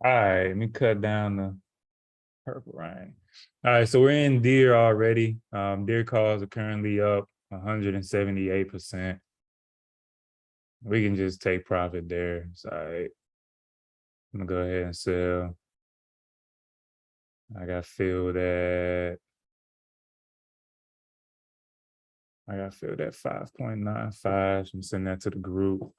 All right, let me cut down the purple rain. All right, so we're in deer already. Deer calls are currently up 178%. We can just take profit there. It's all right. I'm gonna go ahead and sell. I got filled at 5.95. I'm sending that to the group.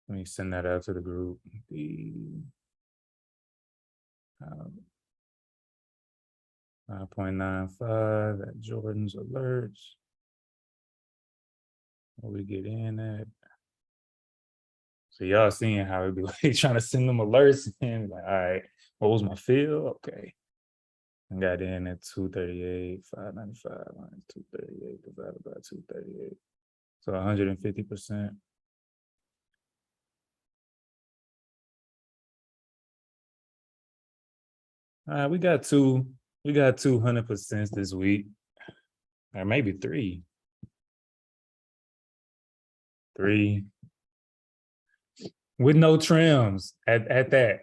Let me send that out to the group. The 5.95 at Jordan's alerts. What we get in at. So y'all seeing how it'd be like trying to send them alerts and like, all right, what was my fill? Okay. I got in at 238, 595 minus 238 divided by 238. So 150%. All right, we got 200% this week. Or maybe three. With no trims at that.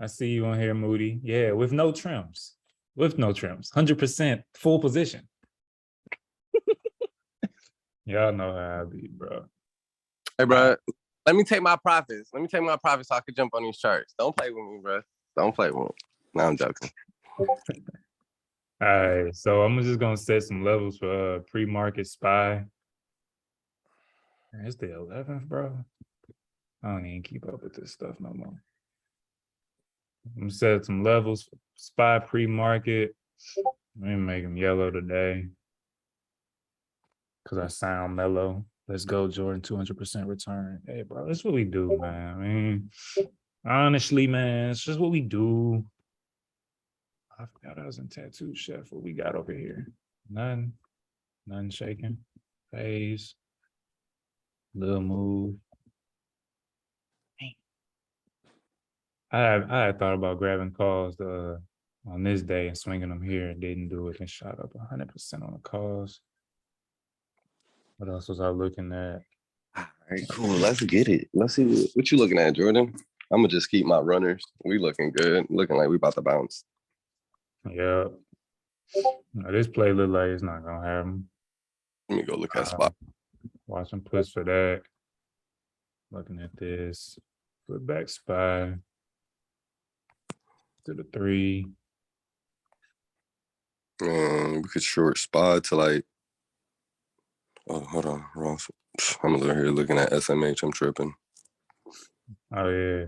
I see you on here, Moody. Yeah, with no trims. 100% full position. Y'all know how I be, bro. Hey, bro, let me take my profits. So I can jump on these charts. Don't play with me, bro. Don't play with me. No, I'm joking. All right, so I'm just gonna set some levels for pre-market SPY. It's the 11th, bro. I don't even keep up with this stuff no more. I'm gonna set some levels for SPY pre-market. Let me make them yellow today because I sound mellow. Let's go, Jordan. 200% return. Hey, bro, that's what we do, man. I mean, honestly, man, it's just what we do. I forgot I was in Tattoo Chef. What we got over here? None shaking. Phase. Little move. I had thought about grabbing calls on this day and swinging them here and didn't do it and shot up 100% on the calls. What else was I looking at? All right, cool. Let's get it. Let's see what you looking at, Jordan. I'm gonna just keep my runners. We looking good. Looking like we about to bounce. Yeah. Now, this play look like it's not gonna happen. Let me go look at spot. Watching push for that. Looking at this. Put back SPY to the 3. We could short spot to like. Oh, hold on, wrong. I'm over here looking at SMH. I'm tripping. Oh yeah.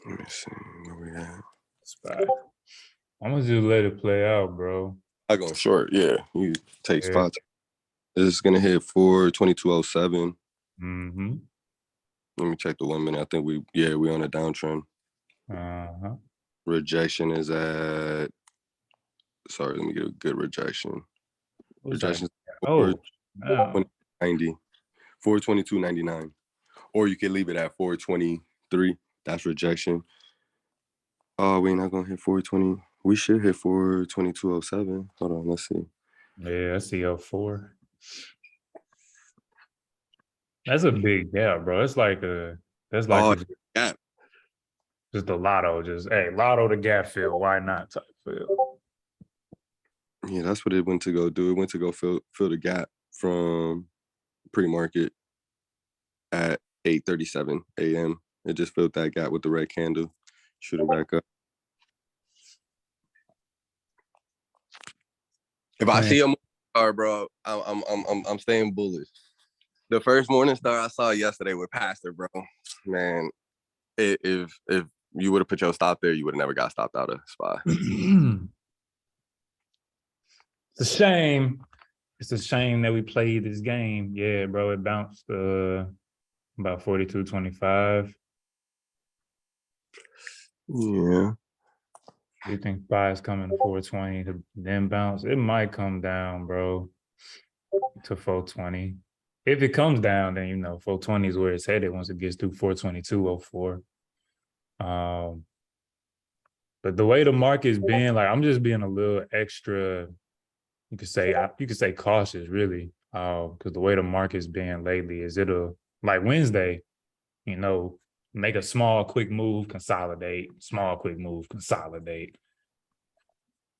Let me see where we at. SPY. I'm gonna just let it play out, bro. I go short. Yeah, you take spots. It's gonna hit 422.07. Mm-hmm. Let me check the 1 minute. I think we on a downtrend. Uh-huh. Rejection is at. Sorry, let me get a good rejection. Rejection. Oh, no. 90. 422.99. Or you can leave it at 423. That's rejection. Oh, we're not gonna hit 420. We should hit 422.07. Hold on, let's see. Yeah, I see 04. That's a big gap, bro. It's like that's like gap. Just a lotto, hey, lotto the gap fill. Why not type fill? Yeah, that's what it went to go do. It went to go fill the gap from pre-market at 8:37 a.m. It just filled that gap with the red candle, shooting back up. If I see a morning star, bro, I'm staying bullish. The first morning star I saw yesterday with Pastor, bro, man, if you would have put your stop there, you would have never got stopped out of SPY. It's a shame. It's a shame that we played this game. Yeah, bro, it bounced about 42.25. Yeah. You think SPY is coming to 420 to then bounce? It might come down, bro, to 420. If it comes down, then 420 is where it's headed once it gets through 422.04. But the way the market's been, like I'm just being a little extra. You could say cautious, really, because the way the market's been lately is it'll like Wednesday, you know, make a small quick move, consolidate, small quick move, consolidate.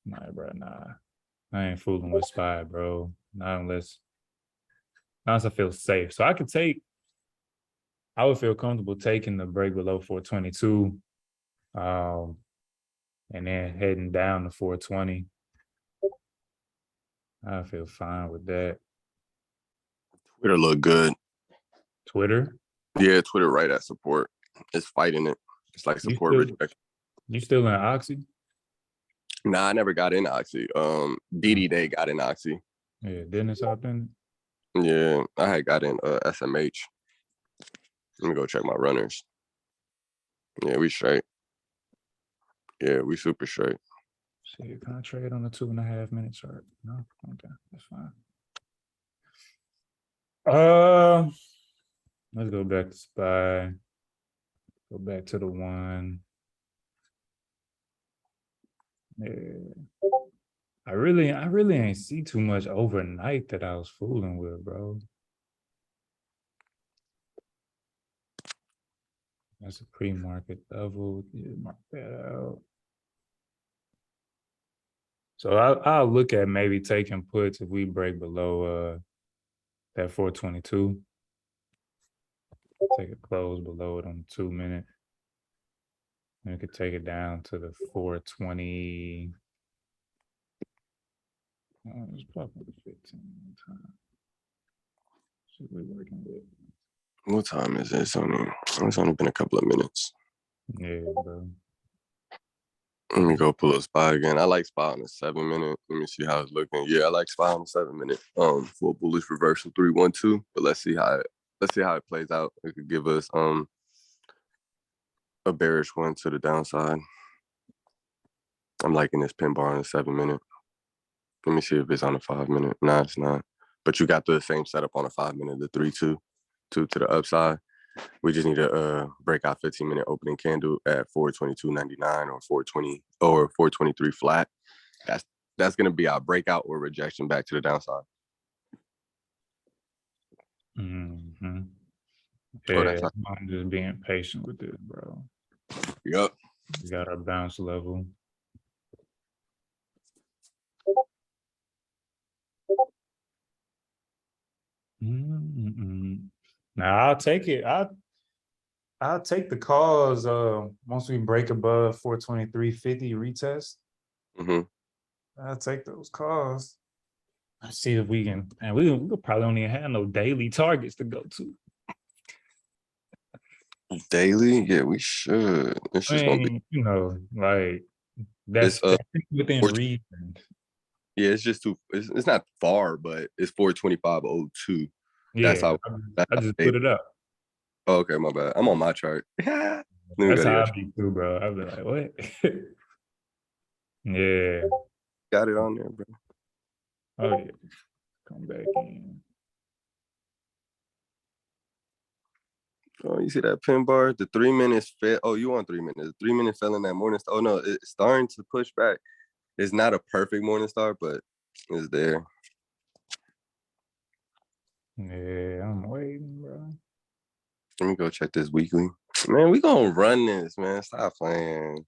Nah, bro, nah, I ain't fooling with SPY, bro. Not unless I feel safe. So I would feel comfortable taking the break below 422, um, and then heading down to 420. I feel fine with that. Twitter look good. Twitter, Yeah, Twitter right at support. It's fighting it. It's like you support still rejection. you still in Oxy? Nah, I never got in Oxy. DD Day got in Oxy. Yeah, Dennis out in. Yeah, I had got in SMH. Let me go check my runners. Yeah, we straight. Yeah, we super straight. See, can I trade on the 2.5 minute chart? No, okay, that's fine. Let's go back to SPY. Go back to the one. Yeah. I really ain't see too much overnight that I was fooling with, bro. That's a pre-market level. Yeah, mark that out. So I'll look at maybe taking puts if we break below that 422. Take a close below it on the 2 minute. And we could take it down to the 420. It's probably 15 time. So we're working with. What time is it? It's only been a couple of minutes. Yeah, bro. Let me go pull a SPY again. I like SPY on the 7 minute. Let me see how it's looking. Yeah, I like SPY on the 7 minute. For a bullish reversal 3-1-2. But let's see how it plays out. It could give us a bearish one to the downside. I'm liking this pin bar on the 7 minute. Let me see if it's on the 5 minute. Nah, it's not. But you got the same setup on the 5 minute, the 3-2, 2 to the upside. We just need to break out 15-minute opening candle at 422.99 or 420 or 423 flat. That's gonna be our breakout or rejection back to the downside. Mm-hmm. Oh, Yeah, that's not. I'm just being patient with this, bro. Yep. We got our bounce level. Mm-mm. Now I'll take it. I'll take the calls once we break above 423.50 retest. Mm-hmm. I'll take those calls. Let's see if we can, and we'll probably only have no daily targets to go to. Daily, yeah, we should. It's I just gonna be. mean, you know, like It's that's within 4, reason. yeah, it's just too. It's not far, but it's 425.02. That's Yeah, how. That's I how just daily. put it up. Oh, okay, my bad. I'm on my chart. Let me That's go to how your I chart. be too, bro. I be like, what? Yeah. Got it on there, bro. Oh yeah. Come back in. Oh, you see that pin bar? The 3 minutes fell. Oh, you on 3 minutes? The 3 minute fell in that morning star. Oh no, it's starting to push back. It's not a perfect morning star, but it's there. Yeah, I'm waiting, bro. Let me go check this weekly. Man, we gonna run this, man. Stop playing.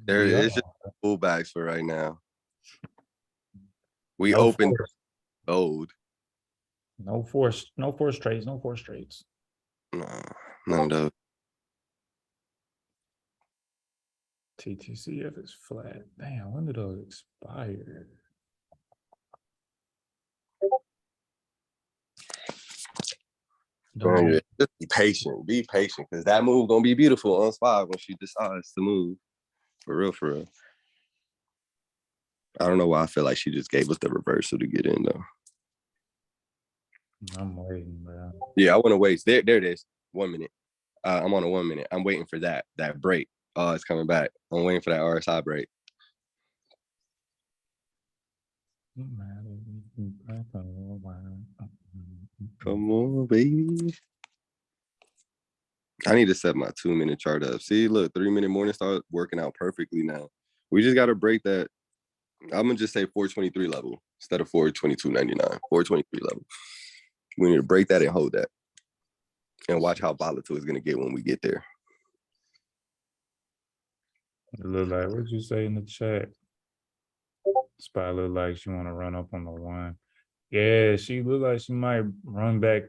There We are. is just pullbacks for right now. We No opened force. gold. No force. No force trades. No force trades. Nah, none of those. TTCF is flat. Damn, when did those expire? Don't Man, be. yeah, just be patient. Be patient, because that move gonna be beautiful on spot when she decides to move. For real, for real. I don't know why I feel like she just gave us the reversal to get in though. I'm waiting, bro. Yeah, I want to wait. There it is. 1 minute. I'm on a 1 minute. I'm waiting for that break. Oh, it's coming back. I'm waiting for that RSI break. Come on, baby. I need to set my 2-minute chart up. See, look, 3-minute morning star working out perfectly now. We just got to break that. I'm gonna just say 423 level instead of 422.99. 423 level. We need to break that and hold that, and watch how volatile it's gonna get when we get there. It look like, what'd you say in the chat? Spy look like she want to run up on the one. Yeah, she look like she might run back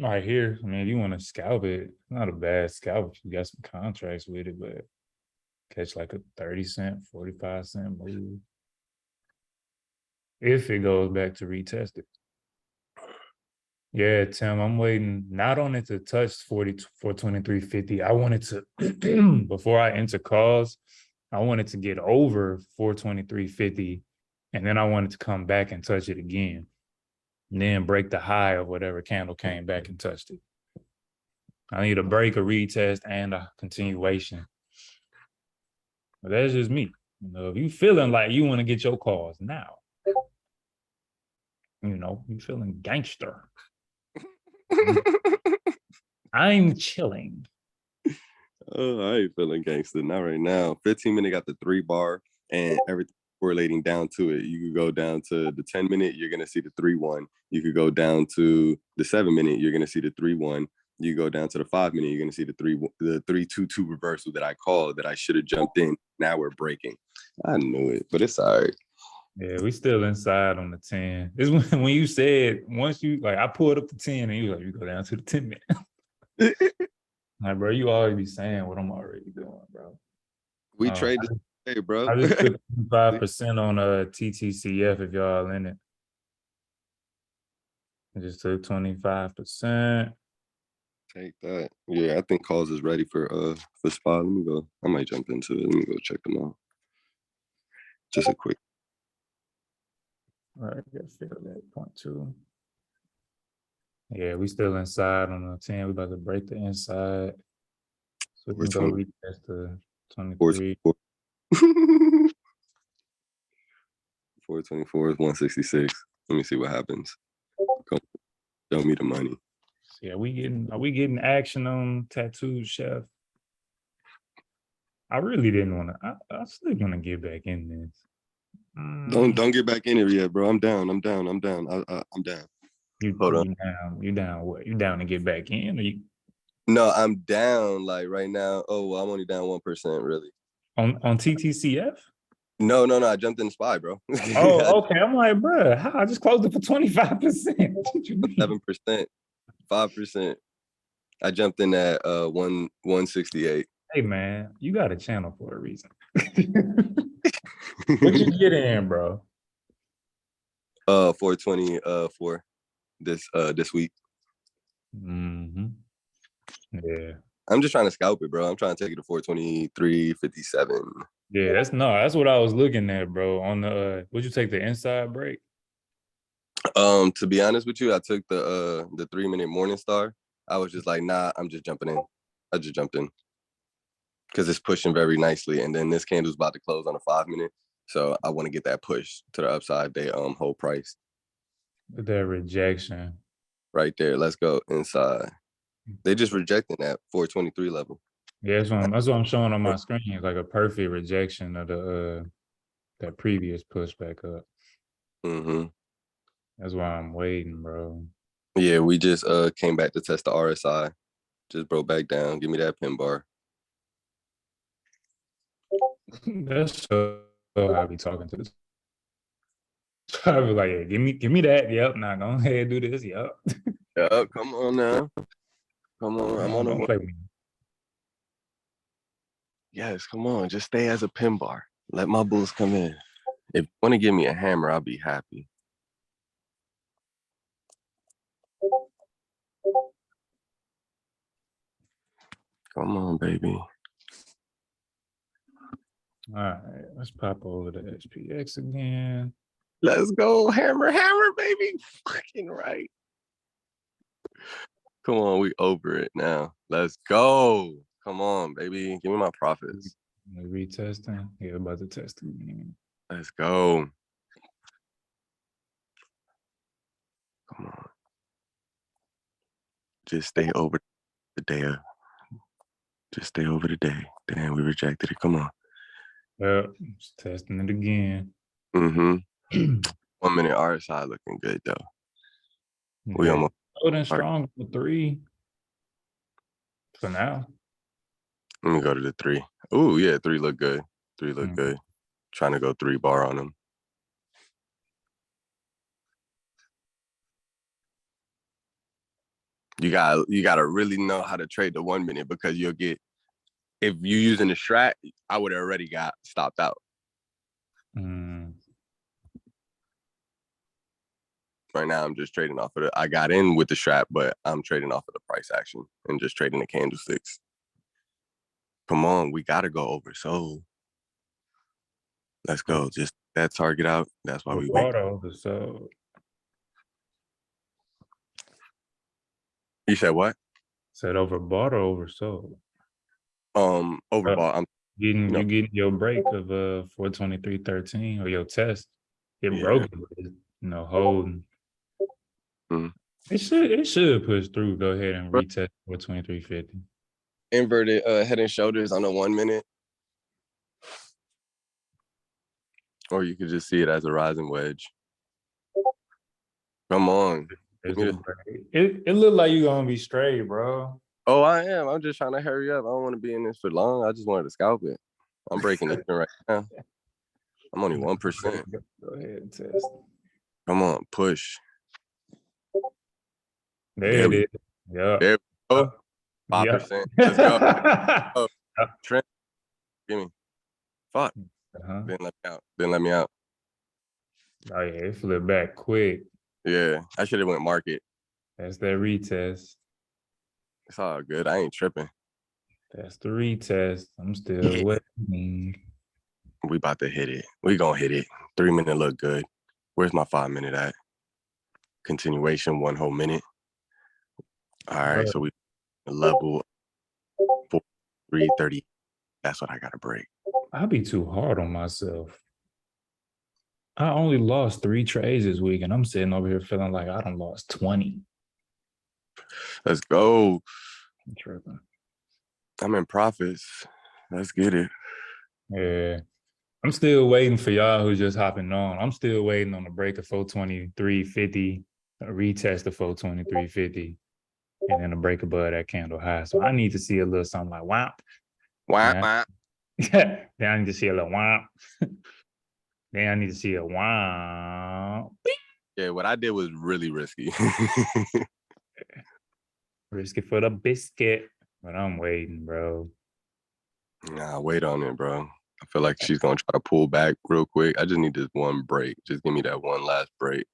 right here. I mean, if you want to scalp it, it's not a bad scalp if you got some contracts with it, but catch like a 30 cent, 45 cent move. If it goes back to retest it. Yeah, Tim, I'm waiting not on it to touch 423.50. I wanted to, before I enter calls, I wanted to get over 423.50, and then I wanted to come back and touch it again, and then break the high of whatever candle came back and touched it. I need a break, a retest, and a continuation. But that's just me. You know, if you feeling like you want to get your calls now, you know, you feeling gangster. I'm chilling. Oh, I ain't feeling gangster. Not right now. 15-minute got the 3-bar and everything correlating down to it. You could go down to the 10-minute, you're gonna see the 3-1. You could go down to the 7-minute, you're gonna see the 3-1. You go down to the 5-minute, you're gonna see the 3-2-2 reversal that I called that I should have jumped in. Now we're breaking. I knew it, but it's all right. Yeah, we still inside on the 10. This when you said once you like I pulled up the 10 and you like you go down to the 10-minute. Like, bro, you always be saying what I'm already doing, bro. We trade this day, bro. I just took 5% on TTCF if y'all in it. I just took 25%. Take that. Yeah, I think calls is ready for spot. Let me go. I might jump into it. Let me go check them out. Just a quick. All right, I feel that 0.2. Yeah, we still inside on the 10. We about to break the inside. So we can go retest the 23. 424 is 166. Let me see what happens. Show me the money. Yeah, are we getting action on Tattooed Chef? I really didn't want to. I still gonna get back in this. Don't get back in it yet, bro. I'm down. I'm down. I'm down. I'm down. Hold on. You down what? You down to get back in? Or you No, I'm down like right now. Oh, well, I'm only down 1%, really. on TTCF? No. I jumped in the spy, bro. Oh, okay. I'm like, bro, how I just closed it for 25%. 7%, 5%. I jumped in at 168. Hey man, you got a channel for a reason. What you get in, bro? 424 this week. Mm-hmm. Yeah. I'm just trying to scalp it, bro. I'm trying to take it to 423.57. Yeah, that's what I was looking at, bro. On the would you take the inside break? To be honest with you, I took the 3-minute morning star. I was just like, nah, I'm just jumping in. I just jumped in because it's pushing very nicely, and then this candle's about to close on a 5-minute, so I want to get that push to the upside. They whole price With that rejection right there. Let's go inside. They just rejecting that 423 level. Yeah, that's what I'm showing on my screen. It's like a perfect rejection of the that previous pushback up. Mm-hmm. That's why I'm waiting, bro. Yeah, we just came back to test the RSI. Just broke back down. Give me that pin bar. That's so I be talking to this. I be like, yeah, give me that. Yep, now go ahead do this. Yep. Yeah, come on now. Come on. I'm on Don't a play with me. Yes, come on. Just stay as a pin bar. Let my bulls come in. If you want to give me a hammer, I'll be happy. Come on, baby. All right, let's pop over to SPX again. Let's go. Hammer, baby. Fucking right. Come on, we over it now. Let's go. Come on, baby. Give me my profits. We retesting. Yeah, about to test again. Let's go. Come on. Just stay over. The day of. Just stay over the day. Damn, we rejected it. Come on. Yep, just testing it again. Mm-hmm. 1 minute RSI looking good though. We Yeah, almost holding strong for 3 for now. let me go to the 3. Oh yeah, 3 look good. 3 look Mm. good. Trying to go 3 bar on them. You gotta really know how to trade the 1 minute because you'll get, if you using the strat, I would have already got stopped out. Mm. Right now, I'm just trading off of I got in with the strat, but I'm trading off of the price action and just trading the candlesticks. Come on, we gotta go over. So let's go. Just that target out. That's why we wait. So You said what? said overbought or oversold. Overbought. I'm You getting your break of 423.13 or your test. It broke it, but it's, holding. Mhm. It should push through. Go ahead and retest 423.50. Inverted head and shoulders on the 1 minute. Or you could just see it as a rising wedge. Come on. It looked like you're gonna be straight, bro. Oh, I am. I'm just trying to hurry up. I don't want to be in this for long. I just wanted to scalp it. I'm breaking even right now. I'm only 1%. Go ahead and test. Come on, push. There it is. Yeah. There we go. 5%. Let's go. Oh, Trent, give me. Fuck. Didn't let me out. Didn't let me out. Oh yeah, it flipped back quick. Yeah, I should have went market. That's that retest. It's all good. I ain't tripping. That's the retest. I'm still waiting. We about to hit it. We gonna hit it. 3 minute look good. Where's my 5 minute at? Continuation, 1 whole minute. All right, so we level 330. That's what I gotta break. I'll be too hard on myself. I only lost 3 trades this week, and I'm sitting over here feeling like I done lost 20. Let's go. I'm tripping. I'm in profits. Let's get it. Yeah. I'm still waiting for y'all who's just hopping on. I'm still waiting on the break of 423.50, a retest of 423.50, and then a break above that candle high. So I need to see a little something like wow. Wah, Yeah. wah. Then I need to see a little wow. Then I need to see a wow. Yeah, what I did was really risky. Risky for the biscuit. But I'm waiting, bro. Nah, wait on it, bro. I feel like she's gonna try to pull back real quick. I just need this one break. Just give me that one last break.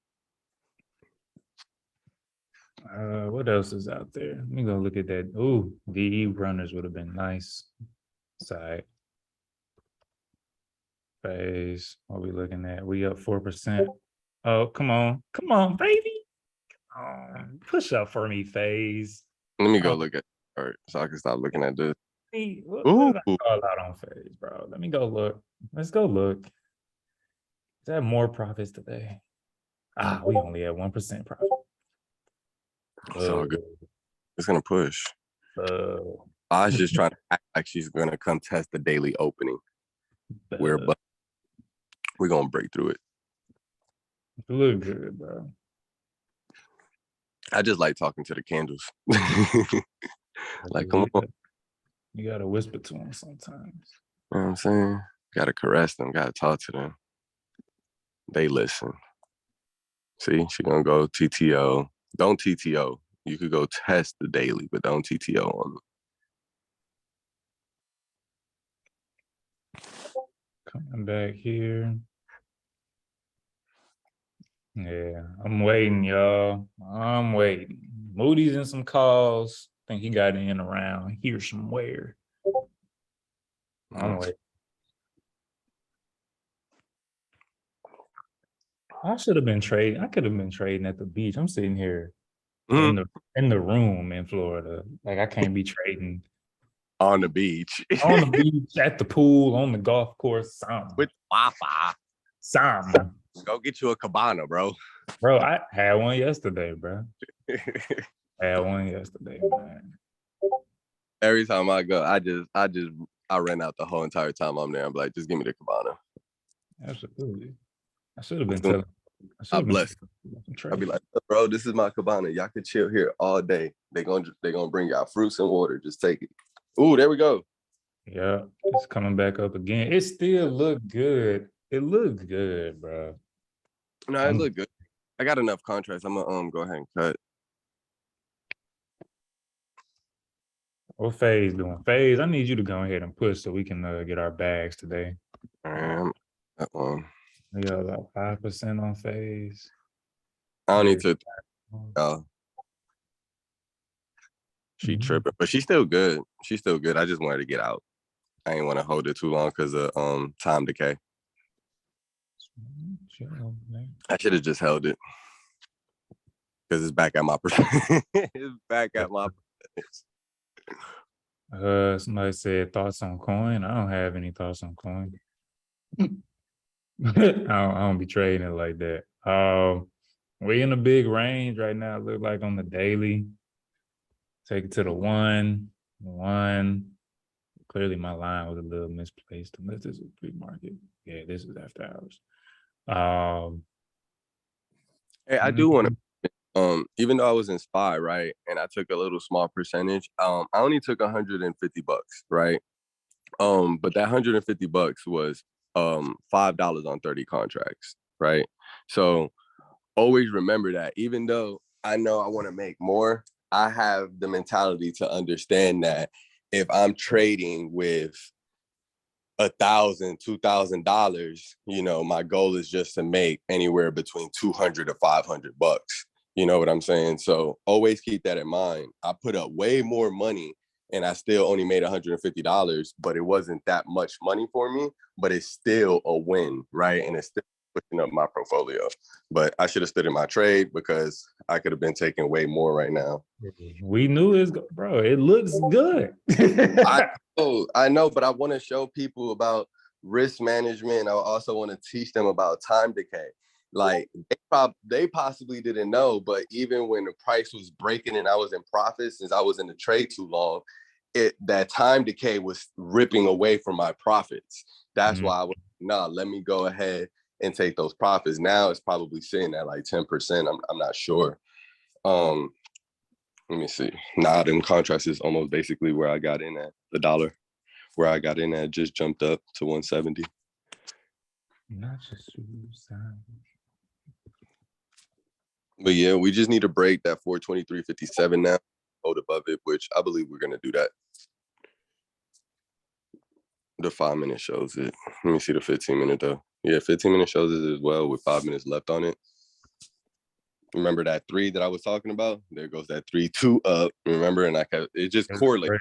What else is out there? Let me go look at that. Ooh, DE runners would have been nice. Side. Phase. What we looking at? We up 4%. Oh, come on. Come on, baby. Push up for me, phase. Let me go look at her so I can stop looking at this. What Ooh, did I call out on phase, bro? Let me go look. Let's go look. Is that more profits today? We only had 1% profit. it's all good. It's gonna push. I was just trying to act like she's gonna come test the daily opening. But we're gonna break through it. It look good, bro. I just like talking to the candles. Like, come on. You gotta whisper to them sometimes. You know what I'm saying? Gotta caress them, gotta talk to them. They listen. See, she gonna go TTO. Don't TTO. You could go test the daily, but don't TTO on me. Coming back here. Yeah, I'm waiting, y'all. I'm waiting. Moody's in some calls. I think he got in around here somewhere. I'm waiting. I should have been trading. I could have been trading at the beach. I'm sitting here in the room in Florida. Like I can't be trading on the beach. On the beach, at the pool, on the golf course, something. With Wi-Fi. Something. Go get you a cabana, bro. Bro, I had one yesterday, bro. Man. Every time I go, I rent out the whole entire time I'm there. I'm like, just give me the cabana. Absolutely. I should have been telling. I should I have been bless. telling some I'll be trade. like, bro, this is my cabana. Y'all can chill here all day. They gonna bring y'all fruits and water. Just take it. Ooh, there we go. Yeah, it's coming back up again. It still look good. It looks good, bro. No, it look good. I got enough contracts. I'm gonna go ahead and cut. What Phase doing? Phase, I need you to go ahead and push so we can get our bags today. That one. We got about 5% on Phase. I don't need There's to. She tripping, but she's still good. She's still good. I just wanted to get out. I ain't want to hold it too long because of time decay. I should have just held it because it's back at my percentage. It's back at my percentage. Somebody said thoughts on coin. I don't have any thoughts on coin. I don't be trading it like that. We in a big range right now. It look like on the daily. Take it to the one. Clearly, my line was a little misplaced. Unless this is pre-market. Yeah, this is after hours. Hey, I do want to. Even though I was in SPY, right, and I took a little small percentage, I only took $150, right? But that $150 was $5 on 30 contracts, right? So always remember that even though I know I want to make more, I have the mentality to understand that if I'm trading with $1,000, $2,000, my goal is just to make anywhere between 200 to $500. You know what I'm saying? So always keep that in mind. I put up way more money and I still only made $150, but it wasn't that much money for me, but it's still a win, right? And it's still pushing up my portfolio. But I should have stood in my trade because I could have been taking way more right now. We knew it, bro. It looks good. I know, but I want to show people about risk management. I also want to teach them about time decay. Like they possibly didn't know, but even when the price was breaking and I was in profit, since I was in the trade too long, that time decay was ripping away from my profits. That's why I was let me go ahead and take those profits. Now it's probably sitting at like 10%. I'm not sure. Let me see. Nah, them contracts is almost basically where I got in at. The dollar where I got in at just jumped up to 170. Not just suicide. But yeah, we just need to break that 423.57 now, hold above it, which I believe we're gonna do that. The 5 minute shows it. Let me see the 15-minute though. Yeah, 15-minute shows it as well with 5 minutes left on it. Remember that 3 that I was talking about? There goes that 3-2 up. Remember, and it just correlates.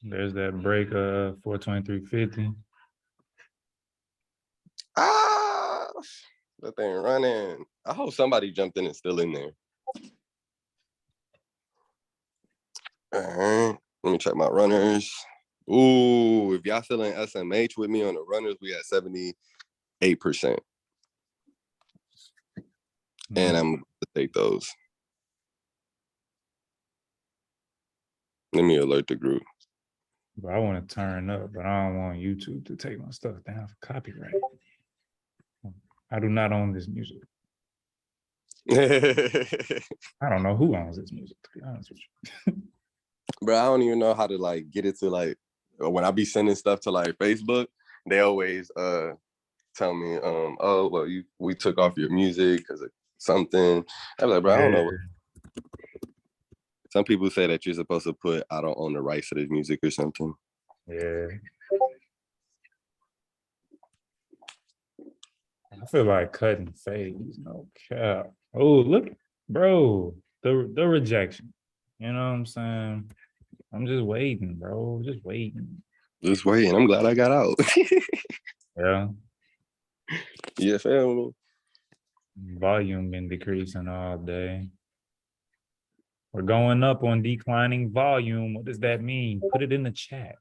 There's that break 423.50. That thing running. I hope somebody jumped in and still in there. All right, let me check my runners. Ooh, if y'all still in SMH with me on the runners, we at 78%. And I'm going to take those. Let me alert the group. But I want to turn up, but I don't want YouTube to take my stuff down for copyright. I do not own this music. I don't know who owns this music, to be honest with you. Bro, I don't even know how to like get it to like when I be sending stuff to like Facebook, they always tell me, oh well, we took off your music because of something. I'm like, bro, I don't know. Some people say that you're supposed to put I don't own the rights to this music or something. Yeah. I feel like cutting Phase, no cap. Oh, look, bro, the rejection. You know what I'm saying? I'm just waiting, bro. Just waiting. Just waiting. I'm glad I got out. Yeah. You feel me? Volume been decreasing all day. We're going up on declining volume. What does that mean? Put it in the chat.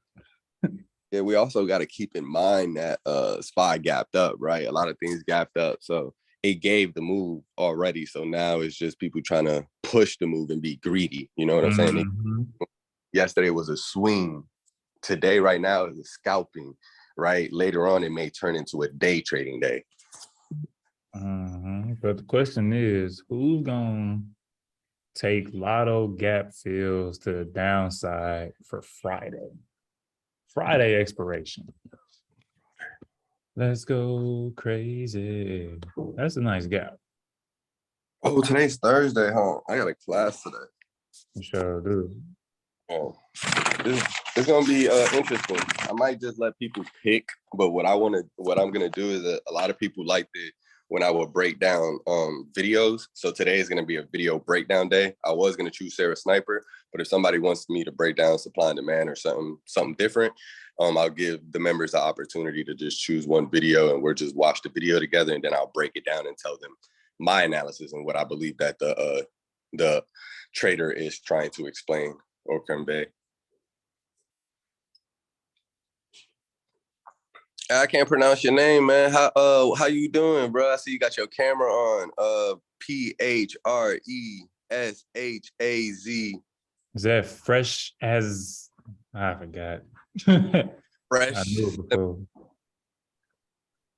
Yeah, we also got to keep in mind that SPY gapped up, right? A lot of things gapped up. So it gave the move already. So now it's just people trying to push the move and be greedy. You know what I'm saying? Yesterday was a swing. Today, right now, is scalping, right? Later on, it may turn into a day trading day. But the question is, who's gonna take lotto gap fills to the downside for Friday? Friday expiration. Let's go crazy. That's a nice gap. Oh, today's Thursday, huh? I got a class today. You sure do. Oh, it's gonna be interesting. I might just let people pick, but what I'm gonna do is that a lot of people like when I will break down videos. So today is gonna be a video breakdown day. I was gonna choose Sarah Sniper, but if somebody wants me to break down supply and demand or something different, I'll give the members the opportunity to just choose one video and we'll just watch the video together, and then I'll break it down and tell them my analysis and what I believe that the trader is trying to explain or convey. I can't pronounce your name, man. How you doing, bro? I see you got your camera on. PHRESHAZ. Is that fresh as I forgot? Fresh. I knew it before.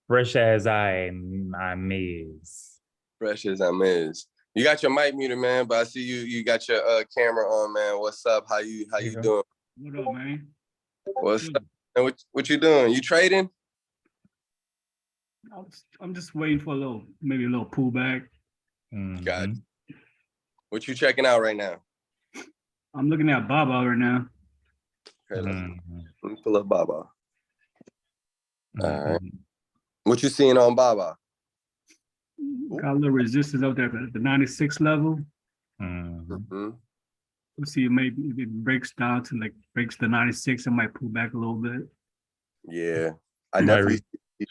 Fresh as I miss. Fresh as I miss. You got your mic muted, man, but I see you got your camera on, man. What's up? How you doing? What up, man? What's up? And what you doing? You trading? I'm just waiting for maybe a little pullback. Got you. What you checking out right now? I'm looking at Baba right now. Okay, let me pull up Baba. All right. What you seeing on Baba? Got a little resistance out there at the 96 level. We'll see, maybe if it breaks down to breaks the 96, it might pull back a little bit. Yeah, I definitely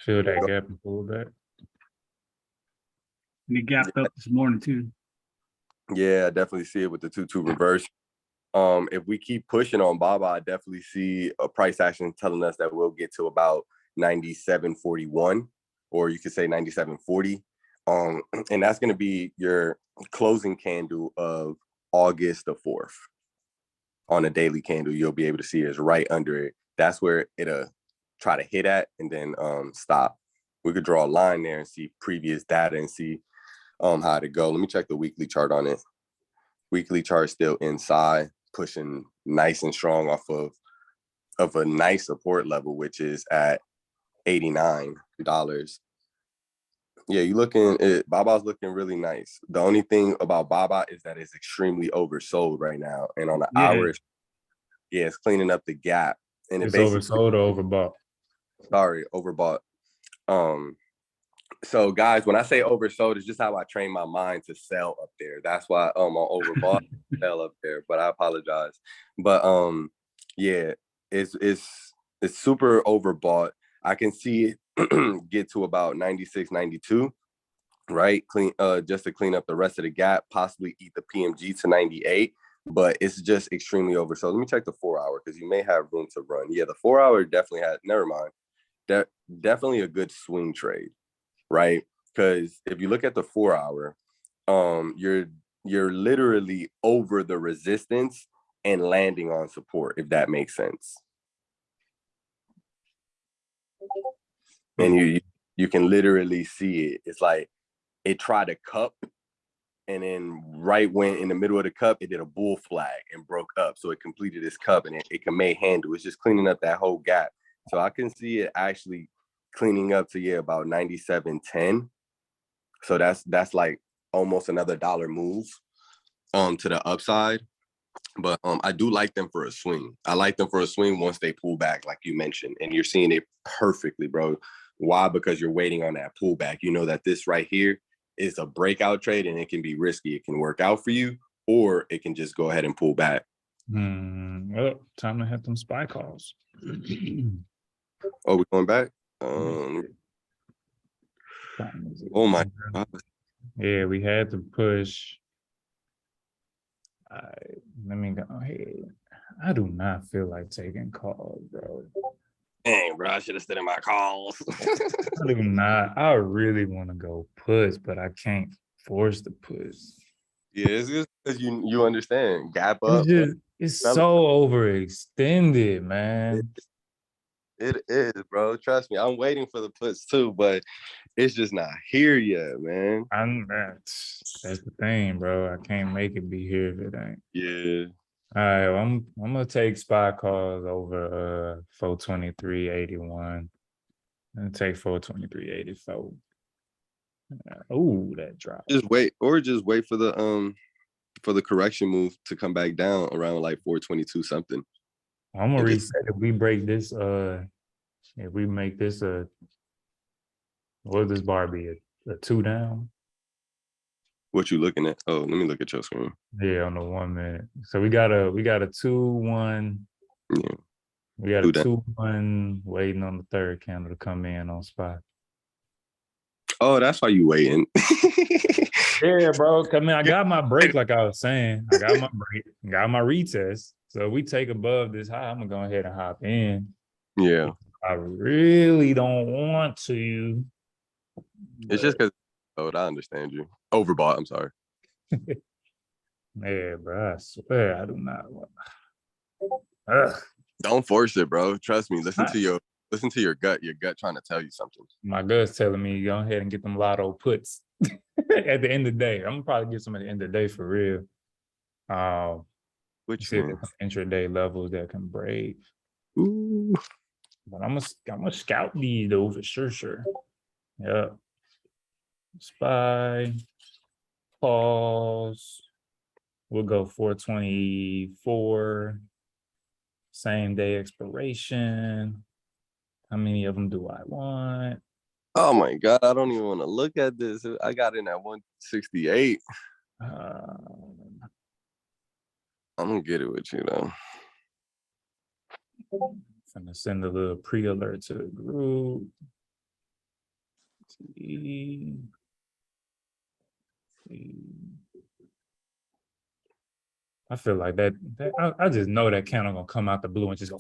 feel that gap and pull back. And it gapped up this morning too. Yeah, I definitely see it with the 2-2 reverse. If we keep pushing on Baba, I definitely see a price action telling us that we'll get to about 97.41, or you could say 97.40. And that's going to be your closing candle of August the 4th. On a daily candle, you'll be able to see it's right under it. That's where it'll try to hit at and then stop. We could draw a line there and see previous data and see how to go. Let me check the weekly chart on it. Weekly chart still inside, pushing nice and strong off of a nice support level, which is at $89. Yeah, Baba's looking really nice. The only thing about Baba is that it's extremely oversold right now. And on the hour, it's cleaning up the gap. And it's oversold or overbought? Sorry, overbought. So guys, when I say oversold, it's just how I train my mind to sell up there. That's why I overbought sell up there, but I apologize. But yeah, it's super overbought. I can see it get to about 96, 92, right? Just to clean up the rest of the gap, possibly eat the PMG to 98, but it's just extremely oversold. Let me check the 4 hour because you may have room to run. Yeah, the 4 hour definitely has, never mind. Definitely a good swing trade, right? Because if you look at the 4 hour, you're literally over the resistance and landing on support, if that makes sense. And you can literally see it. It's like it tried to cup, and then right when in the middle of the cup, it did a bull flag and broke up. So it completed its cup and it can make handle. It's just cleaning up that whole gap. So I can see it actually cleaning up to about 97.10. So that's like almost another dollar move to the upside. But I do like them for a swing. I like them for a swing once they pull back, like you mentioned, and you're seeing it perfectly, bro. Why? Because you're waiting on that pullback. You know that this right here is a breakout trade and it can be risky. It can work out for you, or it can just go ahead and pull back. Well, time to hit them spy calls. Oh, we're going back? Oh my God. Yeah, we had to push. Let me go ahead. I do not feel like taking calls, bro. Dang, bro, I should have stood in my calls. I do not. I really want to go push, but I can't force the push. Yeah, it's just because you understand. Gap up. It's Now, so overextended, man. it is, bro. Trust me. I'm waiting for the puts too, but it's just not here yet, man. That's the thing, bro. I can't make it be here if it ain't. Yeah. All right, well, I'm gonna take spy calls over 423.81. And take 423.84. Oh, that drop. Just wait for the correction move to come back down around like 422 something. I'm gonna And just reset if we break this. If we make this what would this bar be? A 2 down? what you looking at? Oh, let me look at your screen. Yeah, on the 1 minute. So we got a 2-1. Yeah. We got a 2 down. 2-1 waiting on the third candle to come in on spot. Oh, that's why you waiting. Yeah, bro. I mean, I got my break, like I was saying. I got my break, got my retest. So if we take above this high, I'm gonna go ahead and hop in. Yeah. I really don't want to. It's just because I understand you. Overbought, I'm sorry. Yeah, bro. I swear I do not want. Ugh. Don't force it, bro. Trust me. Listen Huh. to your gut. Your gut trying to tell you something. My gut's telling me go ahead and get them lotto puts at the end of the day. I'm gonna probably get some at the end of the day for real. Which See if one? there's some intraday levels that can break. Ooh. But I'm gonna scout these though for sure. Yeah. Spy. Pause. We'll go 424. Same day expiration. How many of them do I want? Oh my God. I don't even want to look at this. I got in at 168. I'm I'm gonna get it with you though. gonna send a little pre-alert to the group. I feel like that I just know that candle gonna come out the blue and just go.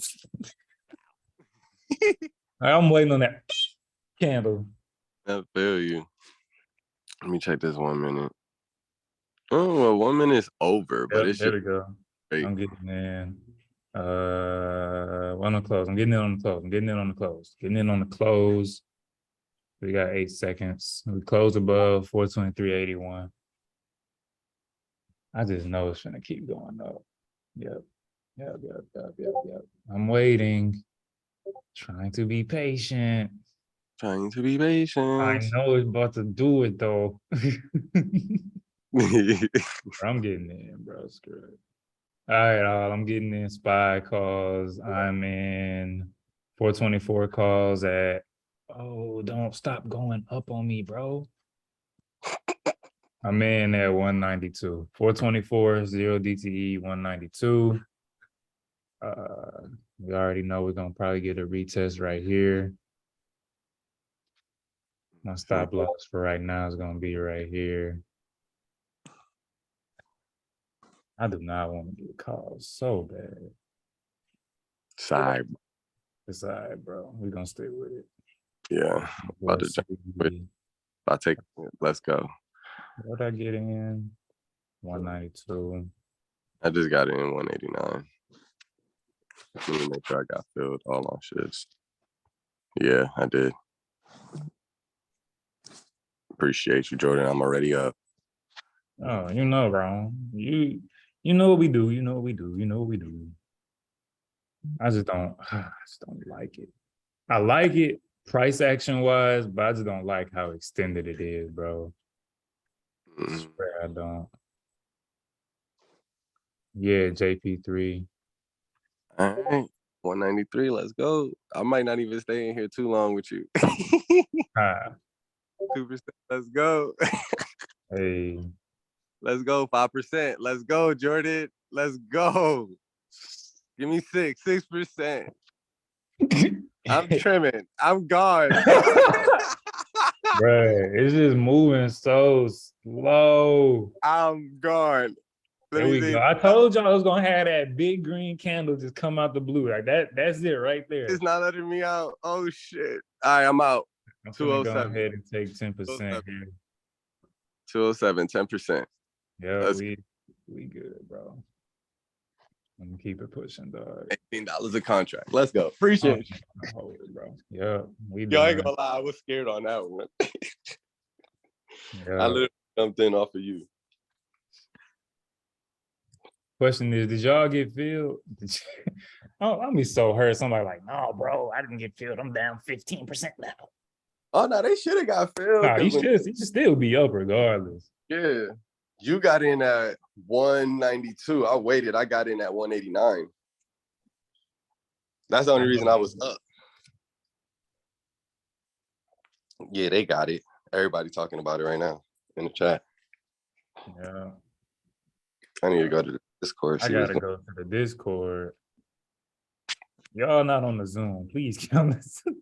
I'm waiting on that candle. I feel you. Let me check this 1 minute. Oh, well, 1 minute's over, but Yep, it's there just we go. great. I'm getting in. On the close. I'm getting in on the close. I'm getting in on the close. Getting in on the close. We got 8 seconds. We close above 423.81. I just know it's gonna keep going up. Yep. I'm waiting. Trying to be patient. Trying to be patient. I know it's about to do it though. I'm getting in, bro. Screw it. All right, I'm getting in spy calls. I'm in 424 calls at. Oh, don't stop going up on me, bro. I'm in at 192. 424, 0 DTE, 192. We already know we're gonna probably get a retest right here. My stop loss for right now is gonna be right here. I do not want to get called so bad. Side. It's all right, bro. We're gonna stay with it. Yeah. About to jump. I'll take it. Let's go. What I get in? 192. I just got it in 189. Let me make sure I got filled all on shits. Yeah, I did. Appreciate you, Jordan. I'm already up. Oh, you know, bro. You know what we do. You know what we do. You know what we do. I just don't like it. I like it price action wise, but I just don't like how extended it is, bro. I swear I don't. Yeah, JP3. All right. 193. Let's go. I might not even stay in here too long with you. 2%. Let's go. Hey. Let's go. 5%. Let's go, Jordan. Let's go. Give me 6%. I'm trimming. I'm gone. Bruh, it's just moving so slow. I'm gone. There we go. I told y'all I was gonna have that big green candle just come out the blue. Like that's it right there. It's not letting me out. Oh shit. All right, I'm out. I'm gonna go 207. ahead and take 10% here. 207, 10%. Yeah, we good, bro. Let me keep it pushing, dog. $18 a contract. Let's go. Appreciate you. Hold it, bro. Yeah, we Yo, I ain't done. gonna lie, I was scared on that one. I Yeah. literally jumped in off of you. Question is, did y'all get filled? Oh, I'm be so hurt. Somebody like, no, bro, I didn't get filled. I'm down 15% now. Oh no, they should have got filled. Nah, you 'cause should still be up regardless. yeah, you got in at 192. I waited. I got in at 189. That's the only reason I was up. Yeah, they got it. Everybody talking about it right now in the chat. Yeah. I need to go to the Discord. I See what's gotta going. go to the Discord. Y'all not on the Zoom. Please get on the Zoom.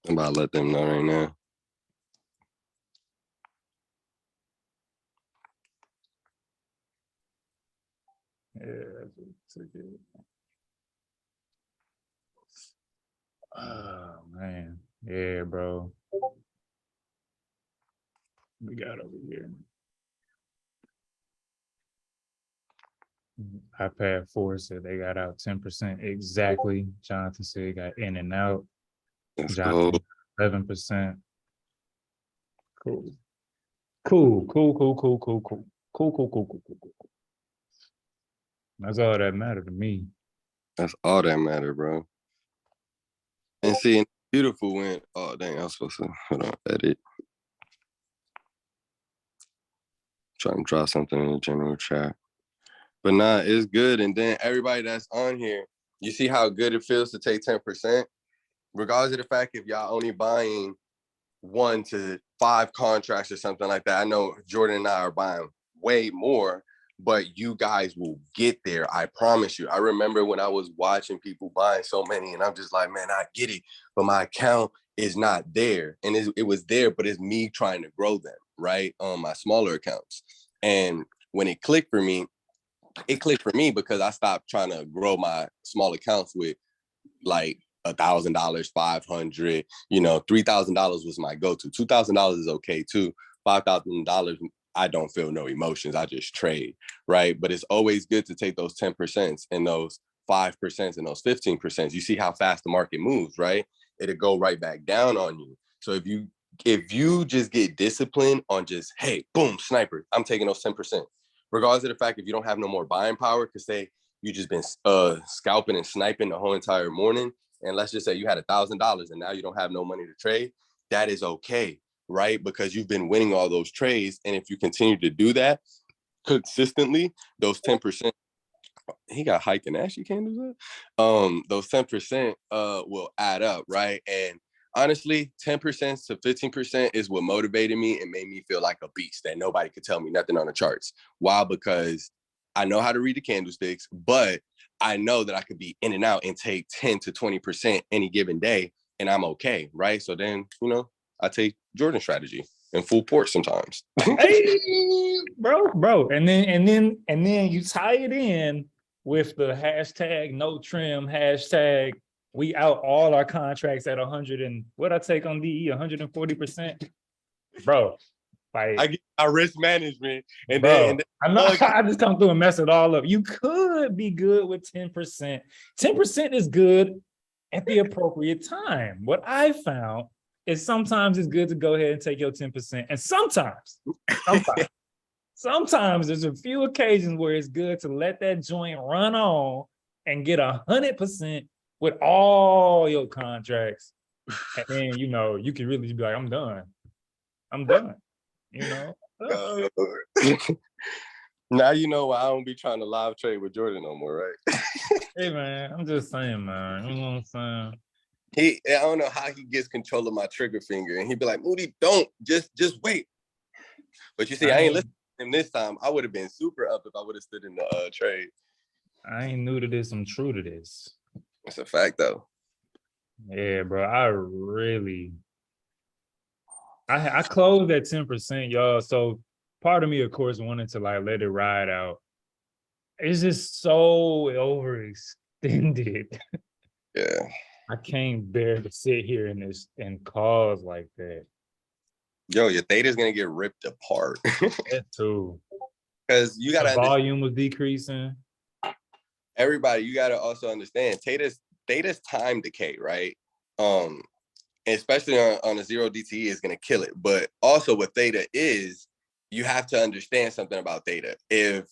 I'm about to let them know right now. Yeah, that's it. Oh man. Yeah, bro. We got over here. iPad 4 said they got out 10% exactly. Jonathan said he got in and out. Let's Jonathan, go. 11%. Cool. Cool. That's all that mattered to me. That's all that matter, bro. And seeing beautiful when, oh dang, I was supposed to hold on, edit. Trying to draw something in the general chat. But nah, it's good. And then everybody that's on here, you see how good it feels to take 10%? Regardless of the fact if y'all only buying 1 to 5 contracts or something like that. I know Jordan and I are buying way more, but you guys will get there. I promise you. I remember when I was watching people buying so many and I'm just like, man, I get it, but my account is not there. And it was there, but it's me trying to grow them, right? On my smaller accounts. And when it clicked for me because I stopped trying to grow my small accounts with like $1,000, 500, $3,000 was my go-to. $2,000 is okay too. $5,000, I don't feel no emotions. I just trade, right? But it's always good to take those 10% and those 5% and those 15%. You see how fast the market moves, right? It'll go right back down on you. So if you just get disciplined on just, hey, boom, sniper, I'm taking those 10%. Regardless of the fact if you don't have no more buying power, because say you just been scalping and sniping the whole entire morning, and let's just say you had $1,000 and now you don't have no money to trade, that is okay, right? Because you've been winning all those trades. And if you continue to do that consistently, those 10%, he got hike and ashy candles up. Those 10% will add up, right? And honestly, 10% to 15% is what motivated me and made me feel like a beast that nobody could tell me nothing on the charts. Why? Because I know how to read the candlesticks, but I know that I could be in and out and take 10 to 20% any given day, and I'm okay, right? So then, I take Jordan strategy and full port sometimes. Hey, bro. And then you tie it in with the hashtag no trim, hashtag we out all our contracts at 100 and what I take on DE 140%. Bro, like I get my risk management and bro, then I know I just come through and mess it all up. You could be good with 10%. 10% is good at the appropriate time. What I found is sometimes it's good to go ahead and take your 10%. And sometimes there's a few occasions where it's good to let that joint run on and get 100% with all your contracts. And then, you can really be like, I'm done. Now you know why I don't be trying to live trade with Jordan no more, right? Hey man, I'm just saying, man. You know what I'm I don't know how he gets control of my trigger finger, and he'd be like, "Moody, don't just wait." But you see, I ain't listening to him this time. I would have been super up if I would have stood in the trade. I ain't new to this. I'm true to this. It's a fact, though. Yeah, bro. I closed at 10%, y'all. So part of me, of course, wanted to like let it ride out. It's just so overextended. Yeah. I can't bear to sit here and cause like that. Yo, your theta's gonna get ripped apart. That too. because you got to The understand. volume was decreasing. Everybody, you got to also understand Theta's time decay, right? Especially on a 0 DTE is going to kill it. But also what Theta is, you have to understand something about Theta. If,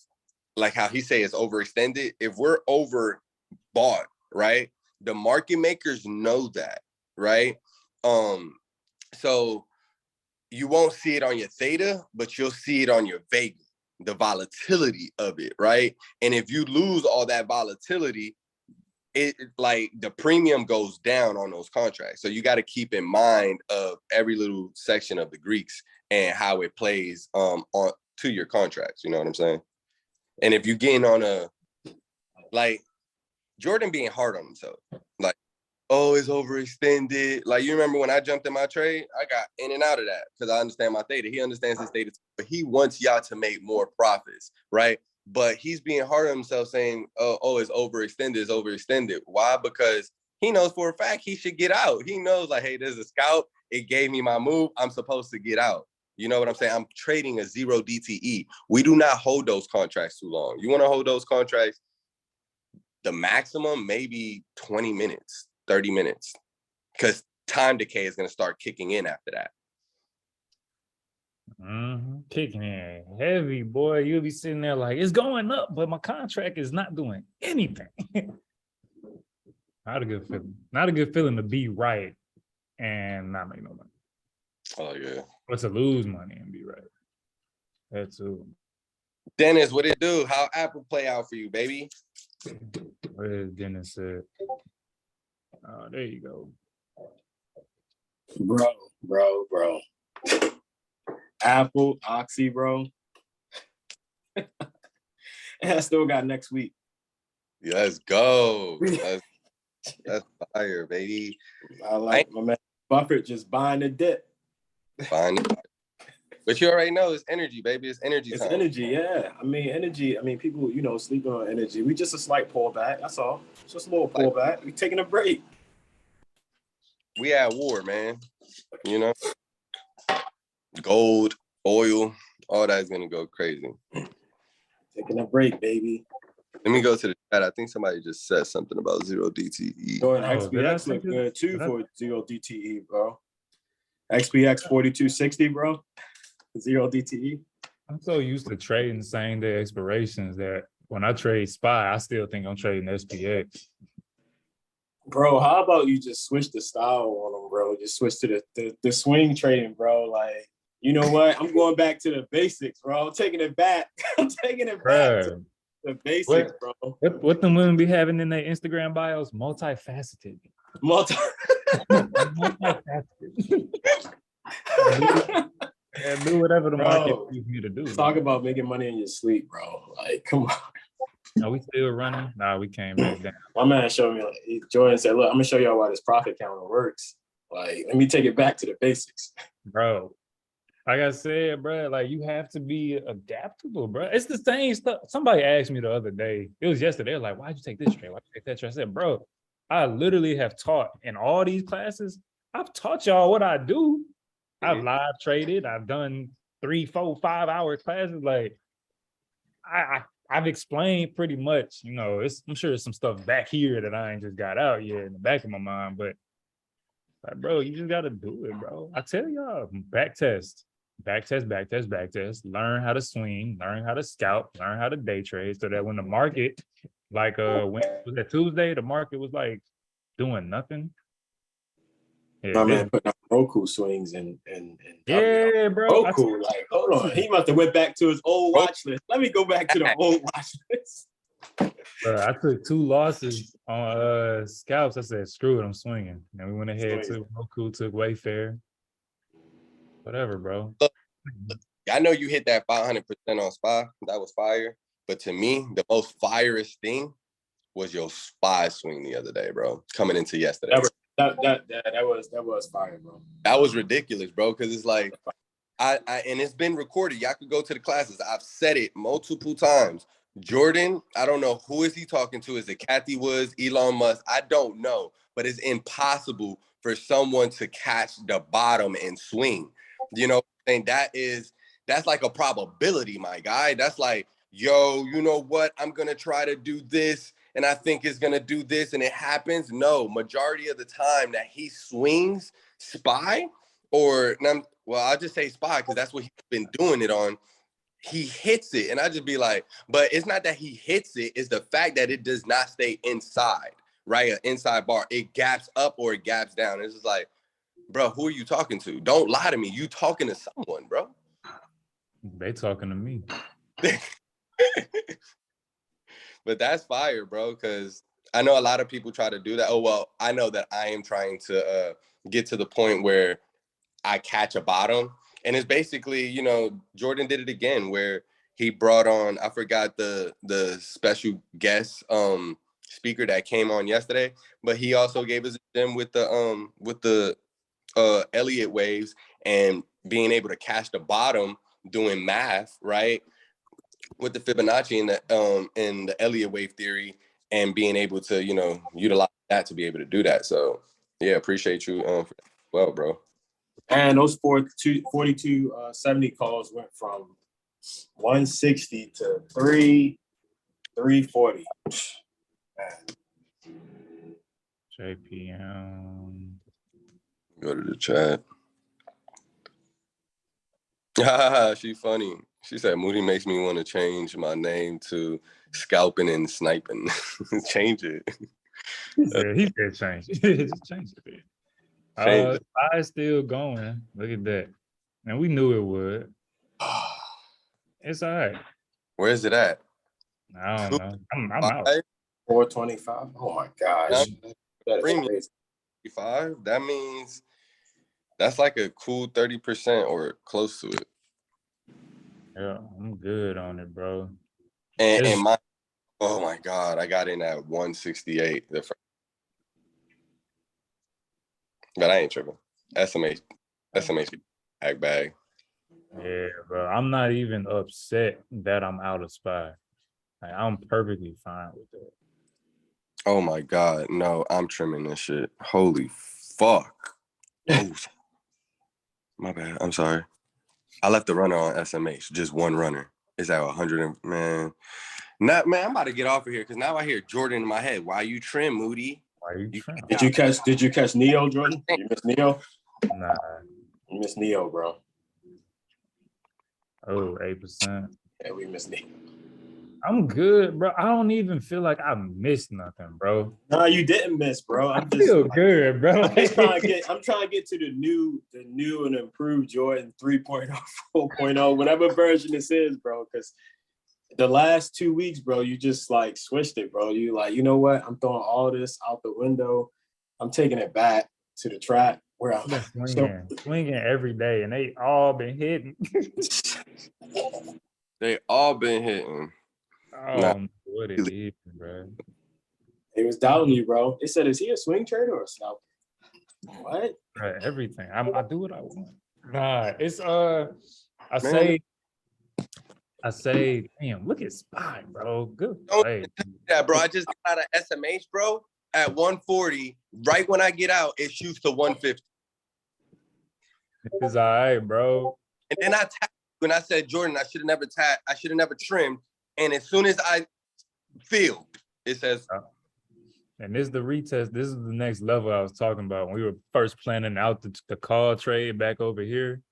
like how he say it's overextended, if we're overbought, right? The market makers know that, right? So you won't see it on your Theta, but you'll see it on your Vega, the volatility of it, right? And if you lose all that volatility, it like the premium goes down on those contracts. So you got to keep in mind of every little section of the Greeks and how it plays on to your contracts. You know what I'm saying? And if you're getting on a, like Jordan being hard on himself, like, oh, it's overextended. Like, you remember when I jumped in my trade, I got in and out of that because I understand my Theta. He understands his Theta, but he wants y'all to make more profits, right? But he's being hard on himself saying, oh, it's overextended. Why? Because he knows for a fact he should get out. He knows, like, hey, there's a scout. It gave me my move. I'm supposed to get out. You know what I'm saying? I'm trading a 0 DTE. We do not hold those contracts too long. You want to hold those contracts, the maximum, maybe 20 minutes, 30 minutes, because time decay is going to start kicking in after that. Kicking in heavy, boy. You'll be sitting there like, it's going up, but my contract is not doing anything. Not a good feeling. Not a good feeling to be right and not make no money. Oh, yeah. But to lose money and be right. That too. Dennis, what it do? How Apple play out for you, baby? What is Dennis said? Oh, there you go. Bro. Apple, Oxy, bro. And I still got next week. Let's go. That's fire, baby. I like my man Buffett just buying the dip. Fine. But you already know it's energy, baby. It's energy It's time. energy, yeah. I mean, energy. I mean, people, sleeping on energy. We just a slight pullback. That's all. It's just a little pullback. We taking a break. We at war, man. You know? Gold, oil, all that's going to go crazy. Taking a break, baby. Let me go to the chat. I think somebody just said something about 0 DTE. Going Oh, did I XPX look think good too did I- for 0 DTE, bro. XPX 4260, bro. 0 DTE. I'm so used to trading same day expirations that when I trade SPY, I still think I'm trading SPX. Bro, how about you just switch the style on them, bro? Just switch to the swing trading, bro. Like, you know what? I'm going back to the basics, bro. I'm taking it back. I'm taking it back to the basics, bro. What the women be having in their Instagram bios? Multifaceted. Multifaceted. And do whatever the market Bro, needs me to do. Talk about making money in your sleep, bro. Like, come on. Are we still running? Nah, we came back down. My man showed me, like, Jordan said, look, I'm gonna show y'all why this profit counter works. Like, let me take it back to the basics. Bro, like I said, bro, like you have to be adaptable, bro. It's the same stuff. Somebody asked me the other day, it was yesterday, like, why'd you take this trade? Why'd you take that trade? I said, bro, I literally have taught in all these classes. I've taught y'all what I do. I've live traded. I've done 3, 4, 5 hour classes. Like I've explained pretty much, I'm sure there's some stuff back here that I ain't just got out yet in the back of my mind, but like, bro, you just got to do it, bro. I tell y'all, back test, learn how to swing, learn how to scout, learn how to day trade so that when the market, like, when was that Tuesday, the market was like doing nothing. My man putting up Roku swings and yeah, bro. Roku, like, hold on. He must have went back to his old watch list. Let me go back to the old watch list. Bro, I took 2 losses on scalps. I said, screw it, I'm swinging. And we went ahead to Roku, took Wayfair. Whatever, bro. Look, I know you hit that 500% on SPY. That was fire. But to me, the most firest thing was your SPY swing the other day, bro. Coming into yesterday. That was fire, bro. That was ridiculous, bro. Because it's like, I and it's been recorded. Y'all could go to the classes. I've said it multiple times. Jordan, I don't know who is he talking to. Is it Kathy Woods, Elon Musk? I don't know. But it's impossible for someone to catch the bottom and swing. You know, and that is that's like a probability, my guy. That's like, yo, you know what? I'm gonna try to do this, and I think it's gonna do this, and it happens. No, majority of the time that he swings SPY, well, I'll just say SPY because that's what he's been doing it on. He hits it, and I just be like, but it's not that he hits it, it's the fact that it does not stay inside, right? An inside bar. It gaps up or it gaps down. It's just like, bro, who are you talking to? Don't lie to me. You talking to someone, bro. They talking to me. But that's fire, bro, because I know a lot of people try to do that. Oh, well, I know that I am trying to get to the point where I catch a bottom. And it's basically, you know, Jordan did it again where he brought on, I forgot the special guest speaker that came on yesterday, but he also gave us a gem with the Elliott waves and being able to catch the bottom doing math, right? With the Fibonacci and the Elliott wave theory and being able to, you know, utilize that to be able to do that. So yeah, appreciate you for that as well, bro. And those 42 70 calls went from 160 to 340. JPM. Go to the chat. She funny. She said Moody makes me want to change my name to scalping and sniping. Change it. Yeah, he said change it. Just change it. Change it. It's still going. Look at that. And we knew it would. It's all right. Where is it at? I don't know. I'm out. 425. Oh my gosh. That is Premium. crazy. 5. That means that's like a cool 30% or close to it. Yeah, I'm good on it, bro. And my, oh my God, I got in at 168. But I ain't tripping. SMH hack bag. Yeah, bro. I'm not even upset that I'm out of SPY. Like, I'm perfectly fine with that. Oh my God, no, I'm trimming this shit. Holy fuck. Oh, my bad. I'm sorry. I left the runner on SMH, just one runner. It's at 100, man. Not, man, I'm about to get off of here because now I hear Jordan in my head. Why you trim, Moody? Why are you trying? Did you catch Neo, Jordan? You missed Neo? Nah. You missed Neo, bro. Oh, 8%. Yeah, we missed Neo. I'm good, bro. I don't even feel like I missed nothing, bro. No, you didn't miss, bro. I feel good, bro. I'm trying to get to the new and improved Jordan 3.0, 4.0, whatever version this is, bro. Because the last 2 weeks, bro, you just like switched it, bro. You like, you know what? I'm throwing all this out the window. I'm taking it back to the track where I'm swinging every day, and they all been hitting. They all been hitting. Oh, what it is, bro. It was doubting you, bro. It said, is he a swing trader or a scalper? What? Right, everything. I do what I want. Nah, it's I say, damn, look at SPY, bro. Good play. Yeah, bro. I just got out of SMH, bro, at 140. Right when I get out, it shoots to 150. It's all right, bro. And then I tapped when I said, Jordan, I should have never trimmed. And as soon as I feel, it says, and this is the retest. This is the next level I was talking about when we were first planning out the call trade back over here.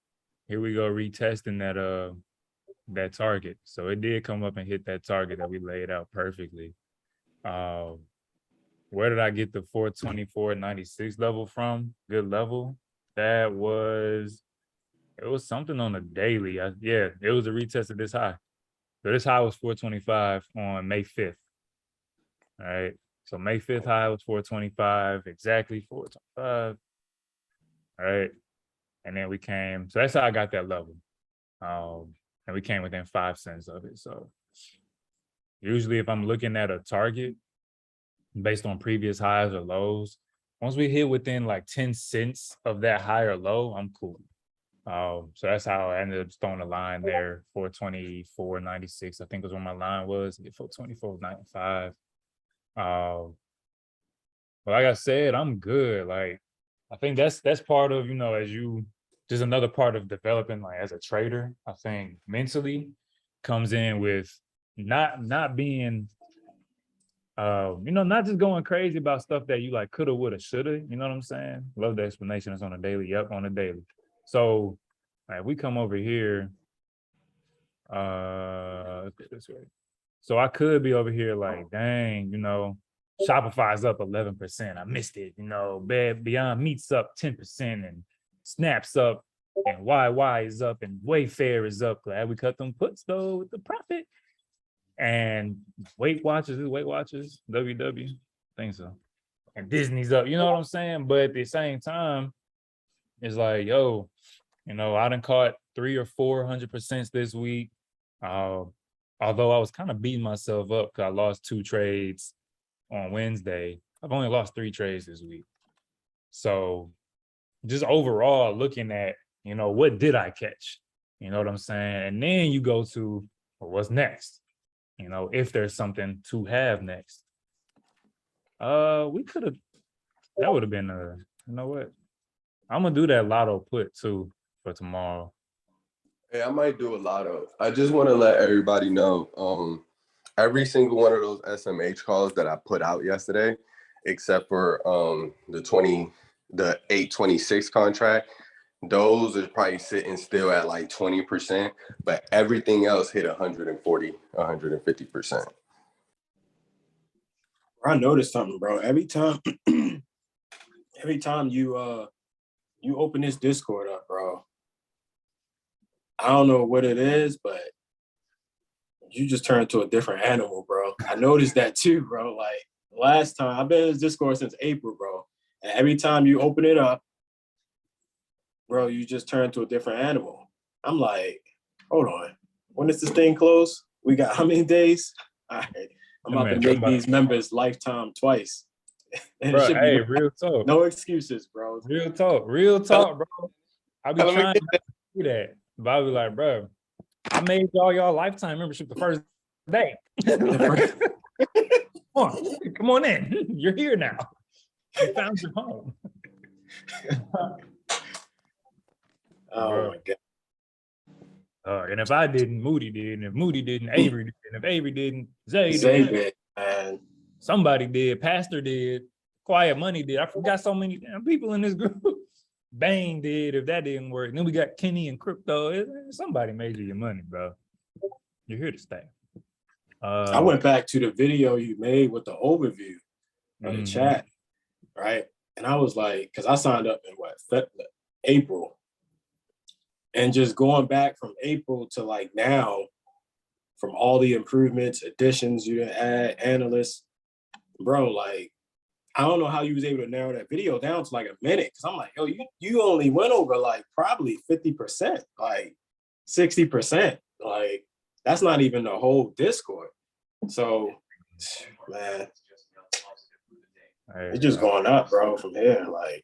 Here we go, retesting that target. So it did come up and hit that target that we laid out perfectly. Where did I get the 424.96 level from? Good level. It was something on the daily. It was a retest of this high. So this high was 425 on May 5th. All right. So May 5th high was 425, exactly 425. All right. And then we came, so that's how I got that level. And we came within 5 cents of it. So usually if I'm looking at a target based on previous highs or lows, once we hit within like 10 cents of that high or low, I'm cool. So that's how I ended up throwing a line there, 424.96. I think was where my line was, 424.95. But like I said, I'm good. Like, I think that's part of, as you just another part of developing like as a trader, I think mentally comes in with not being not just going crazy about stuff that you like coulda, woulda, shoulda. You know what I'm saying? Love the explanation. It's on a daily. Yep, on a daily. So we come over here. Let's get this way. So I could be over here like, dang, Shopify's up 11%. I missed it. Beyond Meat's up 10% and Snap's up and YY is up and Wayfair is up. Glad we cut them puts though with the profit. And Weight Watchers, WW, I think so. And Disney's up, you know what I'm saying? But at the same time, it's like, yo, I done caught 300 or 400% this week. Although I was kind of beating myself up because I lost 2 trades on Wednesday. I've only lost 3 trades this week. So just overall looking at, what did I catch? You know what I'm saying? And then you go to, well, what's next? If there's something to have next. We could have, that would have been you know what? I'm gonna do that lotto put too for tomorrow. Hey, I might do a lotto. I just want to let everybody know, every single one of those SMH calls that I put out yesterday, except for the 826 contract, those are probably sitting still at like 20%, but everything else hit 140, 150%. I noticed something, bro. Every time you open this Discord up, bro, I don't know what it is, but you just turn into a different animal, bro. I noticed that too, bro. Like last time, I've been in this Discord since April, bro. And every time you open it up, bro, you just turn to a different animal. I'm like, hold on. When does this thing close? We got how many days? All right. I'm about to make these members lifetime twice. And Bro, it should be real talk. no excuses, bro. Real talk, bro. I be trying to do that. But I be like, bro, I made y'all lifetime membership the first day. Come on in. You're here now. You found your home. Oh my God. And if I didn't, Moody did. And if Moody didn't, Avery did. And if Avery didn't, Zay did. Man. Somebody did. Pastor did. Quiet Money did. I forgot so many damn people in this group. Bang did. If that didn't work, and then we got Kenny and Crypto. Somebody made you your money, bro. You're here to stay. I went back to the video you made with the overview of the chat, right? And I was like, because I signed up in April. And just going back from April to like now, from all the improvements, additions you add, analysts, bro, like, I don't know how you was able to narrow that video down to like a minute. Cause I'm like, yo, you only went over like probably 50%, like 60%. Like, that's not even the whole Discord. So, man, it's just going up, bro, from here. Like,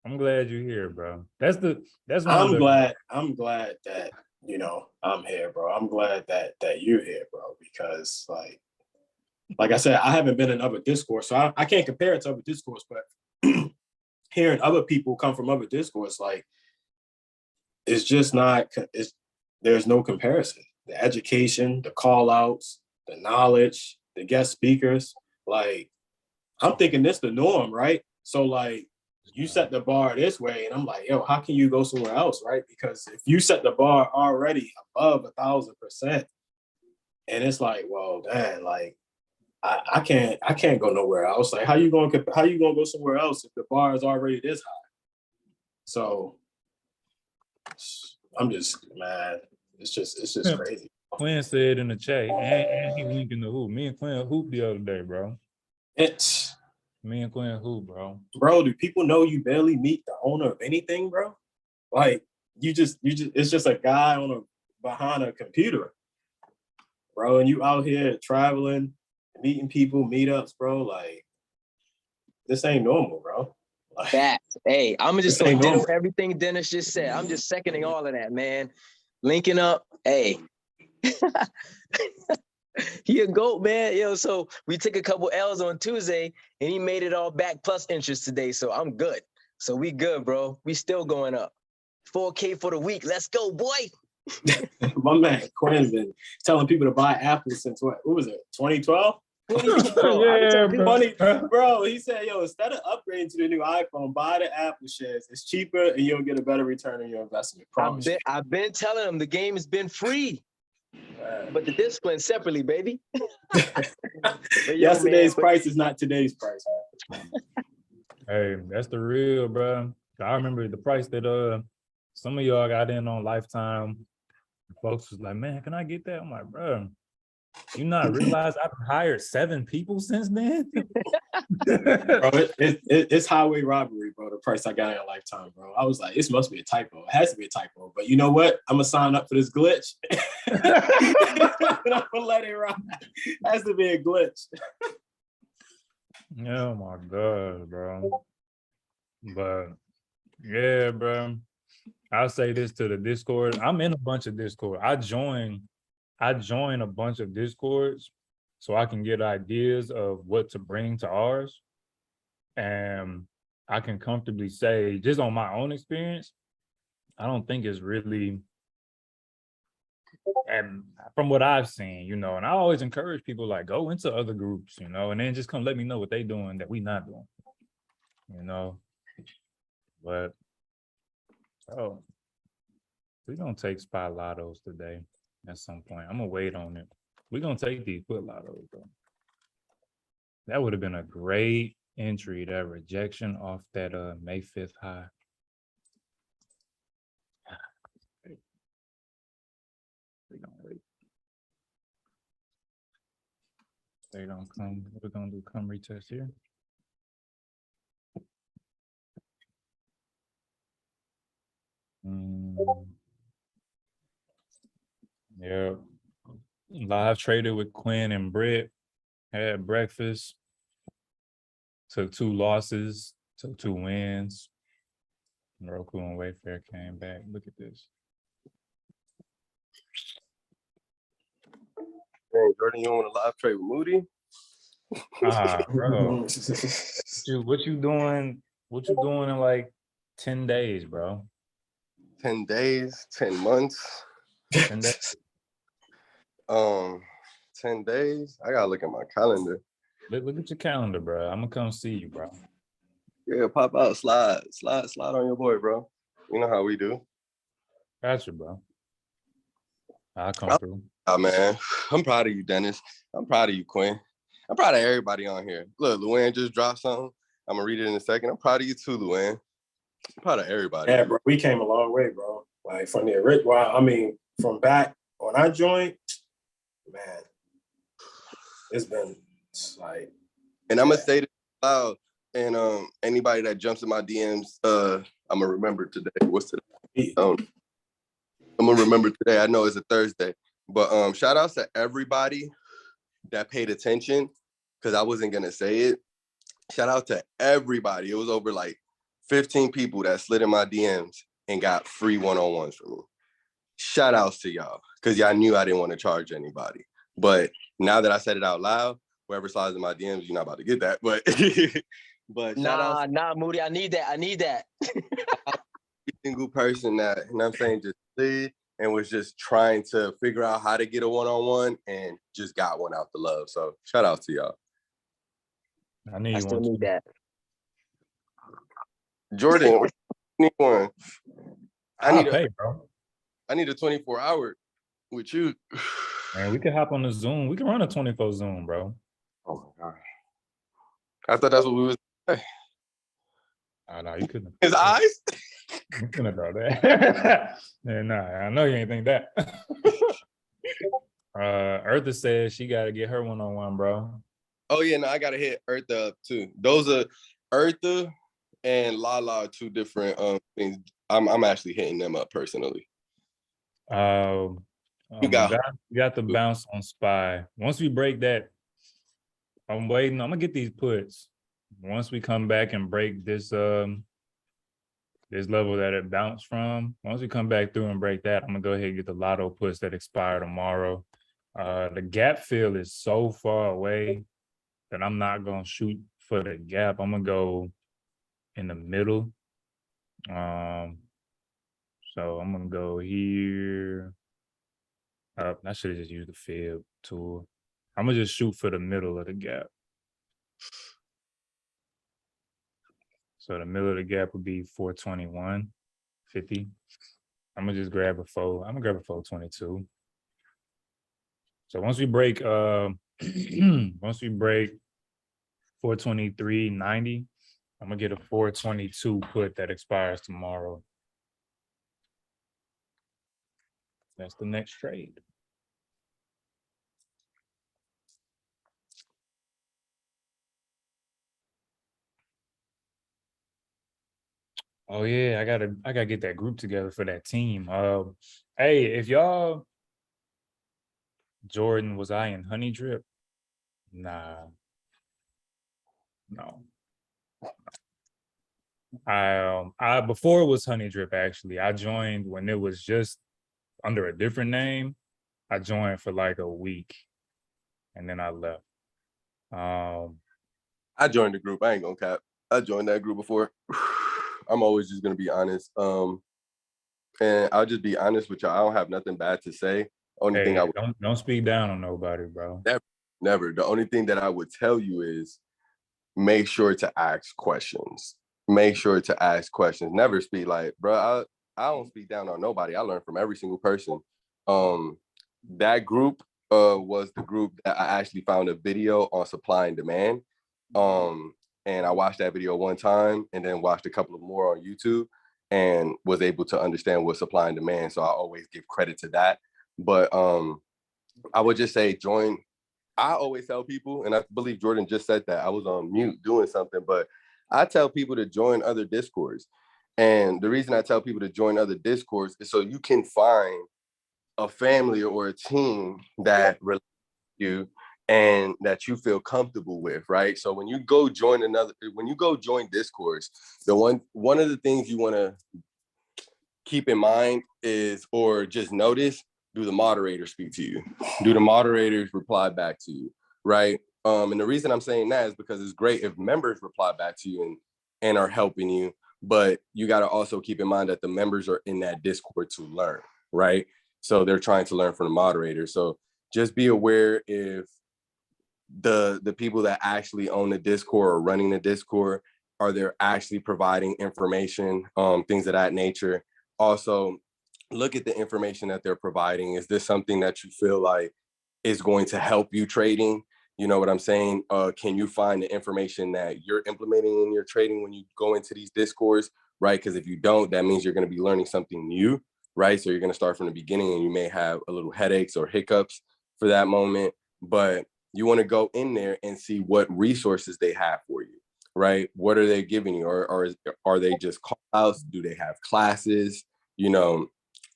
I'm glad you're here, bro. I'm glad that, I'm here, bro. I'm glad that you're here, bro, because like I said, I haven't been in other discourse, so I can't compare it to other discourse, but hearing other people come from other discourse, like, it's just not, there's no comparison. The education, the call outs, the knowledge, the guest speakers, like, I'm thinking this the norm, right? So like, you set the bar this way, and I'm like, yo, how can you go somewhere else, right? Because if you set the bar already above 1,000%, and it's like, well, damn, like, I can't go nowhere else. Like, how you gonna go somewhere else if the bar is already this high? So I'm just, man, it's just crazy. Quinn said in the chat, and he linking the hoop. Me and Quinn hoop the other day, bro. Me and Quinn hoop, bro. Bro, do people know you barely meet the owner of anything, bro? Like, you just it's just a guy behind a computer, bro, and you out here traveling, meeting people, meetups, bro. Like, this ain't normal, bro. Like, Facts. Hey, I'm just gonna ditto everything Dennis just said. I'm just seconding all of that, man. Linking up, hey. He a GOAT, man. Yo, so we took a couple L's on Tuesday and he made it all back plus interest today. So I'm good. So we good, bro. We still going up. 4K for the week. Let's go, boy. My man Quinn been telling people to buy Apple since what was it, 2012? 2012. Yeah, bro. Funny, bro. He said, "Yo, instead of upgrading to the new iPhone, buy the Apple shares. It's cheaper, and you'll get a better return on your investment." Promise you. I've been telling them the game has been free, Man. but the discipline separately, baby. But yo, Yesterday's man, price is not today's price, man. Hey, that's the real, bro. I remember the price that some of y'all got in on Lifetime. Folks was like, man, can I get that? I'm like, bro, you not realize I've hired 7 people since then? Bro, it's highway robbery, bro. The price I got in a Lifetime, bro. I was like, this must be a typo. It has to be a typo. But you know what? I'm gonna sign up for this glitch. And I'm gonna let it ride. It has to be a glitch. Oh my God, bro. But yeah, bro. I'll say this to the Discord. I'm in a bunch of Discord. I join a bunch of Discords so I can get ideas of what to bring to ours. And I can comfortably say, just on my own experience, I don't think it's really, and from what I've seen, and I always encourage people like go into other groups, and then just come let me know what they doing that we not doing, but oh, we're gonna take spot lottos today at some point. I'm gonna wait on it. We're gonna take these foot lottos though. That would have been a great entry, that rejection off that May 5th high. We're gonna wait. They don't come. What we're gonna do? Come retest here. Yeah. Live traded with Quinn and Britt. Had breakfast. Took 2 losses. Took 2 wins. Roku and Wayfair came back. Look at this. Hey, Jordan, you want a live trade with Moody? Bro. What you doing? What you doing in like 10 days, bro? 10 days, 10 months. 10 days. 10 days. I gotta look at my calendar. Look at your calendar, bro. I'm gonna come see you, bro. Yeah, pop out, slide on your boy, bro. You know how we do. Gotcha, bro. I'll come through. Oh man, I'm proud of you, Dennis. I'm proud of you, Quinn. I'm proud of everybody on here. Look, Luann just dropped something. I'm gonna read it in a second. I'm proud of you too, Luann. I'm proud of everybody. Yeah, bro, we came a long way, bro. Like from the original, from back when I joined, man, it's been like. And I'm gonna say this loud, and anybody that jumps in my DMs, I'm gonna remember today. What's today? I'm gonna remember today. I know it's a Thursday, but shout outs to everybody that paid attention, because I wasn't gonna say it. Shout out to everybody. It was over like 15 people that slid in my DMs and got free one-on-ones from me. Shout outs to y'all, because y'all knew I didn't want to charge anybody. But now that I said it out loud, whoever slides in my DMs, you're not about to get that. But shout out nah, Moody, I need that. every single person that, I'm saying, just slid and was just trying to figure out how to get a one-on-one and just got one out the love. So shout out to y'all. I still need that. Jordan, what you need one? I'll pay, bro. I need a 24-hour with you. Man, we can hop on the Zoom. We can run a 24 Zoom, bro. Oh my God. I thought that's what we was. Oh, no, you couldn't. His eyes? You couldn't have done that. Yeah, nah, I know you ain't think that. Eartha says she got to get her one-on-one, bro. Oh yeah, no, I gotta hit Eartha up too. Those are Eartha and Lala are 2 different things. I'm actually hitting them up personally. You got the bounce on SPY. Once we break that, I'm waiting. I'm gonna get these puts. Once we come back and break this this level that it bounced from, once we come back through and break that, I'm gonna go ahead and get the lotto puts that expire tomorrow. The gap fill is so far away that I'm not gonna shoot for the gap. I'm gonna go in the middle So I'm gonna go here. I should have just used the fib tool. I'm gonna just shoot for the middle of the gap. So the middle of the gap would be 421.50. I'm gonna just grab a 422. So once we break once we break 423.90, I'm gonna get a 422 put that expires tomorrow. That's the next trade. Oh yeah, I gotta get that group together for that team. Hey, if y'all Jordan, was I in Honey Drip? Nah, no. I before it was Honey Drip actually. I joined when it was just under a different name. I joined for like a week and then I left. I joined the group. I ain't gonna cap. I joined that group before. I'm always just gonna be honest. And I'll just be honest with y'all. I don't have nothing bad to say. Only thing I Hey, would don't speak down on nobody, bro. never. The only thing that I would tell you is make sure to ask questions. Make sure to ask questions. Never speak like, bro. I don't speak down on nobody. I learn from every single person. That group was the group that I actually found a video on supply and demand. And I watched that video one time and then watched a couple of more on YouTube and was able to understand what supply and demand. So I always give credit to that. But I would just say join. I always tell people, and I believe Jordan just said that. I was on mute doing something, but I tell people to join other discords. And the reason I tell people to join other discords is so you can find a family or a team that relates to you and that you feel comfortable with, right? So when you go join discords, one of the things you want to keep in mind is, or just notice, do the moderators speak to you? Do the moderators reply back to you, right? And the reason I'm saying that is because it's great if members reply back to you and are helping you, but you got to also keep in mind that the members are in that Discord to learn, right? So they're trying to learn from the moderators. So just be aware if the people that actually own the Discord or running the Discord, are they actually providing information, things of that nature. Also, look at the information that they're providing. Is this something that you feel like is going to help you trading? You know what I'm saying? Can you find the information that you're implementing in your trading when you go into these Discords, right? Because if you don't, that means you're going to be learning something new, right? So you're going to start from the beginning and you may have a little headaches or hiccups for that moment. But you want to go in there and see what resources they have for you, right? What are they giving you? Or are they just call outs? Do they have classes? You know,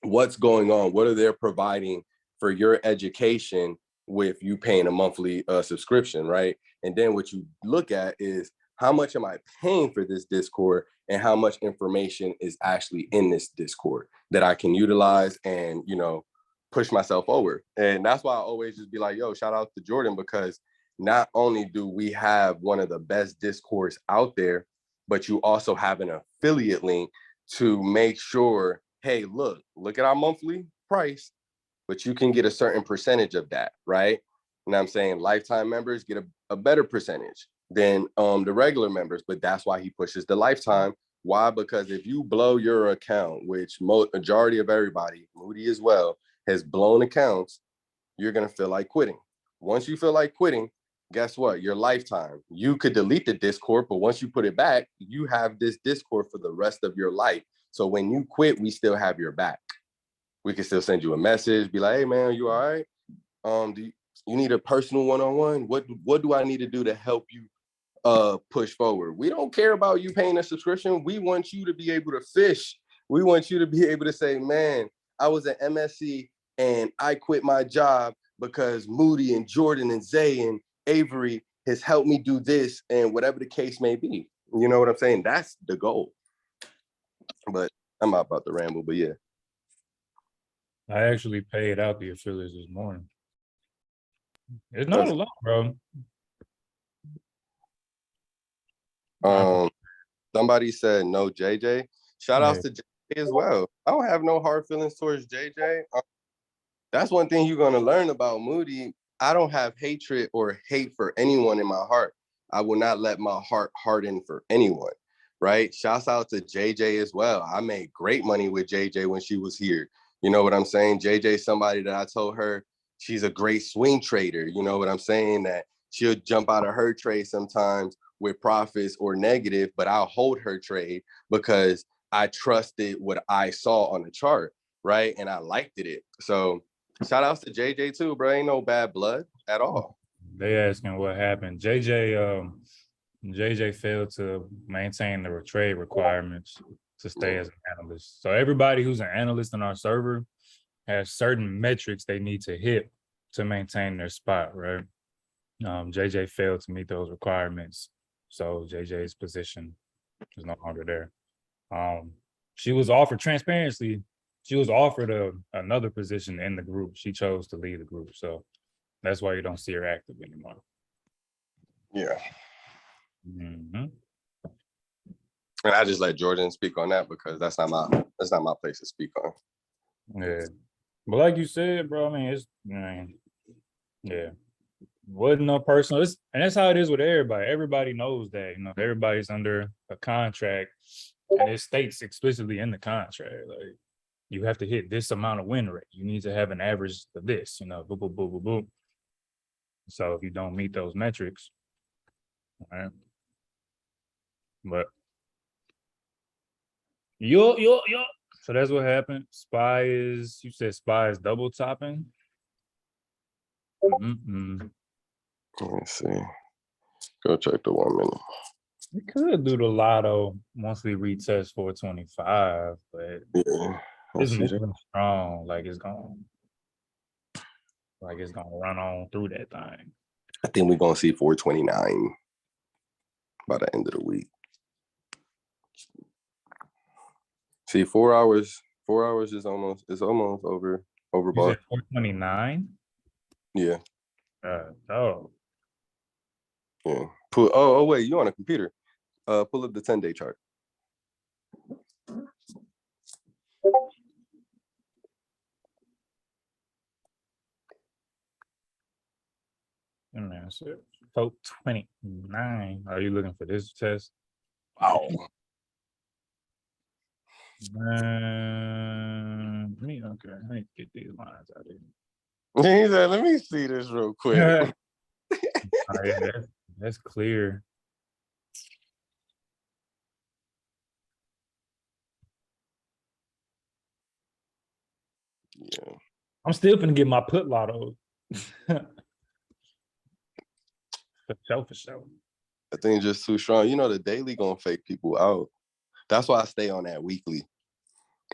what's going on? What are they providing for your education with you paying a monthly subscription, right? And then what you look at is how much am I paying for this Discord and how much information is actually in this Discord that I can utilize and, you know, push myself over. And that's why I always just be like, yo, shout out to Jordan, because not only do we have one of the best Discords out there, but you also have an affiliate link to make sure, hey, look at our monthly price, but you can get a certain percentage of that, right? And I'm saying lifetime members get a better percentage than the regular members, but that's why he pushes the lifetime. Why? Because if you blow your account, which majority of everybody, Moody as well, has blown accounts, you're going to feel like quitting. Once you feel like quitting, guess what? Your lifetime. You could delete the Discord, but once you put it back, you have this Discord for the rest of your life. So when you quit, we still have your back. We can still send you a message, be like, hey man, you all right? Do you need a personal one-on-one? What do I need to do to help you push forward? We don't care about you paying a subscription. We want you to be able to fish. We want you to be able to say, man, I was at MSC and I quit my job because Moody and Jordan and Zay and Avery has helped me do this, and whatever the case may be. You know what I'm saying? That's the goal. But I'm not about to ramble, but yeah. I actually paid out the affiliates this morning. It's not a lot, bro. Somebody said no, JJ. Shout outs to JJ as well. I don't have no hard feelings towards JJ. That's one thing you're going to learn about Moody. I don't have hatred or hate for anyone in my heart. I will not let my heart harden for anyone, right? Shouts out to JJ as well. I made great money with JJ when she was here. You know what I'm saying? JJ, somebody that I told her she's a great swing trader. You know what I'm saying? That she'll jump out of her trade sometimes with profits or negative, but I'll hold her trade because I trusted what I saw on the chart, right? And I liked it. So shout outs to JJ too, bro. Ain't no bad blood at all. They asking what happened. JJ failed to maintain the trade requirements to stay as an analyst. So everybody who's an analyst in our server has certain metrics they need to hit to maintain their spot, right? JJ failed to meet those requirements. So JJ's position is no longer there. She was offered transparency. She was offered another position in the group. She chose to leave the group. So that's why you don't see her active anymore. Yeah. Mhm. And I just let Jordan speak on that because that's not my place to speak on. Yeah. But like you said, bro, I mean, yeah. Wasn't no personal. And that's how it is with everybody. Everybody knows that, everybody's under a contract and it states explicitly in the contract, like you have to hit this amount of win rate. You need to have an average of this, boom, boom, boom, boom, boom. So if you don't meet those metrics, right? But yo. So that's what happened. You said Spy is double topping. Let me see. Go check the 1 minute. We could do the lotto once we retest 425, but Yeah. it's moving strong. Like it's gonna run on through that thing. I think we're gonna see 429 by the end of the week. See, 4 hours. 4 hours is almost overbought. 429. Yeah. Oh. Yeah. Oh wait, you on a computer? Pull up the 10-day chart. Man, so 429. Are you looking for this test? Wow. Okay. Let me get these lines out of here. He said, let me see this real quick. Yeah, that's clear. Yeah. I'm still gonna get my put lotto. For sure. I think just too strong. The daily gonna fake people out. That's why I stay on that weekly.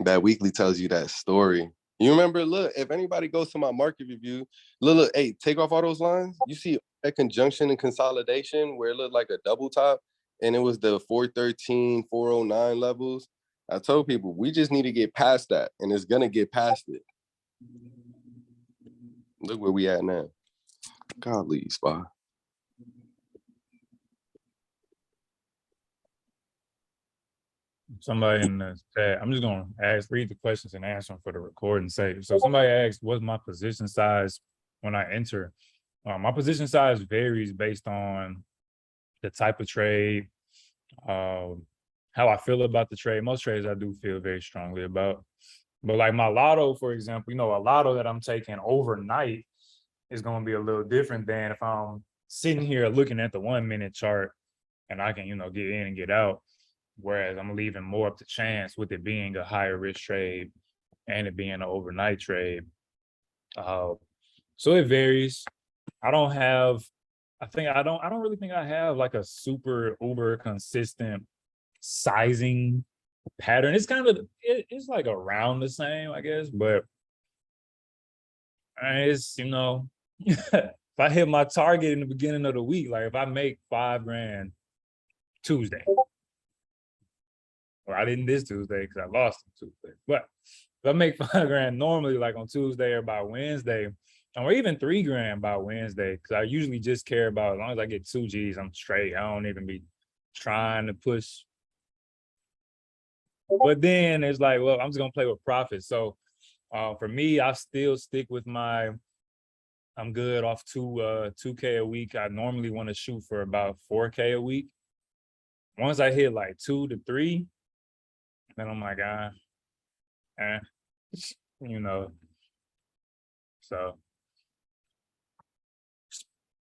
That weekly tells you that story. You remember, look, if anybody goes to my market review, look, hey, take off all those lines. You see that conjunction and consolidation where it looked like a double top and it was the 413, 409 levels. I told people, we just need to get past that and it's gonna get past it. Look where we at now. Godly spot. Somebody in the chat, I'm just gonna read the questions and answer them for the recording sake. So somebody asked, what's my position size when I enter? My position size varies based on the type of trade, how I feel about the trade. Most trades I do feel very strongly about. But like my lotto, for example, a lotto that I'm taking overnight is going to be a little different than if I'm sitting here looking at the 1 minute chart and I can, get in and get out. Whereas I'm leaving more up to chance with it being a higher risk trade and it being an overnight trade. So it varies. I don't really think I have like a super uber consistent sizing pattern. It's kind of, it's like around the same, I guess, but it's, if I hit my target in the beginning of the week, like if I make $5,000 Tuesday, or I didn't this Tuesday because I lost on Tuesday, but if I make $5,000 normally, like on Tuesday or by Wednesday, or even $3,000 by Wednesday, because I usually just care about, as long as I get 2 G's, I'm straight. I don't even be trying to push But then it's like, well, I'm just gonna play with profit. So for me, I still stick with I'm good off 2K a week. I normally want to shoot for about 4K a week. Once I hit like 2 to 3, then I'm like, eh, you know. So,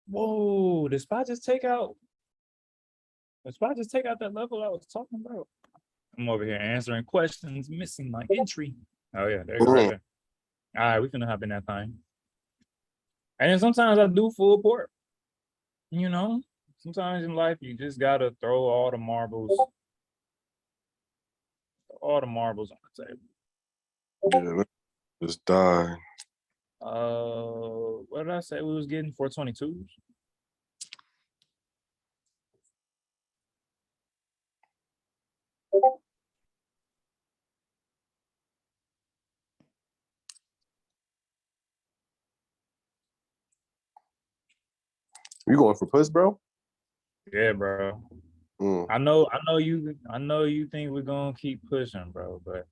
whoa, did Spot just take out? Did Spot just take out that level I was talking about? I'm over here answering questions, missing my entry. Oh yeah, there you go right there. All right, we finna hop in that thing. And then sometimes I do full port. You know, sometimes in life you just gotta throw all the marbles on the table. Yeah, just die. What did I say we was getting? 422s? You going for puss, bro? Yeah, bro. Mm. I know you think we're gonna keep pushing, bro, but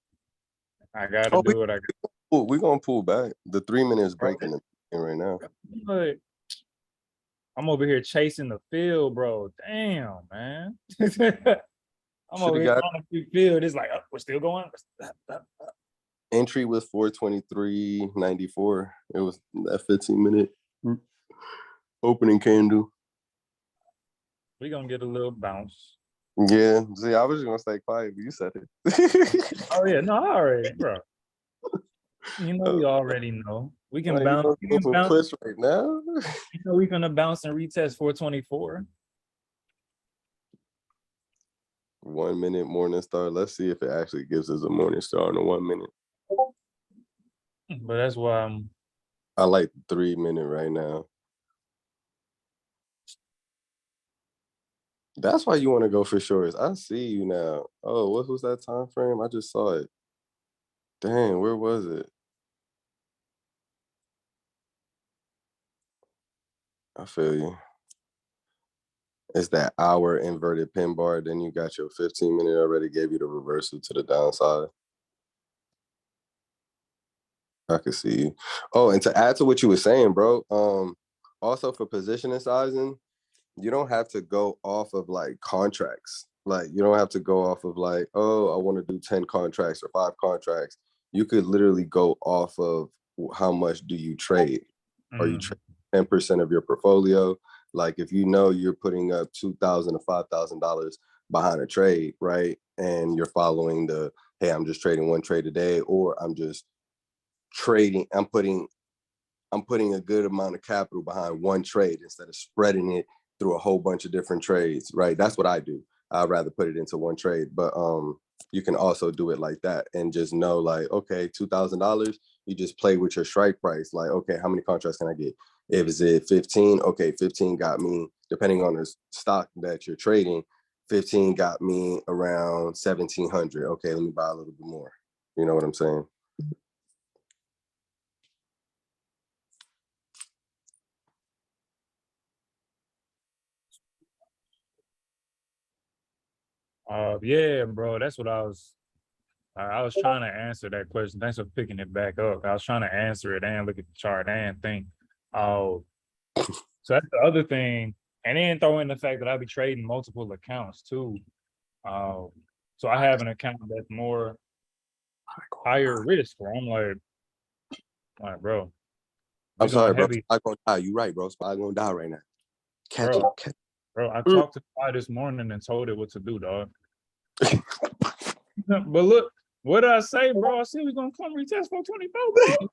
I gotta Oh, do what I we're gonna pull back. The 3 minutes Bro. breaking right now. but I'm over here chasing the field, bro. Damn, man. I'm over Should've here got trying to keep field. It's like, we're still going. entry was 423.94. It was that 15-minute opening candle. We're gonna get a little bounce. Yeah, see, I was just gonna stay quiet, but you said it. Oh yeah, no, I already, bro. You know, we already know. We can Like, you bounce. gonna We go can for bounce. push right now? You know, we gonna bounce and retest 424. 1 minute morning star. Let's see if it actually gives us a morning star in a 1 minute. But that's why I like 3 minute right now. That's why you want to go for shorts. I see you now. Oh, what was that time frame? I just saw it. Dang, where was it? I feel you. It's that hour inverted pin bar. Then you got your 15-minute already gave you the reversal to the downside. I can see you. Oh, and to add to what you were saying, bro, also for positioning sizing, you don't have to go off of like contracts. Like you don't have to go off of like, oh, I want to do 10 contracts or 5 contracts. You could literally go off of how much do you trade? Are you trading 10% of your portfolio? Like if you know you're putting up $2,000 to $5,000 behind a trade, right? And you're following the, hey, I'm just trading one trade a day, or I'm just trading, I'm putting a good amount of capital behind one trade instead of spreading it through a whole bunch of different trades, right? That's what I do. I'd rather put it into one trade, but you can also do it like that and just know like, okay, $2,000, you just play with your strike price. Like, okay, how many contracts can I get? If it's at 15, okay, 15 got me, depending on the stock that you're trading, 15 got me around 1,700. Okay, let me buy a little bit more. You know what I'm saying? yeah, bro. That's what I was trying to answer that question. Thanks for picking it back up. I was trying to answer it and look at the chart and think. Oh, so that's the other thing. And then throw in the fact that I'll be trading multiple accounts too. So I have an account that's more higher risk where I'm like, bro. I'm sorry, bro. Heavy. Spy gonna die. You right, bro. Spy gonna die right now. Catch Bro. it. Bro, I talked to Spy this morning and told it what to do, dog. But look, what did I say, bro? I said we're gonna come retest 424, bro.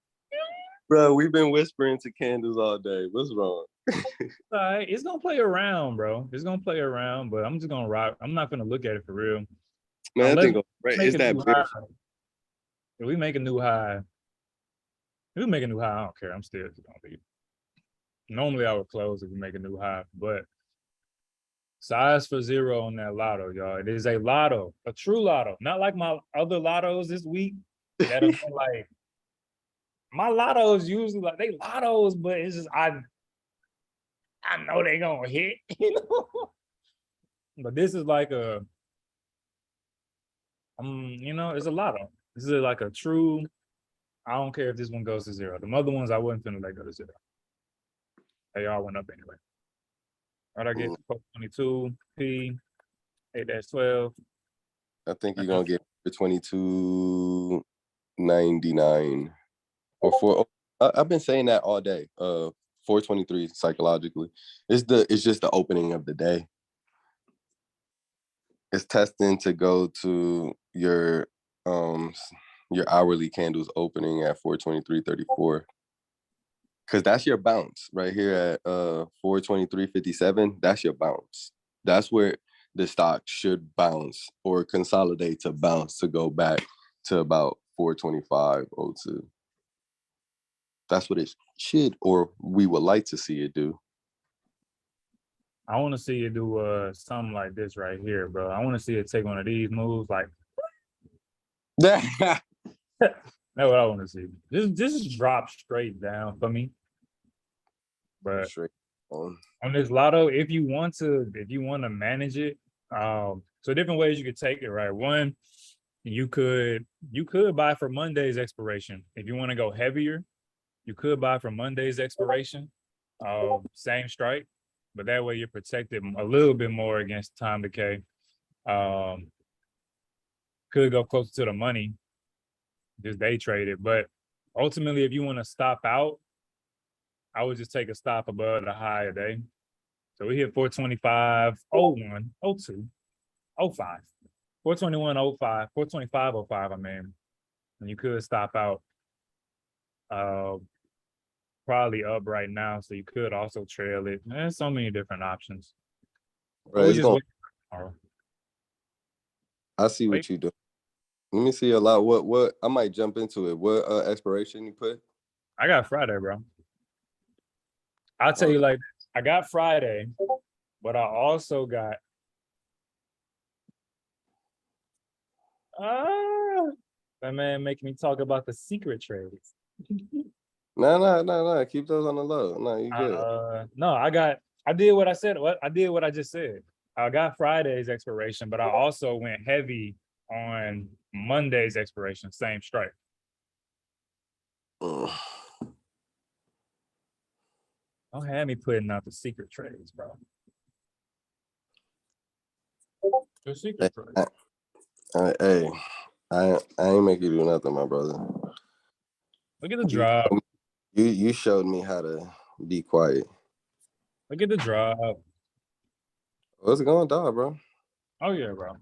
Bro, we've been whispering to candles all day. What's wrong? All right, it's gonna play around, bro. It's gonna play around, but I'm just gonna rock. I'm not gonna look at it for real. Man, I Unless think right. make It's a that new beer. high. If we make a new high, I don't care. I'm still just gonna leave. Normally I would close if we make a new high, but size for zero on that lotto, y'all. It is a lotto, a true lotto, not like my other lottos this week that have been like my lottos usually like they lottos, but it's just I know they gonna hit, you know. But this is like You know, it's a lot of. This is like a true. I don't care if this one goes to zero. The other ones I wouldn't finna let go to zero. They all went up anyway. What I get? 22 P 8-12. I think you're gonna get for 22.99 or four. I've been saying that all day. 423 psychologically. It's just the opening of the day. It's testing to go to your hourly candles opening at 423.34. Because that's your bounce right here at 423.57. That's your bounce. That's where the stock should bounce or consolidate to bounce to go back to about 425.02. That's what it should, or we would like to see it do. I want to see it do something like this right here, bro. I want to see it take one of these moves. Like that's what I want to see. Just drop straight down for me. But Straight on. on this lotto, if you want to manage it, so different ways you could take it, right? One, you could buy for Monday's expiration. If you want to go heavier, you could buy for Monday's expiration. Same strike, but that way you're protected a little bit more against time decay. Could go closer to the money, just day trade it. But ultimately, if you want to stop out, I would just take a stop above the high a day. So we hit 425, 01, 02, 05, 421, 05, 425, 05, I mean. And you could stop out probably up right now. So you could also trail it. There's so many different options. Right, it's going. I see Wait. what you do. Let me see a lot. What I might jump into it. What expiration you put? I got Friday, bro. I'll tell you like this. I got Friday, but I also got that man making me talk about the secret trades. No. Keep those on the low. No, you good. No, I did what I said. I did what I just said. I got Friday's expiration, but I also went heavy on Monday's expiration, same strike. Don't have me putting out the secret trades, bro. The secret trades. Hey, I ain't make you do nothing, my brother. Look at the drop. You showed me how to be quiet. Look at the drop. What's going down, bro? Oh yeah, bro.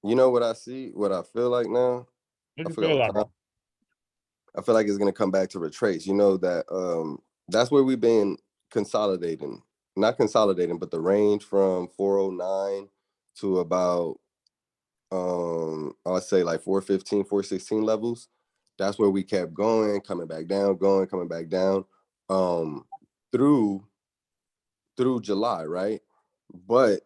You know what I see? What I feel like now? What you feel like, bro? I feel like it's gonna come back to retrace. You know that that's where we've been consolidating. Not consolidating, but the range from 409 to about I'd say like 415, 416 levels. That's where we kept going, coming back down, coming back down through July, right? But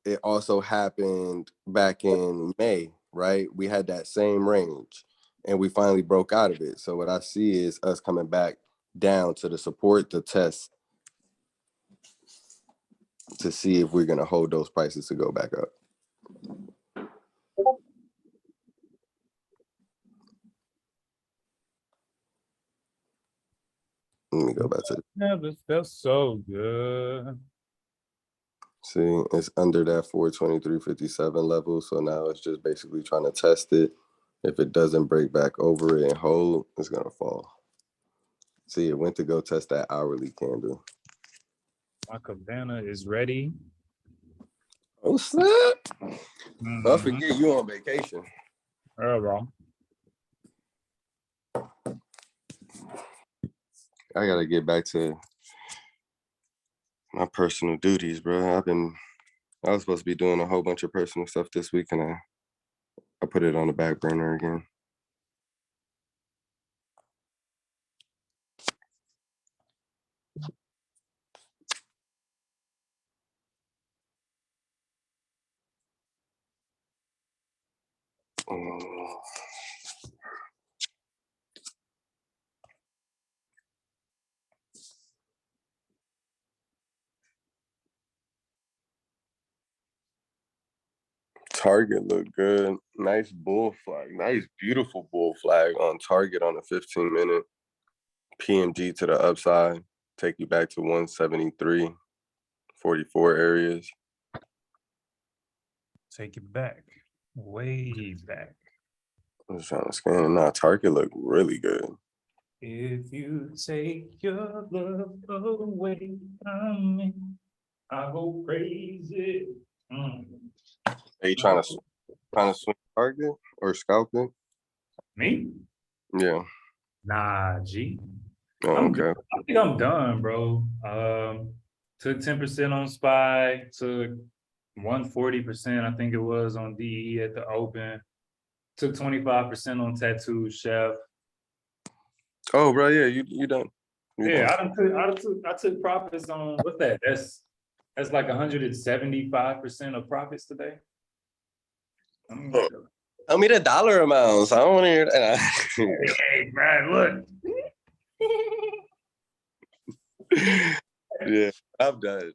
it also happened back in May, right? We had that same range and we finally broke out of it. So what I see is us coming back down to the support, the test to see if we're going to hold those prices to go back up. Let me go back to Yeah, this felt so good. see, it's under that 423.57 level. So now it's just basically trying to test it. If it doesn't break back over it and hold, it's going to fall. See, it went to go test that hourly candle. My cabana is ready. Oh, snap. I forget you on vacation. Oh, bro. I got to get back to my personal duties, bro. I was supposed to be doing a whole bunch of personal stuff this week, and I put it on the back burner again. Target look good. Nice bull flag. Nice, beautiful bull flag on target on a 15-minute. PMG to the upside. Take you back to 173, 44 areas. Take it back. Way back. I'm just trying to scan it now. Target look really good. If you take your love away from me, I go crazy. Are you trying to swing target or scalp it? Me? Yeah. Nah, G. Oh, I'm okay. good. I think I'm done, bro. Took 10% on SPY, took 140%, I think it was on DE at the open. Took 25% on Tattoo Chef. Oh, bro, yeah, you done. You Yeah, done. I took profits on what's that? That's like 175% of profits today. Oh. Tell me the dollar amounts. I don't want to hear that. Hey, Brad, look. Yeah, I'm done.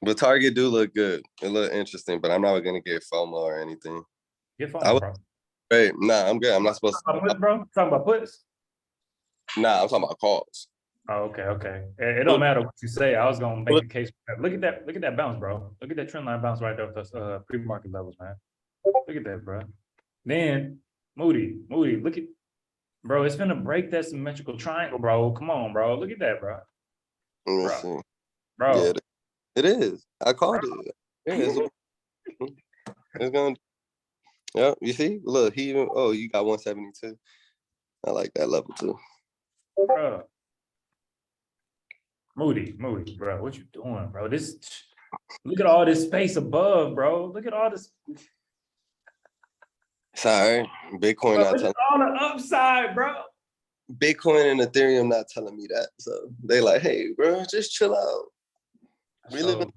But Target do look good. It look interesting, but I'm not gonna get FOMO or anything. Get I phone, was bro. Hey, nah, I'm good. I'm not supposed Talking about puts, to. bro. Talking about puts. Nah, I'm talking about calls. Oh, okay. It don't matter what you say. I was gonna make a case. Look at that bounce, bro. Look at that trend line bounce right there with those pre-market levels, man. Look at that, bro. Then Moody, look at, bro. It's gonna break that symmetrical triangle, bro. Come on, bro. Look at that, bro. Let me Bro, see. bro. Yeah, it is. I called it. Yeah, it's gonna. Yeah, you see? Look, he even. Oh, you got 172. I like that level too. Bro. Moody, bro. What you doing, bro? Look at all this space above, bro. Look at all this. Sorry, Bitcoin Bro, not look telling. at all the upside, bro. Bitcoin and Ethereum not telling me that. So they like, hey, bro, just chill out. We live in.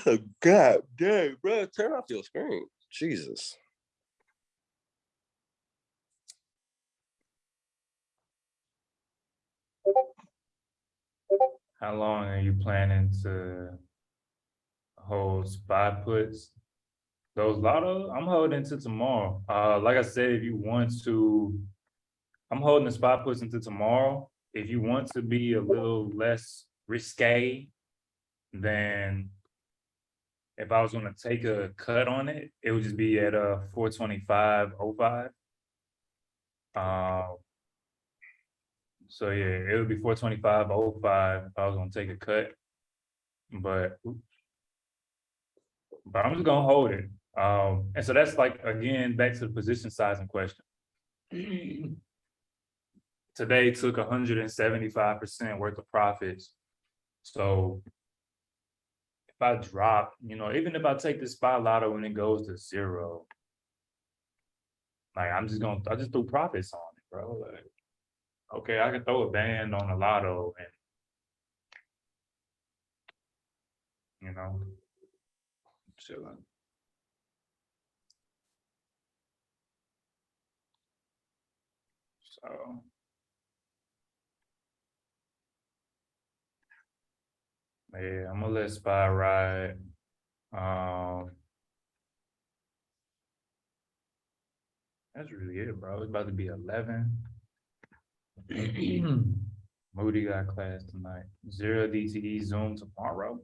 Oh, God dang, bro, turn off your screen. Jesus. How long are you planning to hold SPY puts? Those lotto, I'm holding to tomorrow. Like I said, if you want to, I'm holding the SPY puts until tomorrow. If you want to be a little less risque, then if I was going to take a cut on it, it would just be at 425.05. So yeah, it would be 425.05 if I was going to take a cut. But I'm just gonna hold it. And so that's like, again, back to the position size in question. Today took 175% worth of profits. So if I drop, even if I take the spot lotto and it goes to zero, like I just throw profits on it, bro. Like, okay, I can throw a band on a lotto and, chilling. So yeah, I'm gonna let SPY ride. That's really it, bro. It's about to be 11. Moody got class tonight. 0 DTE Zoom tomorrow.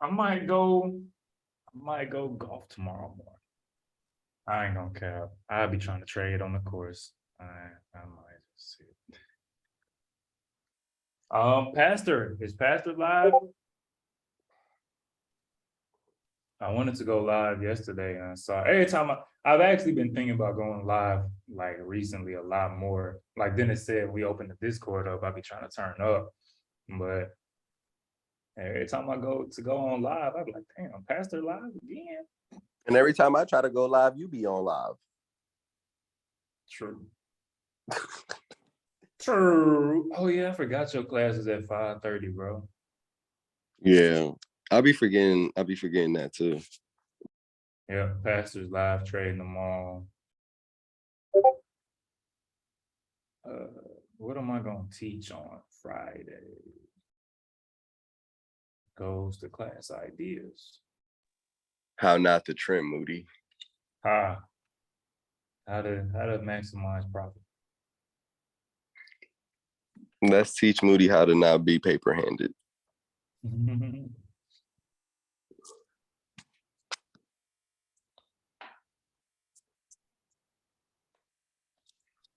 I might go golf tomorrow morning. I ain't gonna care. I'll be trying to trade on the course. I might just see it. Pastor, is Pastor live? I wanted to go live yesterday and I saw every time I've actually been thinking about going live like recently a lot more. Like Dennis said, we opened the Discord up, I'll be trying to turn up. But every time I go on live, I'm like, damn, Pastor live again. And every time I try to go live, you be on live. True. True. Oh yeah, I forgot your class is at 5:30, bro. Yeah, I'll be forgetting that too. Yeah, Pastor's live trading tomorrow. What am I gonna teach on Friday? Goes to class ideas. How not to trim, Moody. How to maximize profit. Let's teach Moody how to not be paper handed.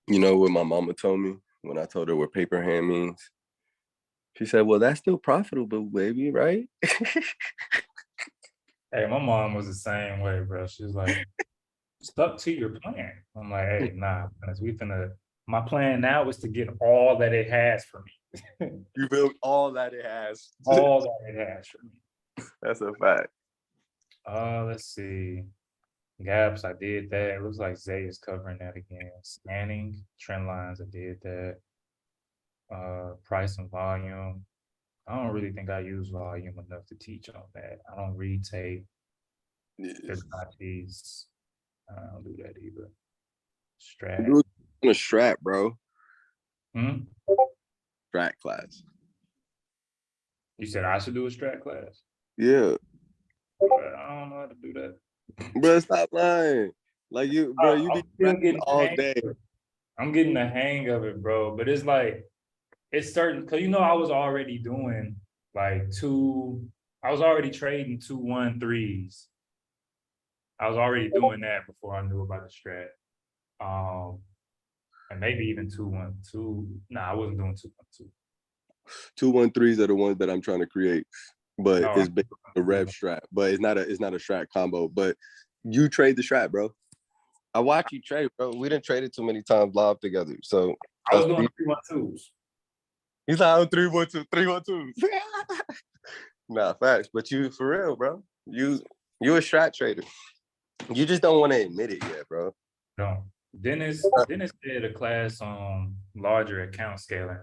You know what my mama told me when I told her what paper hand means? She said, well, that's still profitable, baby, right? Hey, my mom was the same way, bro. She was like, stuck to your plan. I'm like, hey, nah, because my plan now is to get all that it has for me. You built all that it has. All that it has for me. That's a fact. Let's see. Gaps, I did that. It looks like Zay is covering that again. Scanning, trend lines, I did that. Price and volume. I don't really think I use volume enough to teach on that. I don't read tape. Fibonacci's. I don't do that either. Strat. Do it on a strat, bro. Hmm? Strat class. You said I should do a strat class? Yeah. But I don't know how to do that. Bro, stop lying. Like you, bro, you I'm be still stratting getting all the hang day. of it. I'm getting the hang of it, bro. But it's like, it's certain, because I was already doing like I was already trading 2-1-3s. I was already doing that before I knew about the strat. And maybe even 2-1-2. Nah, I wasn't doing 2-1-2. 2-1-3s are the ones that I'm trying to create, but No, it's based on the rev strat. But it's not a strat combo. But you trade the strat, bro. I watch you trade, bro. We didn't trade it too many times live together. So I was doing 3-1-2s. he's like, I'm 3-1-2, 3-1-2. Nah, facts. But you for real, bro. You a strat trader. You just don't want to admit it yet, bro. No. Dennis did a class on larger account scaling.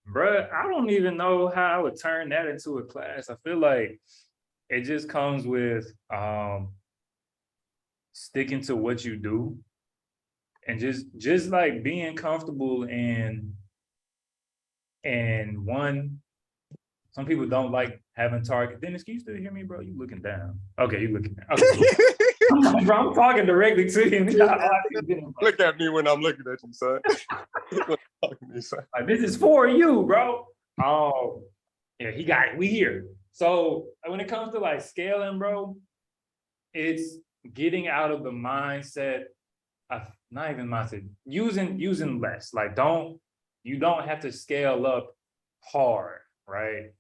Bruh, I don't even know how I would turn that into a class. I feel like it just comes with sticking to what you do and just like being comfortable in one. Some people don't like having target. Dennis, can you still hear me, bro? You looking down. Okay, you looking down. Okay. I'm talking directly to him. Look at me when I'm looking at you, son. Like, this is for you, bro. Oh, yeah, he got it. We here. So when it comes to like scaling, bro, it's getting out of the mindset of not even mindset, using less. Like, you don't have to scale up hard, right?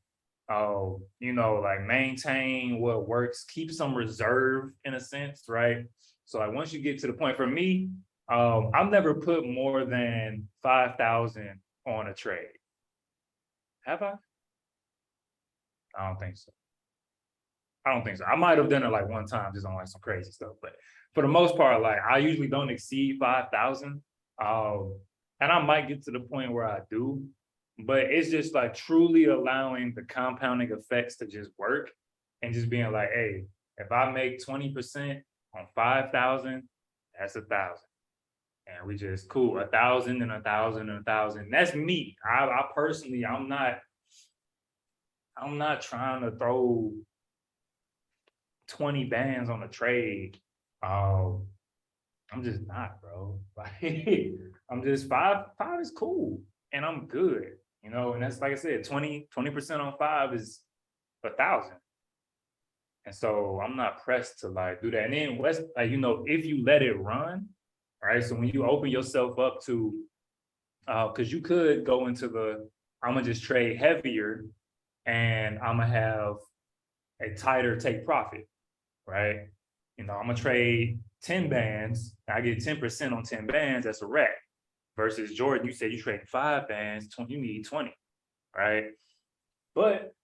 Like maintain what works, keep some reserve in a sense, right? So like once you get to the point, for me, I've never put more than 5,000 on a trade. Have I? I don't think so. I might have done it like one time just on like some crazy stuff, but for the most part, like I usually don't exceed 5,000. And I might get to the point where I do, but it's just like truly allowing the compounding effects to just work and just being like, hey, if I make 20% on 5,000, that's 1,000. And we just cool, 1,000 and 1,000 and 1,000. That's me. I personally, I'm not trying to throw 20 bands on a trade. I'm just not, bro. Like I'm just five is cool and I'm good, and that's like I said, 20% on 5 is 1,000. And so I'm not pressed to like do that. And then what's like, if you let it run, right? So when you open yourself up to because you could go into I'm gonna just trade heavier and I'm gonna have a tighter take profit, right? I'm gonna trade 10 bands, I get 10% on 10 bands, that's a wreck. Versus Jordan, you said you trade 5 bands, you need 20, right? But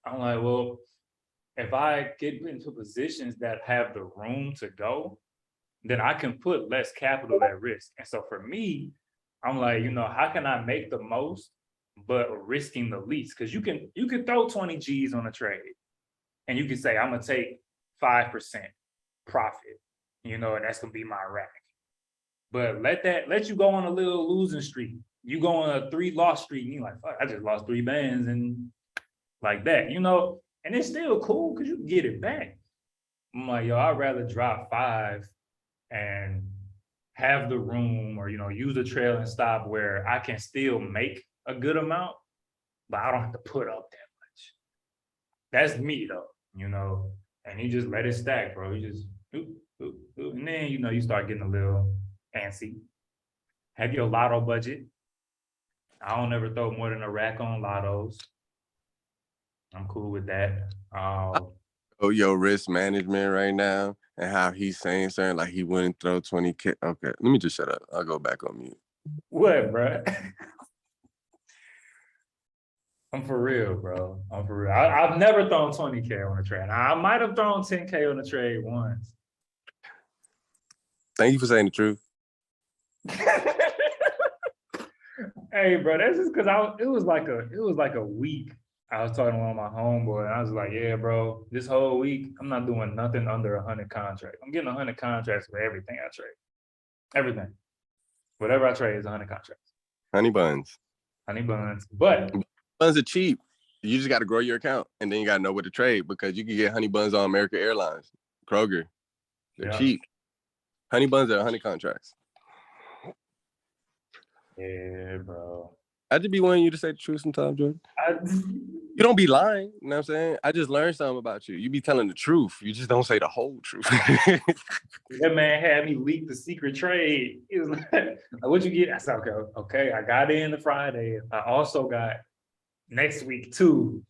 I'm like, well, if I get into positions that have the room to go, then I can put less capital at risk. And so for me, I'm like, how can I make the most, but risking the least? Because you can throw 20 G's on a trade and you can say, I'm gonna take 5% profit, and that's gonna be my rack. But let you go on a little losing streak. You go on a 3-loss streak, and you're like, fuck, I just lost 3 bands and like that, you know, and it's still cool because you can get it back. I'm like, yo, I'd rather drop 5 and have the room or, you know, use a trail and stop where I can still make a good amount, but I don't have to put up that much. That's me though, you know, and you just let it stack, bro. You just, oop, oop, oop. And then, you know, you start getting a little antsy. Have your lotto budget. I don't ever throw more than a rack on lottos. I'm cool with that. Oh, your risk management right now and how he's saying something like he wouldn't throw 20K. Okay, let me just shut up. I'll go back on mute. What, bro? I'm for real, bro. I'm for real. I've never thrown 20K on a trade. I might have thrown 10K on a trade once. Thank you for saying the truth. Hey, bro, that's just because it was like a week. I was talking to one of my homeboy, and I was like, yeah, bro, this whole week, I'm not doing nothing under 100 contracts. I'm getting 100 contracts for everything I trade. Everything. Whatever I trade is 100 contracts. Honey buns. Honey buns. But buns are cheap. You just got to grow your account, and then you got to know what to trade because you can get honey buns on American Airlines, Kroger. They're cheap. Honey buns are 100 contracts. Yeah, bro. I just be wanting you to say the truth sometimes, Jordan. You don't be lying, you know what I'm saying? I just learned something about you. You be telling the truth. You just don't say the whole truth. That man had me leak the secret trade. He was like, what'd you get? I said, okay, I got in the Friday. I also got next week too.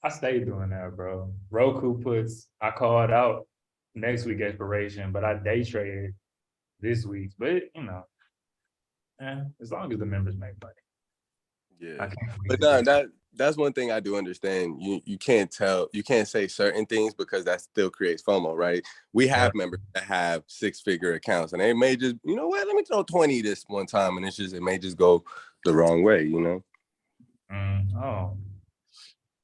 I stayed doing that, bro. Roku I called out next week expiration, but I day traded this week. But you know, as long as the members make money. Yeah. But no, that's one thing I do understand. You can't say certain things because that still creates FOMO, right? We have members that have 6-figure accounts and they may just, you know what, let me throw 20 this one time and it may just go the wrong way, you know? Oh.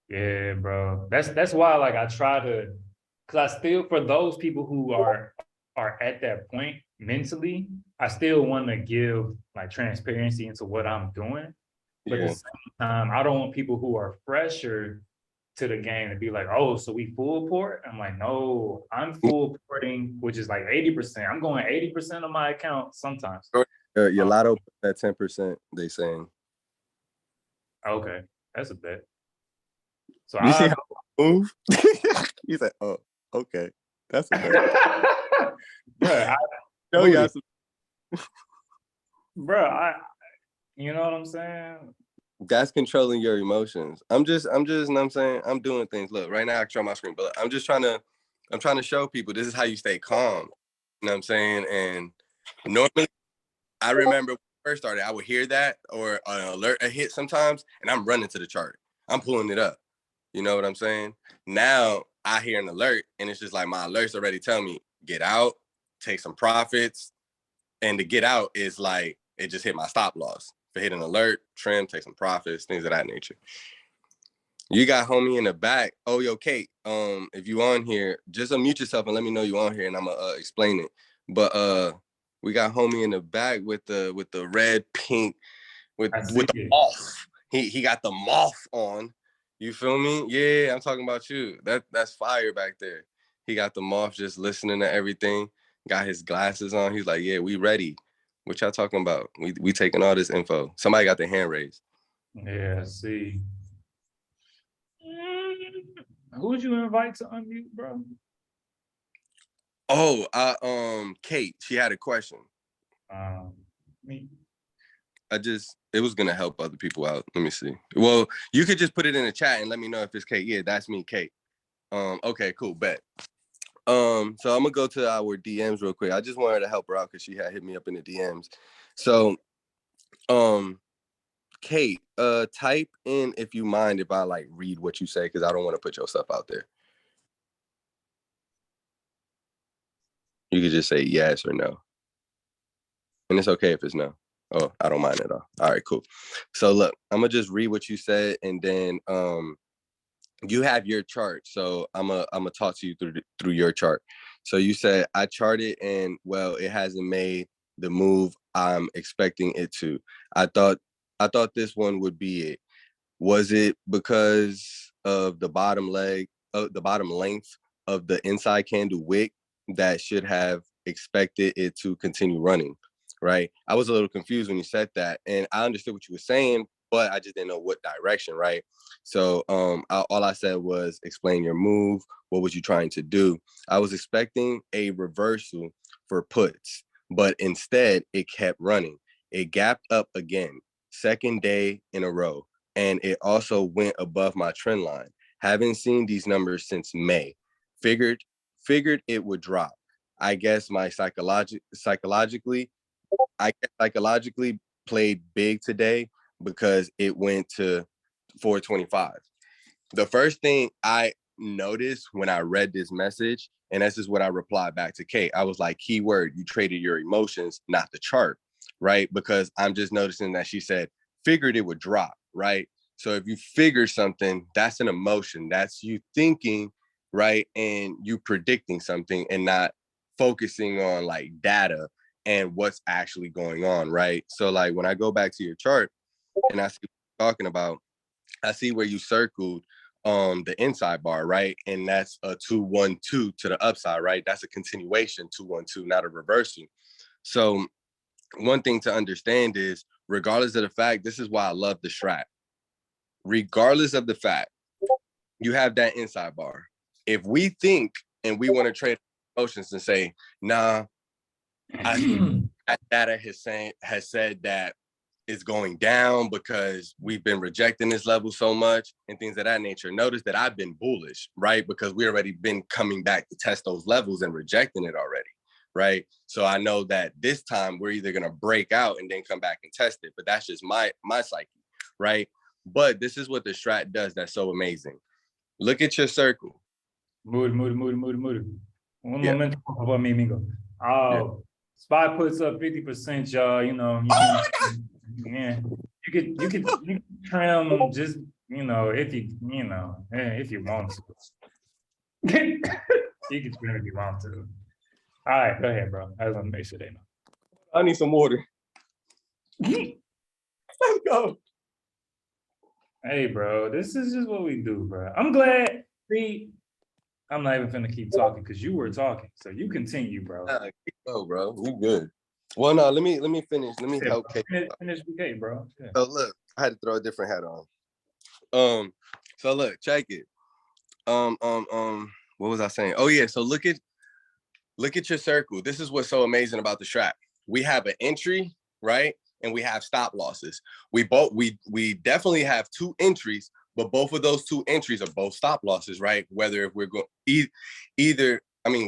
Yeah, bro. That's why like I try to, because I still, for those people who are at that point mentally, I still want to give like transparency into what I'm doing. But at the same time, I don't want people who are fresher to the game to be like, oh, so we full port? I'm like, no, I'm full porting, which is like 80%. I'm going 80% of my account sometimes. Your lotto at 10%, they saying. Okay, that's a bet. So you see how I move? He said, oh, okay. That's a bet. Bro, bro, you know what I'm saying? That's controlling your emotions. I'm just, you know what I'm saying? I'm doing things. Look, right now I control my screen, but I'm trying to show people this is how you stay calm. You know what I'm saying? And normally I remember when I first started, I would hear that or an alert a hit sometimes, and I'm running to the chart. I'm pulling it up. You know what I'm saying? Now I hear an alert and it's just like my alerts already tell me, get out, take some profits. And to get out is like, it just hit my stop loss. For hit an alert, trim, take some profits, things of that nature. You got homie in the back. Oh, yo, Kate, if you on here, just unmute yourself and let me know you on here and I'm gonna explain it. But we got homie in the back with the red, pink, with the moth. He got the moth on. You feel me? Yeah, I'm talking about you. That's fire back there. He got the moth just listening to everything. Got his glasses on. He's like, yeah, we ready. What y'all talking about? We taking all this info. Somebody got their hand raised. Yeah, see. Who'd you invite to unmute, bro? Oh, Kate, she had a question. Me. It was gonna help other people out. Let me see. Well, you could just put it in the chat and let me know if it's Kate. Yeah, that's me, Kate. Okay, cool, bet. So I'm gonna go to our DMs real quick. I just wanted to help her out because she had hit me up in the DMs. So, Kate, type in if you mind if I like read what you say because I don't want to put your stuff out there. You could just say yes or no. And it's okay if it's no. Oh, I don't mind at all. All right, cool. So look, I'm gonna just read what you said, and then you have your chart. So I'm gonna talk to you through your chart. So you said I charted and well, it hasn't made the move I'm expecting it to. I thought this one would be it. Was it because of the bottom length of the inside candle wick that should have expected it to continue running, right? I was a little confused when you said that, and I understood what you were saying, but I just didn't know what direction, right? So all I said was explain your move. What was you trying to do? I was expecting a reversal for puts, but instead it kept running. It gapped up again, second day in a row, and it also went above my trend line. Haven't seen these numbers since May. Figured it would drop. I guess my psychologically played big today because it went to 425. The first thing I noticed when I read this message, and this is what I replied back to Kate, I was like, keyword, you traded your emotions, not the chart, right? Because I'm just noticing that she said, figured it would drop, right? So if you figure something, that's an emotion. That's you thinking, right? And you predicting something and not focusing on like data and what's actually going on, right? So like when I go back to your chart and I see what you're talking about, I see where you circled the inside bar, right? And that's a 212 to the upside, right? That's a continuation, 212, not a reversal. So one thing to understand is, regardless of the fact, this is why I love the strat. Regardless of the fact, you have that inside bar. If we think and we want to trade emotions and say, nah, I see that data has said that it's going down because we've been rejecting this level so much and things of that nature. Notice that I've been bullish, right? Because we already been coming back to test those levels and rejecting it already, right? So I know that this time we're either going to break out and then come back and test it, but that's just my psyche, right? But this is what the strat does that's so amazing. Look at your circle. Moody. Un Yeah. momento, por favor, mi amigo. Spy puts up 50%, y'all. You know, you can trim just, if you want to. You can trim if you want to. All right, go ahead, bro. I just want to make sure they know. I need some water. Let's go. Hey, bro, this is just what we do, bro. I'm glad. See, I'm not even finna keep talking because you were talking. So you continue, bro. Keep going, bro. We good. Well, no, let me finish. Let me help Kate. Finish with Kate, bro. Yeah. So look, I had to throw a different hat on. So look, check it. What was I saying? Oh yeah, so look at your circle. This is what's so amazing about the strat. We have an entry, right? And we have stop losses. We definitely have two entries, but both of those two entries are both stop losses, right? Whether if we're going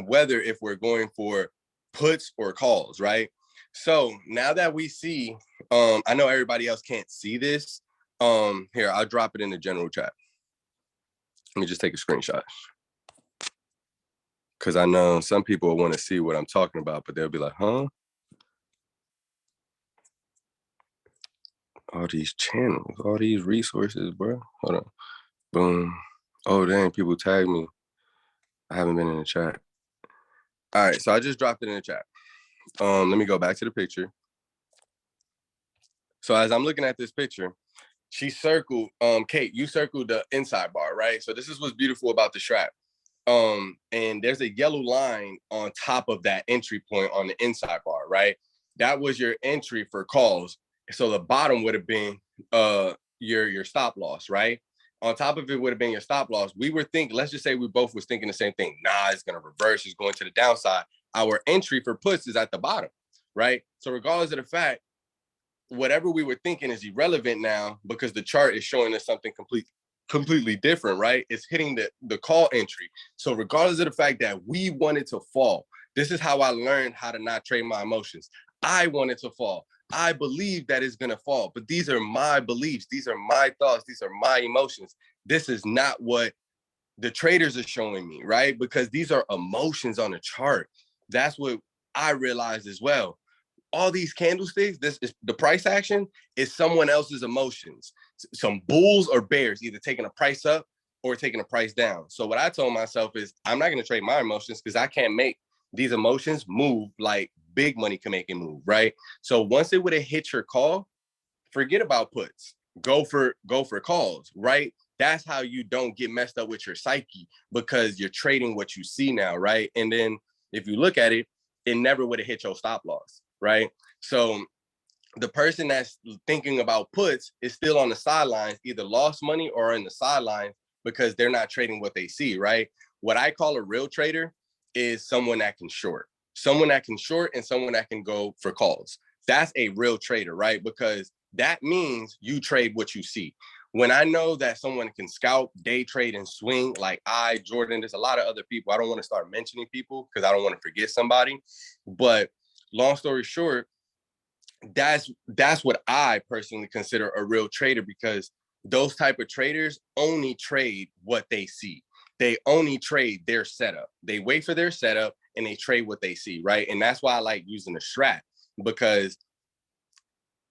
whether if we're going for puts or calls, right? So now that we see, I know everybody else can't see this. Here, I'll drop it in the general chat. Let me just take a screenshot. Because I know some people will want to see what I'm talking about, but they'll be like, huh? All these channels, all these resources, bro. Hold on. Boom. Oh, dang, people tag me. I haven't been in the chat. All right, so I just dropped it in the chat. Let me go back to the picture. So as I'm looking at this picture, she circled, Kate, you circled the inside bar, right? So this is what's beautiful about the strat. And there's a yellow line on top of that entry point on the inside bar, right? That was your entry for calls. So the bottom would have been your stop loss, right? On top of it would have been your stop loss. We were thinking, let's just say we both was thinking the same thing. Nah, it's gonna reverse, it's going to the downside. Our entry for puts is at the bottom, right? So regardless of the fact, whatever we were thinking is irrelevant now because the chart is showing us something completely different, right? It's hitting the call entry. So regardless of the fact that we wanted to fall, this is how I learned how to not trade my emotions. I wanted to fall. I believe that it's gonna fall, but these are my beliefs. These are my thoughts. These are my emotions. This is not what the traders are showing me, right? Because these are emotions on a chart. That's what I realized as well. All these candlesticks, this is the price action is someone else's emotions. Some bulls or bears either taking a price up or taking a price down. So what I told myself is I'm not going to trade my emotions because I can't make these emotions move like big money can make it move, right? So once it would have hit your call, forget about puts. Go for calls, right? That's how you don't get messed up with your psyche, because you're trading what you see now, right? And then if you look at it, it never would have hit your stop loss, right? So the person that's thinking about puts is still on the sidelines, either lost money or in the sidelines, because they're not trading what they see, right? What I call a real trader is someone that can short, and someone that can go for calls. That's a real trader, right? Because that means you trade what you see. When I know that someone can scalp, day trade, and swing, like Jordan, there's a lot of other people. I don't want to start mentioning people because I don't want to forget somebody. But long story short, that's what I personally consider a real trader, because those type of traders only trade what they see. They only trade their setup. They wait for their setup and they trade what they see, right? And that's why I like using the strat, because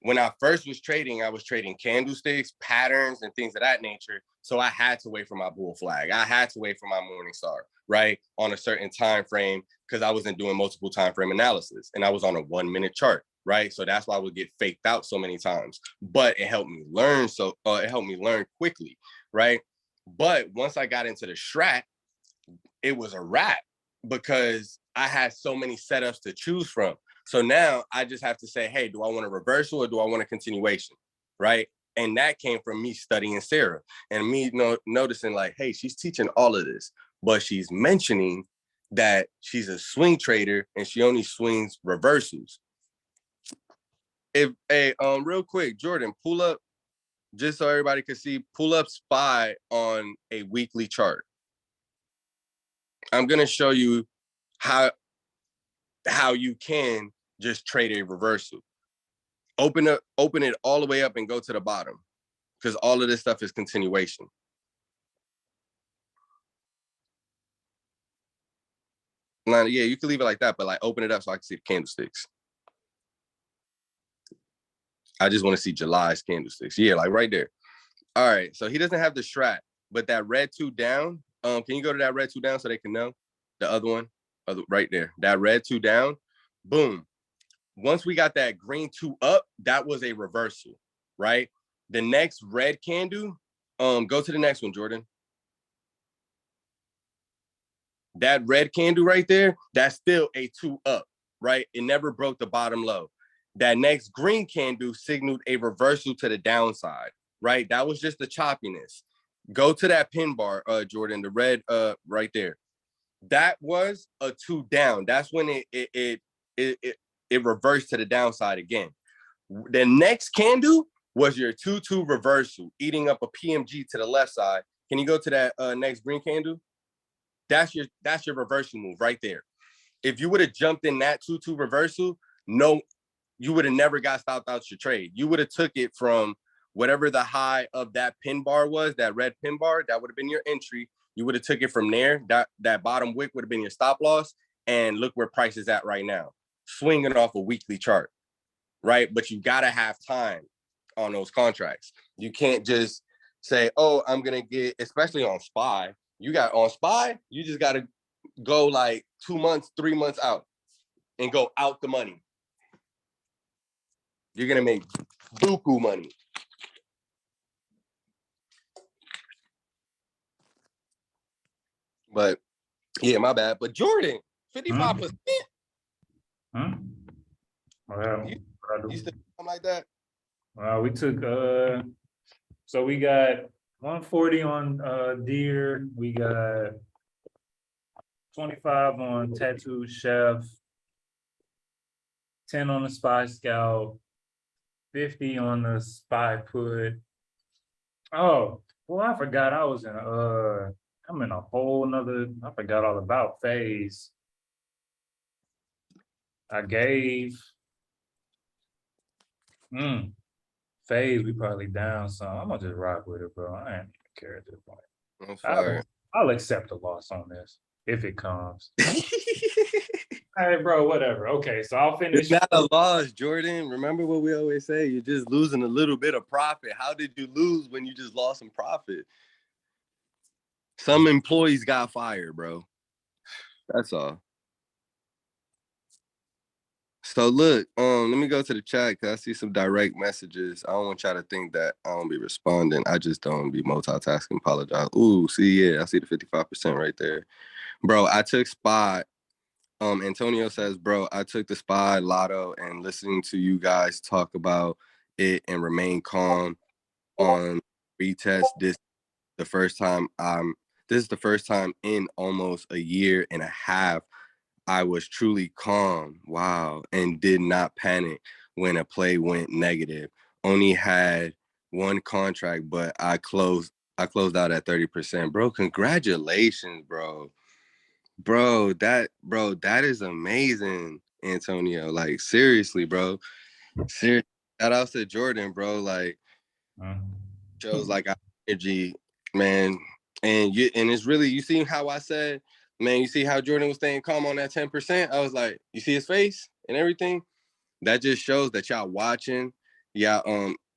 when I first was trading, I was trading candlesticks, patterns, and things of that nature. So I had to wait for my bull flag. I had to wait for my morning star, right? On a certain time frame, because I wasn't doing multiple time frame analysis, and I was on a 1 minute chart, right? So that's why I would get faked out so many times. But it helped me learn. It helped me learn quickly, right? But once I got into the strat, it was a wrap, because I had so many setups to choose from. So now I just have to say, hey, do I want a reversal or do I want a continuation, right? And that came from me studying Sarah and me noticing like, hey, she's teaching all of this, but she's mentioning that she's a swing trader and she only swings reversals. Real quick, Jordan, pull up, just so everybody can see, pull up SPY on a weekly chart. I'm gonna show you how you can just trade a reversal. Open it all the way up and go to the bottom, because all of this stuff is continuation. Now, yeah, you can leave it like that, but like open it up so I can see the candlesticks. I just want to see July's candlesticks. Yeah, like right there. All right, so he doesn't have the strat, but that red 2 down, can you go to that red 2 down so they can know? The other one, right there, that red 2 down, boom. Once we got that green 2 up, that was a reversal, right? The next red candle, go to the next one, Jordan. That red candle right there, that's still a 2 up, right? It never broke the bottom low. That next green candle signaled a reversal to the downside, right? That was just the choppiness. Go to that pin bar, Jordan, the red right there. That was a 2 down. That's when it reversed to the downside again. The next candle was your 2-2 reversal, eating up a PMG to the left side. Can you go to that next green candle? That's your reversal move right there. If you would have jumped in that 2-2 reversal, no, you would have never got stopped out your trade. You would have took it from whatever the high of that pin bar was, that red pin bar, that would have been your entry. You would have took it from there. That bottom wick would have been your stop loss. And look where price is at right now, swinging off a weekly chart, right? But you got to have time on those contracts. You can't just say, oh, I'm going to get, especially on SPY. You just got to go like 2 months, 3 months out and go out the money. You're going to make buku money. But yeah, my bad. But Jordan, 55%. Well, You still something like that? we took so we got 140 on Deer, we got 25 on Tattoo Chef, 10 on the Spy Scout, 50 on the Spy Put. Oh, well, I forgot I was in I'm in a whole nother, I forgot all about phase. I gave phase, we probably down some. I'm gonna just rock with it, bro. I ain't even care at this point. I'm sorry. I'll accept the loss on this if it comes. All right, bro, whatever. Okay, so I'll finish. It's not a loss, Jordan. Remember what we always say, you're just losing a little bit of profit. How did you lose when you just lost some profit? Some employees got fired, bro. That's all. So look, let me go to the chat because I see some direct messages. I don't want y'all to think that I don't be responding. I just don't be multitasking. Apologize. Ooh, see, yeah, I see the 55% right there. Bro, I took spot. Antonio says, bro, I took the SPY lotto and listening to you guys talk about it and remain calm on retest. This is the first time in almost a year and a half I was truly calm. Wow. And did not panic when a play went negative. Only had one contract, but I closed out at 30%. Bro, congratulations, bro. That is amazing, Antonio. Like, seriously, bro. Seriously. Shout out to Jordan, bro. Like, shows like our energy, man. And it's really, you see how I said, man, you see how Jordan was staying calm on that 10%? I was like, you see his face and everything? That just shows that y'all watching. Yeah,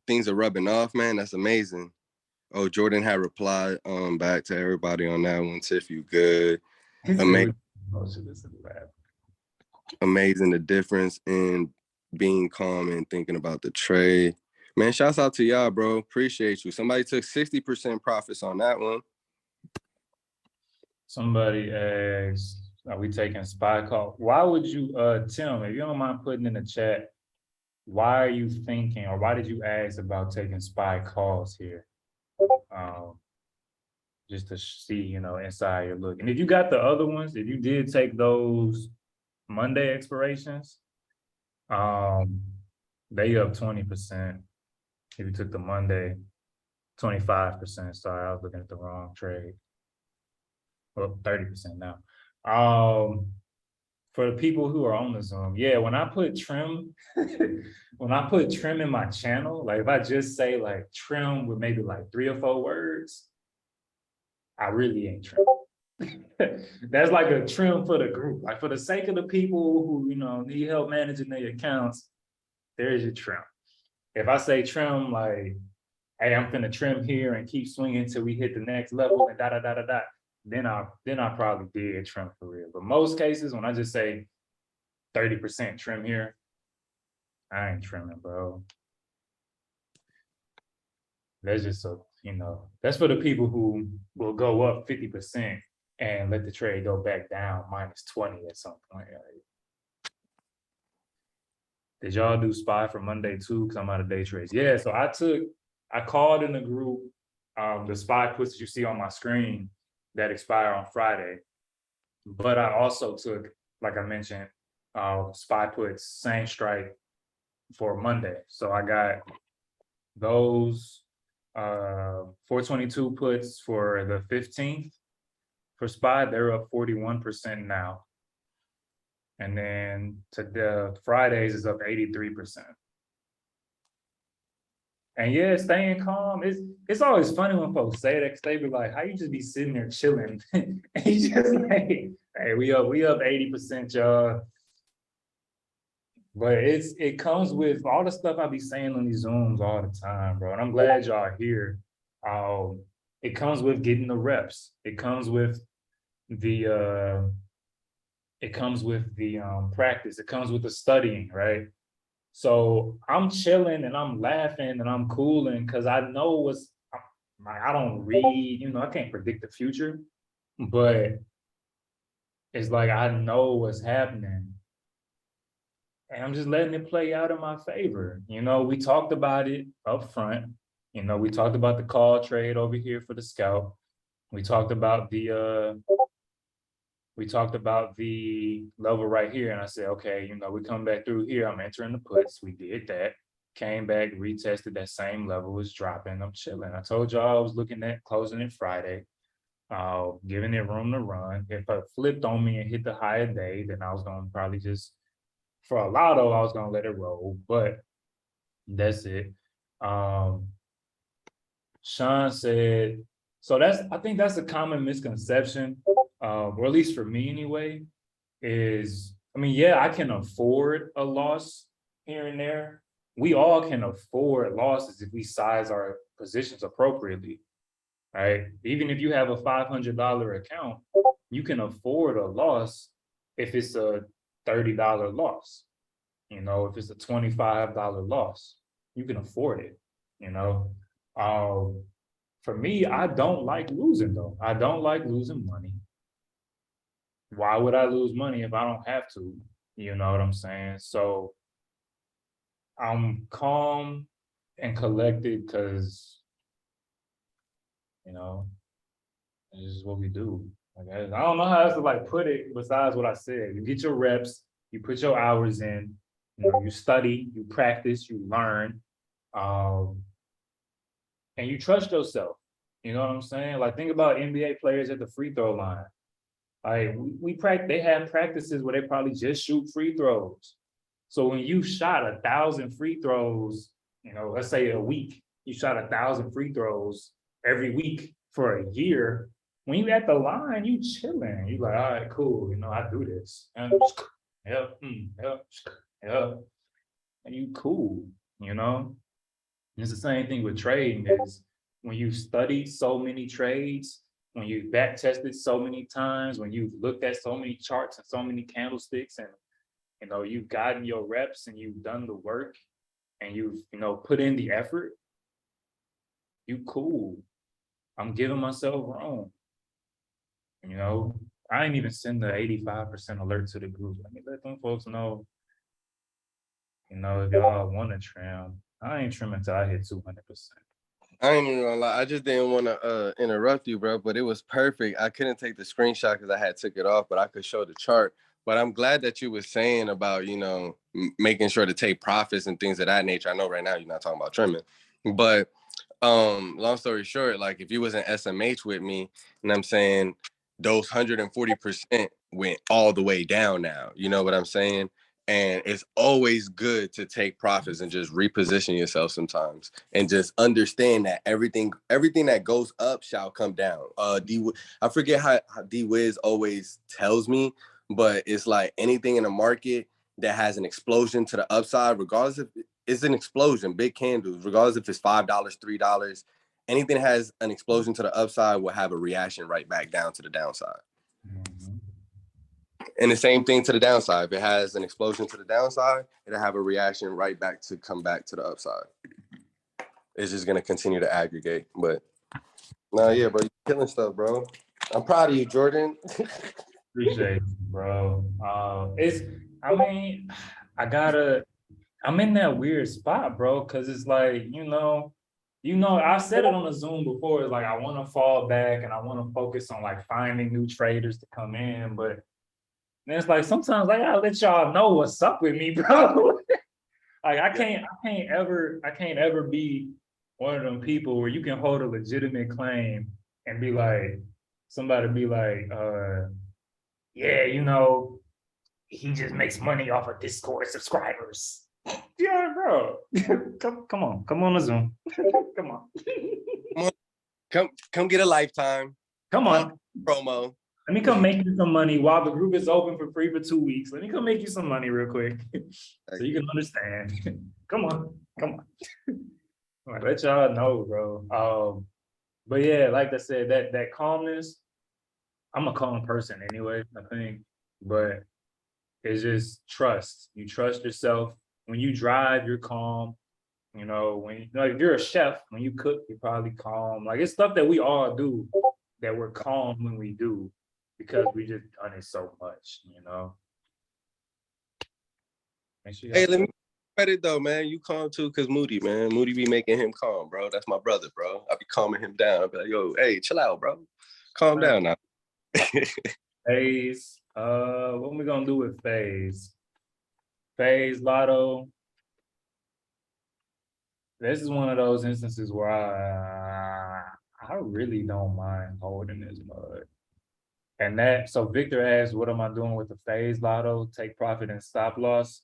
things are rubbing off, man. That's amazing. Oh, Jordan had replied back to everybody on that one. Tiff, you good. Amazing. Amazing the difference in being calm and thinking about the trade. Man, shouts out to y'all, bro. Appreciate you. Somebody took 60% profits on that one. Somebody asked, are we taking SPY call? Why would you, Tim, if you don't mind putting in the chat, why are you thinking, or why did you ask about taking SPY calls here? Just to see, you know, inside your look. And if you got the other ones, if you did take those Monday expirations, they up 20%. If you took the Monday, 25%. Sorry, I was looking at the wrong trade. Well, 30% now. For the people who are on the Zoom, yeah, when I put trim, when I put trim in my channel, like if I just say like trim with maybe like 3 or 4 words, I really ain't trim. That's like a trim for the group. Like for the sake of the people who, you know, need help managing their accounts, there's your trim. If I say trim, like, hey, I'm finna trim here and keep swinging till we hit the next level and da, then I probably did trim for real. But most cases, when I just say 30% trim here, I ain't trimming, bro. That's just so, you know, that's for the people who will go up 50% and let the trade go back down -20 at some point. Like, did y'all do SPY for Monday too? Because I'm out of day trades. Yeah, so I called in the group the SPY puts that you see on my screen that expire on Friday. But I also took, like I mentioned, SPY puts same strike for Monday. So I got those 422 puts for the 15th for SPY. They're up 41% now. And then to the Fridays is up 83%. And yeah, staying calm. It's always funny when folks say that because they be like, how you just be sitting there chilling? And you just like, hey, we up 80%, y'all. But it comes with all the stuff I be saying on these Zooms all the time, bro. And I'm glad y'all are here. It comes with getting the reps. It comes with the practice. It comes with the studying, right? So I'm chilling and I'm laughing and I'm cooling because I know what's like. I don't read, you know, I can't predict the future, but it's like I know what's happening. And I'm just letting it play out in my favor. You know, we talked about it up front. You know, we talked about the call trade over here for the scout. We talked about the level right here. And I said, okay, you know, we come back through here. I'm entering the puts. We did that. Came back, retested that same level, was dropping. I'm chilling. I told y'all I was looking at closing it Friday, giving it room to run. If it flipped on me and hit the higher day, then I was going to probably just, for a lotto, I was going to let it roll. But that's it. Sean said, so I think that's a common misconception, or at least for me anyway, is, I mean, yeah, I can afford a loss here and there. We all can afford losses if we size our positions appropriately, right? Even if you have a $500 account, you can afford a loss if it's a $30 loss. You know, if it's a $25 loss, you can afford it, you know. For me, I don't like losing though. I don't like losing money. Why would I lose money if I don't have to? You know what I'm saying? So I'm calm and collected because, you know, this is what we do. Like, I don't know how else to like put it besides what I said. You get your reps, you put your hours in, you know, you study, you practice, you learn, um, and you trust yourself. You know what I'm saying? Like, think about NBA players at the free throw line. Like, we practice, they have practices where they probably just shoot free throws. So when you shot 1,000 free throws, you know, let's say a week, you shot 1,000 free throws every week for a year. When you at the line, you chilling. You like, all right, cool. You know, I do this. And yeah. And you cool. You know, it's the same thing with trading. Is when you studied so many trades, when you back tested so many times, when you've looked at so many charts and so many candlesticks, and you know, you've gotten your reps and you've done the work and you've, you know, put in the effort, you cool. I'm giving myself wrong. You know, I didn't even send the 85% alert to the group. Let me let them folks know, you know, if y'all want to trim, I ain't trimming until I hit 200%. I ain't even gonna lie. I just didn't want to interrupt you, bro. But it was perfect. I couldn't take the screenshot because I had took it off, but I could show the chart. But I'm glad that you were saying about, you know, making sure to take profits and things of that nature. I know right now you're not talking about trimming, but long story short, like if you was in SMH with me, and I'm saying those 140% went all the way down now. You know what I'm saying? And it's always good to take profits and just reposition yourself sometimes and just understand that everything that goes up shall come down. I forget how D Wiz always tells me, but it's like anything in the market that has an explosion to the upside, regardless if it's an explosion, big candles, regardless if it's $5, $3, anything that has an explosion to the upside will have a reaction right back down to the downside. Mhm. And the same thing to the downside. If it has an explosion to the downside, it'll have a reaction right back to come back to the upside. It's just gonna continue to aggregate. But no, yeah, bro, you're killing stuff, bro. I'm proud of you, Jordan. Appreciate you, bro. I mean, I'm in that weird spot, bro, because it's like, I said it on the Zoom before, it's like I want to fall back and I want to focus on like finding new traders to come in, but then it's like sometimes I gotta let y'all know what's up with me, bro. Like I can't ever be one of them people where you can hold a legitimate claim and be like, somebody be like, yeah, he just makes money off of Discord subscribers. Yeah, bro. Come on the Zoom. Come on. Come get a lifetime. Come on. Promo. Let me come make you some money while the group is open for free for 2 weeks. Let me come make you some money real quick so you can understand. Come on. Like, let y'all know, bro. But yeah, like I said, that calmness, I'm a calm person anyway, I think. But it's just trust. You trust yourself. When you drive, you're calm. If you're a chef, when you cook, you're probably calm. Like it's stuff that we all do that we're calm when we do because we just done it so much. Make sure Hey, let me credit though, man. You calm too, cause Moody, man. Moody be making him calm, bro. That's my brother, bro. I be calming him down. I be like, yo, hey, chill out, bro. Calm down now. Phase. What we gonna do with Phase? Phase Lotto. This is one of those instances where I really don't mind holding this mud. So Victor asked, what am I doing with the Phase Lotto? Take profit and stop loss.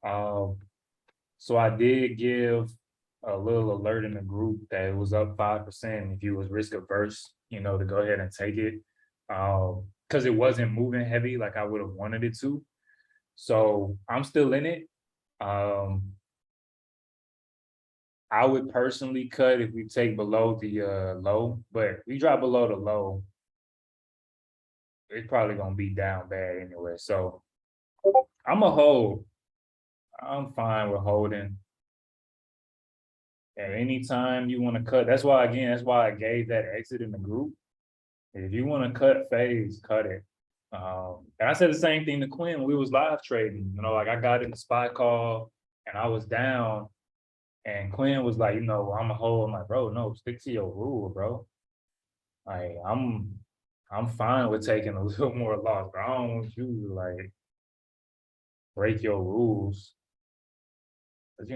So I did give a little alert in the group that it was up 5%. If you was risk averse, to go ahead and take it. Because it wasn't moving heavy like I would have wanted it to. So I'm still in it. I would personally cut if we take below the low, but if we drop below the low, it's probably gonna be down bad anyway. So I'm a hold. I'm fine with holding. At any time you want to cut, that's why I gave that exit in the group. If you want to cut phase, cut it. And I said the same thing to Quinn when we was live trading. You know, like I got in the spy call and I was down, and Quinn was like, I'm a hold. I'm like, bro, no, stick to your rule, bro. Like I'm fine with taking a little more loss, but I don't want you to like break your rules. Cause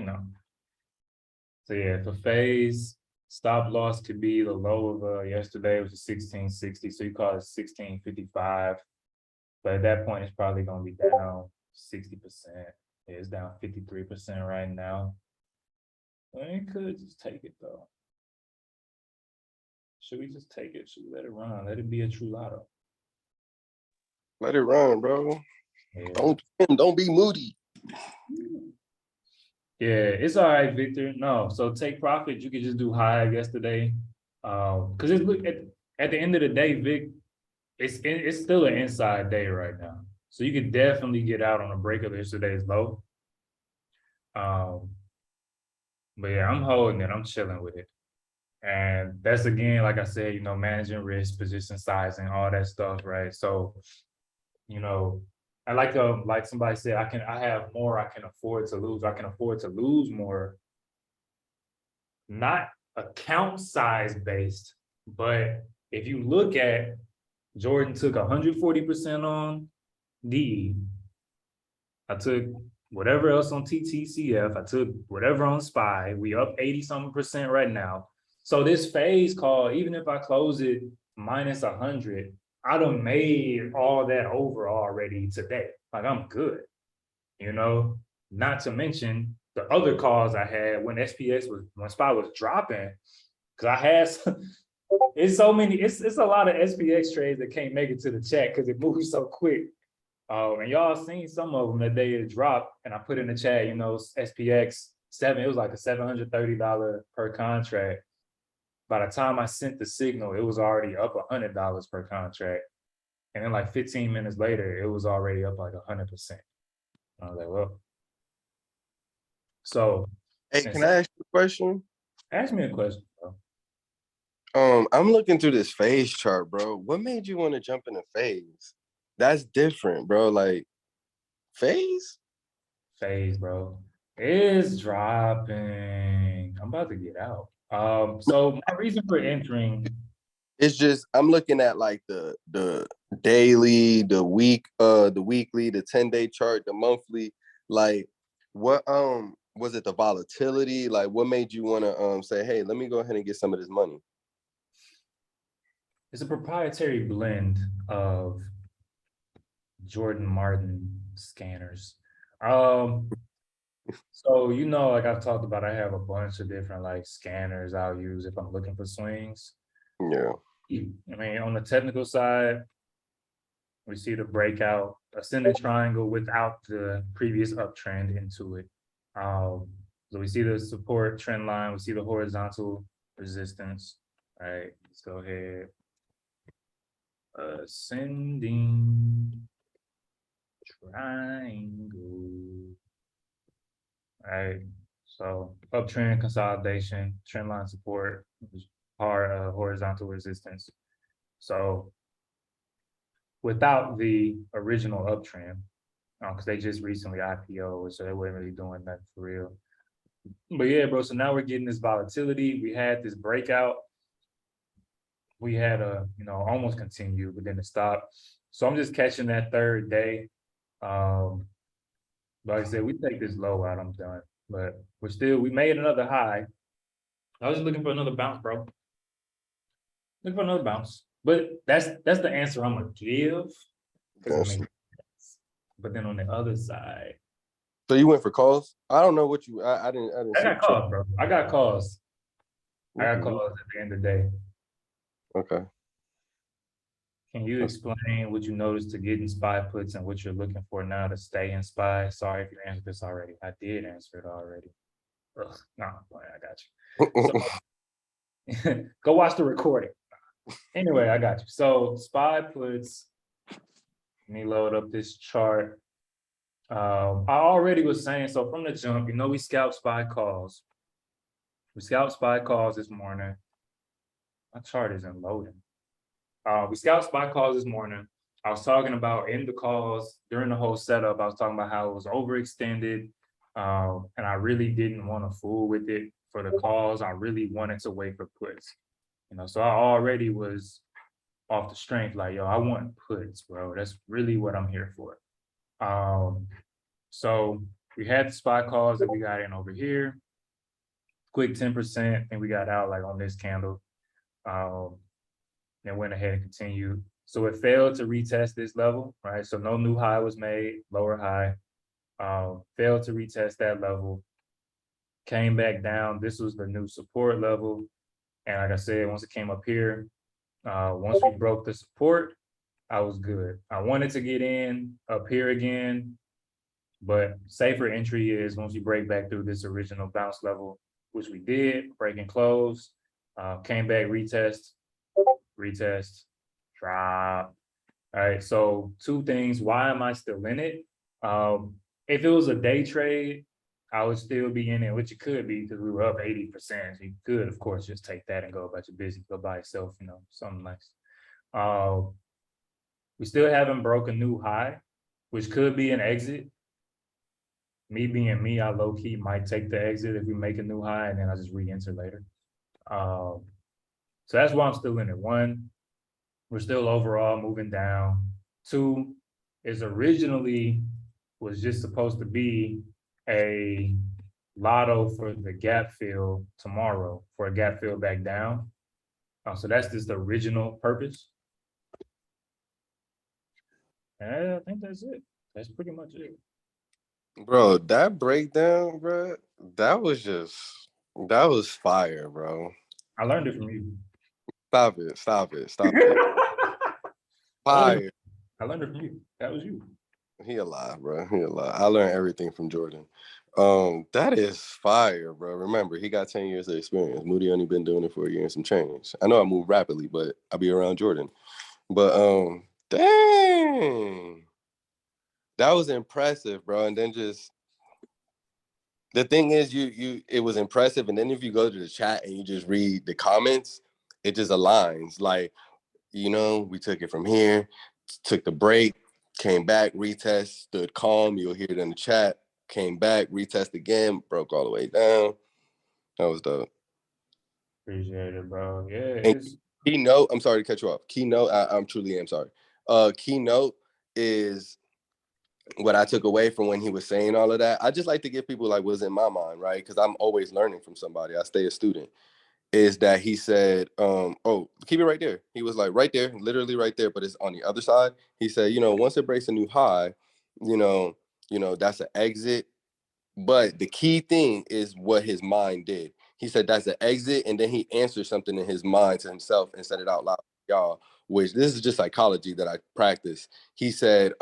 So yeah, for phase, stop loss could be the low of yesterday, which is 1660. So you call it 1655. But at that point, it's probably gonna be down 60%. Yeah, it's down 53% right now. Well, it could just take it though. Should we just take it? Should we let it run? Let it be a true lotto. Let it run, bro. Yeah. Don't be moody. Yeah, it's all right, Victor. No, so take profit. You could just do high yesterday. Because it's look at the end of the day, Vic, it's still an inside day right now. So you could definitely get out on a break of yesterday's low. But yeah, I'm holding it. I'm chilling with it. And that's again, like I said, managing risk, position sizing, all that stuff, right? So, I like somebody said, I have more I can afford to lose. I can afford to lose more, not account size based, but if you look at Jordan took 140% on DE. I took whatever else on TTCF. I took whatever on SPY. We up 80-something% right now. So this phase call, even if I close it minus 100, I done made all that over already today. Like I'm good, not to mention the other calls I had when SPY was dropping, because I had it's so many, it's a lot of SPX trades that can't make it to the chat because it moves so quick. And y'all seen some of them that they had dropped, and I put in the chat, SPX 7, it was like a $730 per contract. By the time I sent the signal, it was already up $100 per contract. And then like 15 minutes later, it was already up like 100%. I was like, well. So. Hey, can I ask you a question? Ask me a question, bro. I'm looking through this phase chart, bro. What made you want to jump in a phase? That's different, bro. Like phase? Phase, bro. It's dropping. I'm about to get out. So my reason for entering. It's just I'm looking at like the daily, the weekly, the 10-day chart, the monthly. Like what was it the volatility? Like what made you want to say, hey, let me go ahead and get some of this money? It's a proprietary blend of Jordan Martin scanners. So like I've talked about, I have a bunch of different like scanners I'll use if I'm looking for swings. Yeah. I mean, on the technical side, we see the breakout, ascending triangle without the previous uptrend into it. So we see the support trend line, we see the horizontal resistance. All right, let's go ahead. Ascending triangle. All right, so uptrend consolidation, trend line support, horizontal resistance. So without the original uptrend, because they just recently IPO, so they weren't really doing that for real. But yeah, bro, so now we're getting this volatility. We had this breakout. We had almost continued, but then it stopped. So I'm just catching that third day. Like I said, we take this low out, I'm done. But we made another high. I was just looking for another bounce, bro. Looking for another bounce. But that's the answer I'm gonna give. But then on the other side. So you went for calls? I don't know what you I didn't I got calls, bro. I got calls. I got calls at the end of the day. Okay. Can you explain what you noticed to get in SPY puts and what you're looking for now to stay in SPY? Sorry if you answered this already. I did answer it already. Ugh, no, I got you. So go watch the recording. Anyway, I got you. So SPY puts, let me load up this chart. I already was saying, so from the jump, you know, we scout spy calls. We scout spy calls this morning. My chart isn't loading. We scout spy calls this morning. I was talking about in the calls during the whole setup, I was talking about how it was overextended. And I really didn't want to fool with it for the calls. I really wanted to wait for puts. You know, so I already was off the strength, like, yo, I want puts, bro. That's really what I'm here for. So we had the spy calls that we got in over here. Quick 10%, and we got out like on this candle. And went ahead and continued. So it failed to retest this level, right? So no new high was made, lower high. Failed to retest that level. Came back down. This was the new support level. And like I said, once it came up here, once we broke the support, I was good. I wanted to get in up here again, but safer entry is once you break back through this original bounce level, which we did, break and close, came back, retest, drop. All right, so two things. Why am I still in it? If it was a day trade, I would still be in it, which it could be because we were up 80%. So you could, of course, just take that and go about your business, go by yourself, you know, something nice. We still haven't broken new high, which could be an exit. Me being me, I low key might take the exit if we make a new high, and then I just re-enter later. So that's why I'm still in it. One, we're still overall moving down. Two, is originally was just supposed to be a lotto for the gap fill tomorrow, for a gap fill back down. So that's just the original purpose. And I think that's it. That's pretty much it. Bro, that breakdown, bro, that was fire, bro. I learned it from you. Stop it. Fire. I learned it from you. That was you. He alive, bro. He alive. I learned everything from Jordan. That is fire, bro. Remember, he got 10 years of experience. Moody only been doing it for a year and some change. I know I move rapidly, but I'll be around Jordan. But dang. That was impressive, bro. And then just the thing is, it was impressive. And then if you go to the chat and you just read the comments, it just aligns. Like, you know, we took it from here, took the break, came back, retest, stood calm. You'll hear it in the chat. Came back, retest again, broke all the way down. That was dope. Appreciate it, bro. Yeah, And it's keynote, I'm sorry to cut you off. Keynote, I'm truly am sorry. Keynote is what I took away from when he was saying all of that. I just like to give people like what's in my mind, right? Because I'm always learning from somebody. I stay a student. Is that he said, oh, keep it right there. He was like right there, literally right there, but it's on the other side. He said, you know, once it breaks a new high, you know, that's an exit. But the key thing is what his mind did. He said that's an exit, and then he answered something in his mind to himself and said it out loud, y'all, which this is just psychology that I practice. He said,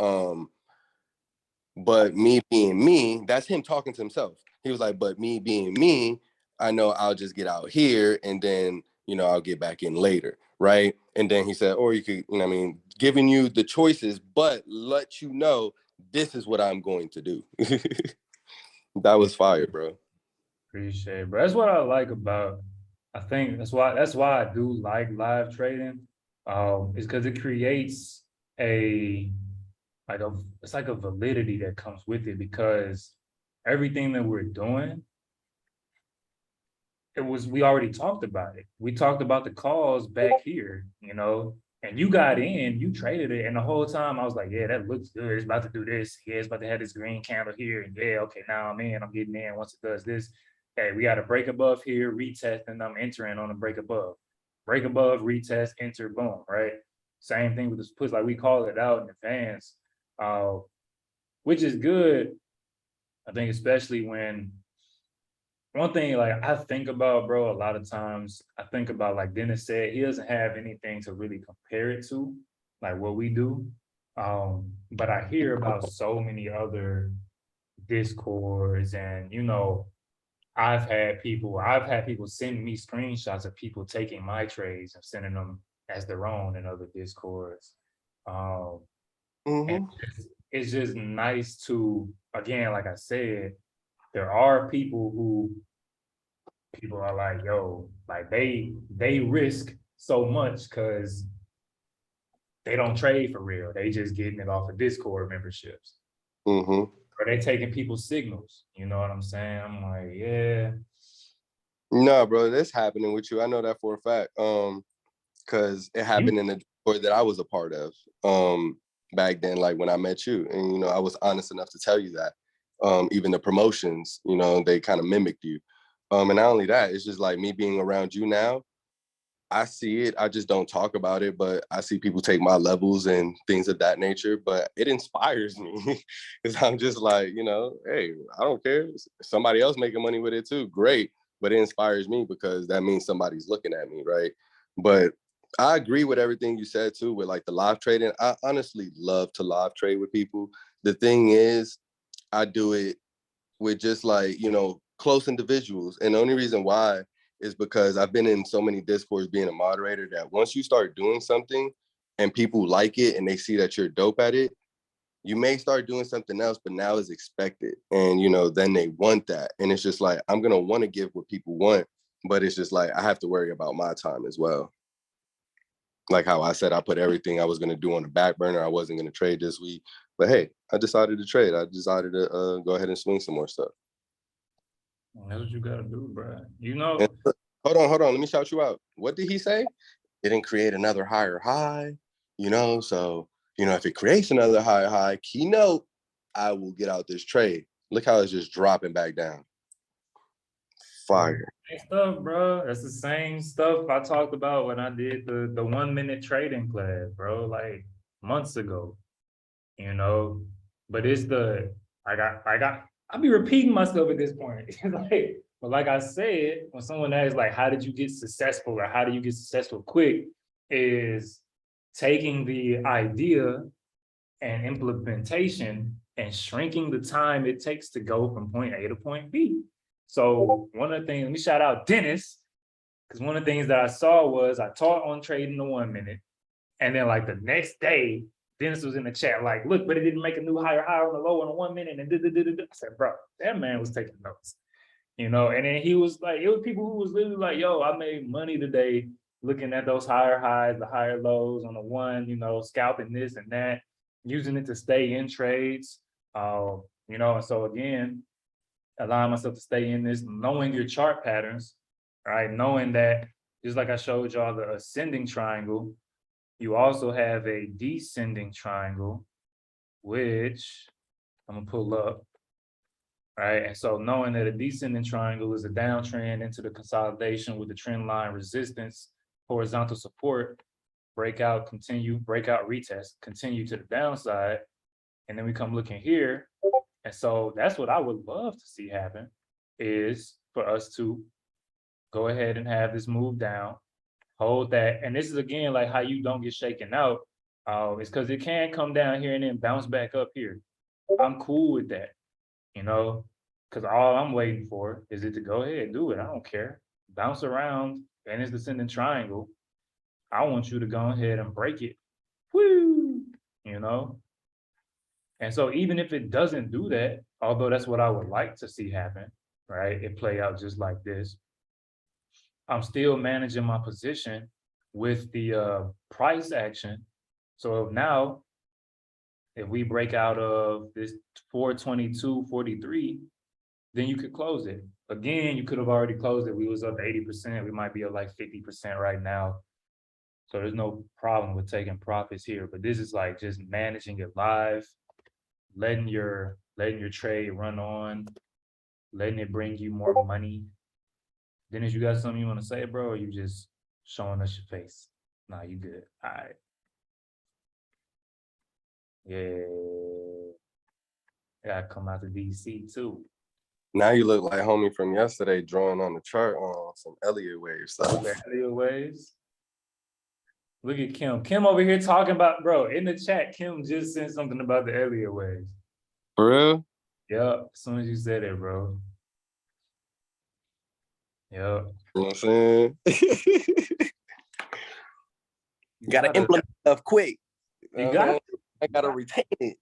but me being me, that's him talking to himself. He was like, but me being me, I know I'll just get out here and then, you know, I'll get back in later. Right. And then he said, or you could, you know, I mean, giving you the choices, but let you know this is what I'm going to do. That was fire, bro. appreciate it, bro. That's what I like about. I think that's why I do like live trading. Is because it creates a it's like a validity that comes with it because everything that we're doing, we already talked about it. We talked about the calls back here, you know, and you got in, you traded it, and the whole time I was like, yeah, that looks good. It's about to do this. Yeah, it's about to have this green candle here, and yeah, okay, now I'm in. I'm getting in. Once it does this, hey, we got a break above here, retest, and I'm entering on a break above. Break above, retest, enter, boom, right? Same thing with this push, like we call it out in advance, which is good. I think especially when one thing like I think about, bro, a lot of times I think about like Dennis said, he doesn't have anything to really compare it to, like what we do. But I hear about so many other discords and you know, I've had people send me screenshots of people taking my trades and sending them as their own in other discords. And Mm-hmm. it's just nice to, again, like I said, there are people are like, yo, like they risk so much because they don't trade for real. They just getting it off of Discord memberships. Mm-hmm. Or they taking people's signals. You know what I'm saying? I'm like, yeah. No, bro, that's happening with you. I know that for a fact. Because it happened in the Discord that I was a part of. Back then, like when I met you. And I was honest enough to tell you that. Even the promotions, they kind of mimicked you. And not only that, it's just like me being around you now. I see it. I just don't talk about it, but I see people take my levels and things of that nature. But it inspires me because I'm just like, hey, I don't care. Somebody else making money with it too. Great. But it inspires me because that means somebody's looking at me, right? But I agree with everything you said too, with like the live trading. I honestly love to live trade with people. The thing is, I do it with just like, close individuals. And the only reason why is because I've been in so many discords being a moderator that once you start doing something and people like it and they see that you're dope at it, you may start doing something else, but now it's expected. And, then they want that. And it's just like, I'm going to want to give what people want, but it's just like, I have to worry about my time as well. Like how I said, I put everything I was going to do on the back burner. I wasn't going to trade this week, but hey, I decided to trade. I decided to go ahead and swing some more stuff. That's what you gotta do, bro. And hold on. Let me shout you out. What did he say? Didn't create another higher high, So, if it creates another higher high, keynote, I will get out this trade. Look how it's just dropping back down. Fire. Same stuff, bro. That's the same stuff I talked about when I did the 1 minute trading class, bro, like months ago. But it's I'll be repeating myself at this point. But like I said, when someone asks like, how did you get successful or how do you get successful quick, is taking the idea and implementation and shrinking the time it takes to go from point A to point B. So one of the things, let me shout out Dennis, because one of the things that I saw was I taught on trading the 1 minute. And then like the next day, Dennis was in the chat, like, look, but it didn't make a new higher high on the low in the 1 minute. And I said, bro, that man was taking notes. And then he was like, it was people who was literally like, yo, I made money today looking at those higher highs, the higher lows on the one, scalping this and that, using it to stay in trades. And so again, allowing myself to stay in this, knowing your chart patterns, right? Knowing that just like I showed y'all the ascending triangle, you also have a descending triangle, which I'm gonna pull up, right? And so knowing that a descending triangle is a downtrend into the consolidation with the trend line resistance, horizontal support, breakout, continue, breakout, retest, continue to the downside. And then we come looking here. And so that's what I would love to see happen, is for us to go ahead and have this move down, hold that. And this is again, like how you don't get shaken out. It's because it can come down here and then bounce back up here. I'm cool with that, because all I'm waiting for is it to go ahead and do it. I don't care. Bounce around, and it's descending triangle. I want you to go ahead and break it. Woo! And so even if it doesn't do that, although that's what I would like to see happen, right? It play out just like this. I'm still managing my position with the price action. So now, if we break out of this 422.43, then you could close it. Again, you could have already closed it. We was up 80%. We might be up like 50% right now. So there's no problem with taking profits here. But this is like just managing it live, letting your trade run on, letting it bring you more money. Dennis, you got something you want to say, bro, or you just showing us your face? Nah, you good. All right. Yeah. Gotta come out to DC too. Now you look like homie from yesterday drawing on the chart on some Elliott wave stuff. Elliott waves. Look at Kim. Kim over here talking about, bro, in the chat, Kim just sent something about the Elliott waves. For real? Yep, as soon as you said it, bro. Yep. You know what I'm saying? You gotta implement stuff quick. You got it. I gotta retain it.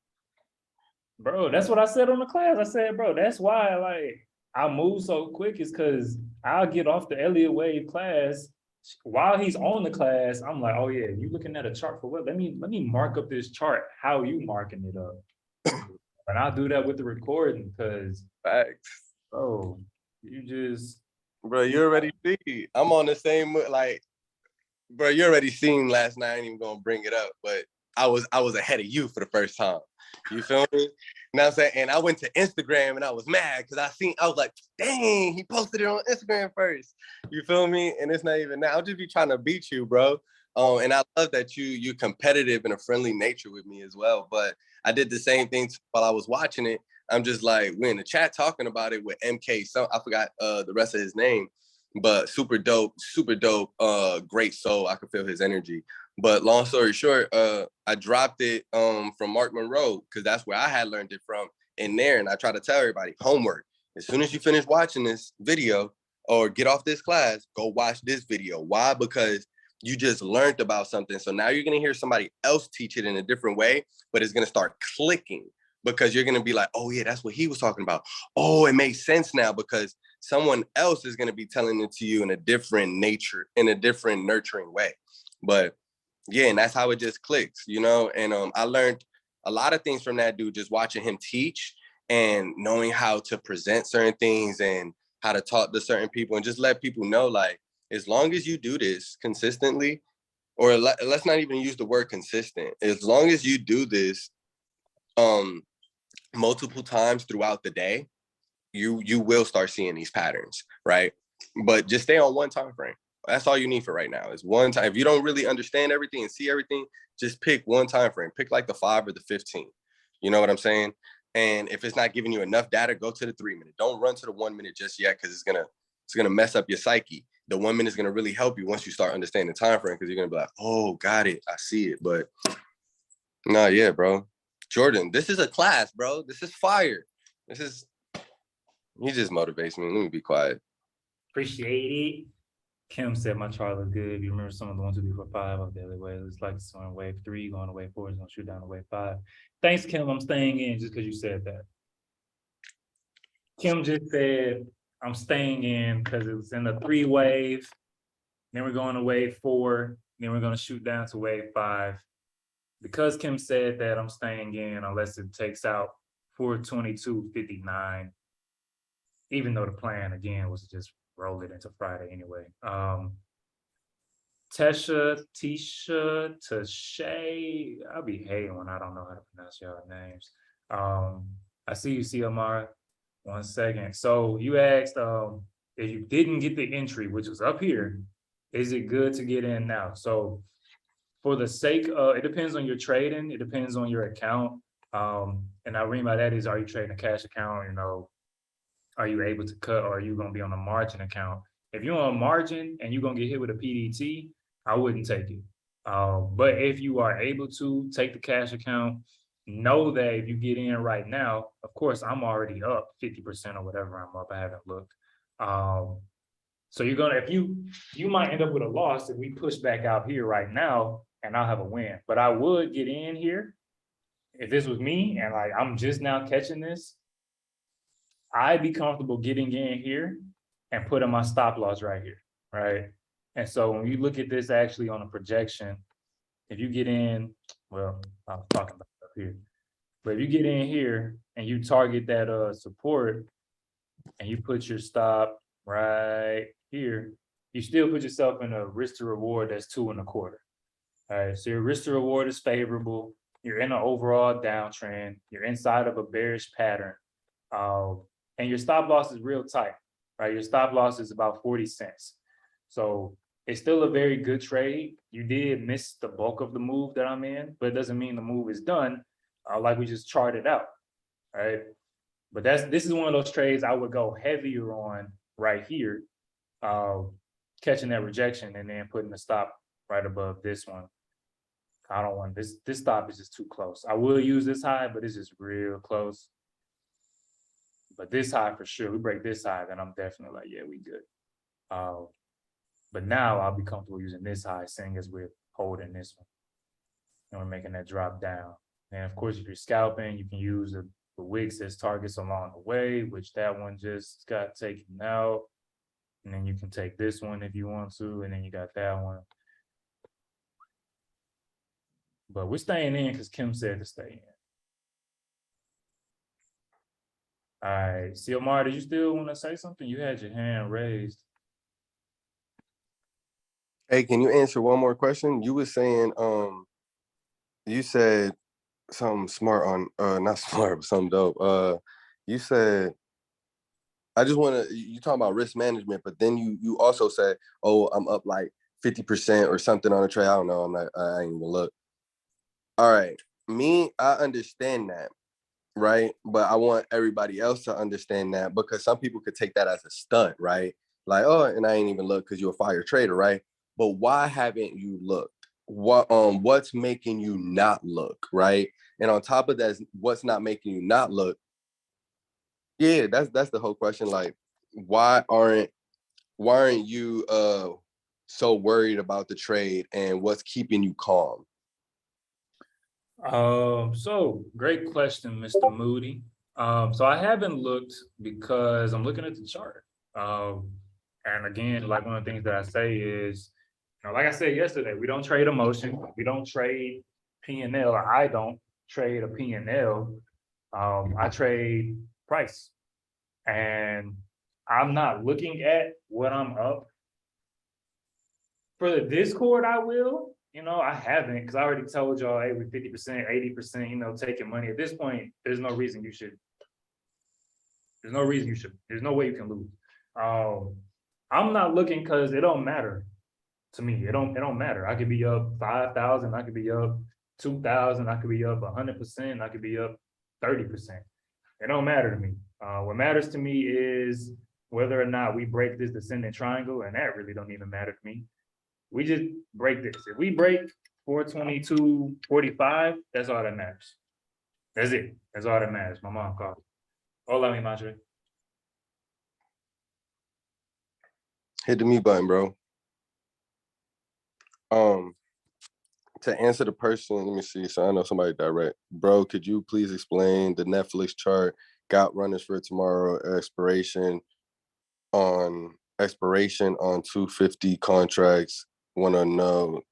Bro, that's what I said on the class. I said, bro, that's why like I move so quick is because I'll get off the Elliott wave class while he's on the class. I'm like, oh yeah, you looking at a chart for what? Let me mark up this chart. How you marking it up? And I'll do that with the recording because, Facts. bro, you just Bro, you already see. I'm on the same like, bro, you already seen last night. I ain't even gonna bring it up, but I was ahead of you for the first time. You feel me? You know what I'm saying? And I went to Instagram and I was mad because I was like, dang, he posted it on Instagram first. You feel me? And it's not even that. I'll just be trying to beat you, bro. And I love that you're competitive and a friendly nature with me as well. But I did the same thing while I was watching it. I'm just like, we're in the chat talking about it with MK. So I forgot the rest of his name, but super dope, great soul. I could feel his energy. But long story short, I dropped it from Mark Monroe because that's where I had learned it from in there. And I try to tell everybody, homework. As soon as you finish watching this video or get off this class, go watch this video. Why? Because you just learned about something. So now you're going to hear somebody else teach it in a different way, but it's going to start clicking because you're going to be like, oh yeah, that's what he was talking about. Oh, it makes sense now because someone else is going to be telling it to you in a different nature, in a different nurturing way. But yeah, and that's how it just clicks, you know? And I learned a lot of things from that dude, just watching him teach and knowing how to present certain things and how to talk to certain people and just let people know, like, as long as you do this consistently, or let's not even use the word consistent, as long as you do this multiple times throughout the day, you will start seeing these patterns, right? But just stay on one time frame. That's all you need for right now is one time. If you don't really understand everything and see everything, just pick one time frame. Pick like the 5 or the 15. You know what I'm saying? And if it's not giving you enough data, go to the 3 minute. Don't run to the 1 minute just yet because it's gonna mess up your psyche. The 1 minute is gonna really help you once you start understanding the time frame because you're gonna be like, oh, got it, I see it. But no, yeah, bro. Jordan, this is a class, bro. This is fire. He just motivates me. Let me be quiet. appreciate it. Kim said my chart looked good. If you remember some of the 1, 2, 3, 4, 5 of daily wave, it's like it's on wave 3, going to wave 4, it's gonna shoot down to wave 5. Thanks, Kim. I'm staying in just because you said that. Kim just said I'm staying in because it was in the 3 wave. Then we're going to wave 4. Then we're gonna shoot down to wave 5. Because Kim said that, I'm staying in unless it takes out 422.59. Even though the plan again was to just roll it into Friday anyway. Tisha, Tashay. I'll be hating when I don't know how to pronounce y'all names. I see you, CMR. 1 second. So you asked if you didn't get the entry, which was up here, is it good to get in now? So for the sake of, it depends on your trading, it depends on your account. And I mean by that is, are you trading a cash account? You know, are you able to cut, or are you going to be on a margin account? If you're on a margin and you're going to get hit with a PDT, I wouldn't take it. But if you are able to take the cash account, know that if you get in right now, of course, I'm already up 50% or whatever I'm up. I haven't looked. So you're gonna, if you might end up with a loss if we push back out here right now, and I'll have a win. But I would get in here if this was me and like I'm just now catching this. I'd be comfortable getting in here and putting my stop loss right here, right? And so when you look at this actually on a projection, if you get in, well, I was talking about up here, but if you get in here and you target that support and you put your stop right here, you still put yourself in a risk to reward that's 2.25. All right, so your risk to reward is favorable. You're in an overall downtrend. You're inside of a bearish pattern. And your stop loss is real tight, right? Your stop loss is about 40 cents. So it's still a very good trade. You did miss the bulk of the move that I'm in, but it doesn't mean the move is done, like we just charted out, right? But this is one of those trades I would go heavier on right here, catching that rejection and then putting the stop right above this one. I don't want this stop is just too close. I will use this high, but it's just real close. But this high for sure, we break this high, then I'm definitely like, yeah, we good. But now I'll be comfortable using this high, seeing as we're holding this one. And we're making that drop down. And of course, if you're scalping, you can use The wig says targets along the way, which that one just got taken out. And then you can take this one if you want to, and then you got that one. But we're staying in because Kim said to stay in. All right, Silmar, did you still want to say something? You had your hand raised. Hey, can you answer one more question? You were saying, you said something smart on, not smart, but something dope. You said, I just want to, you talking about risk management, but then you also said, oh, I'm up like 50% or something on a trade. I don't know. I ain't even look. All right. I understand that, right? But I want everybody else to understand that, because some people could take that as a stunt, right? Like, oh, and I ain't even look because you're a fire trader, right? But why haven't you looked? What's making you not look, right? And on top of that, what's not making you not look? Yeah, that's the whole question. Like, why aren't you so worried about the trade, and what's keeping you calm? So great question, Mr. Moody. So I haven't looked because I'm looking at the chart. And again, like one of the things that I say is, like I said yesterday, we don't trade emotion. We don't trade P&L. I don't trade a P&L. I trade price. And I'm not looking at what I'm up. For the Discord, I will. I haven't, because I already told y'all, hey, with 50%, 80%, taking money. At this point, there's no reason you should. There's no reason you should. There's no way you can lose. I'm not looking because it don't matter to me. It don't matter. I could be up 5,000. I could be up 2,000. I could be up 100%. I could be up 30%. It don't matter to me. What matters to me is whether or not we break this descending triangle, and that really don't even matter to me. We just break this. If we break 422.45, that's all that matters. That's it. That's all that matters. My mom called. Hola, mi madre. Hit the mute button, bro. To answer the person, let me see. So I know somebody direct. Bro, could you please explain the Netflix chart? Got runners for tomorrow, expiration on 250 contracts. Wanna know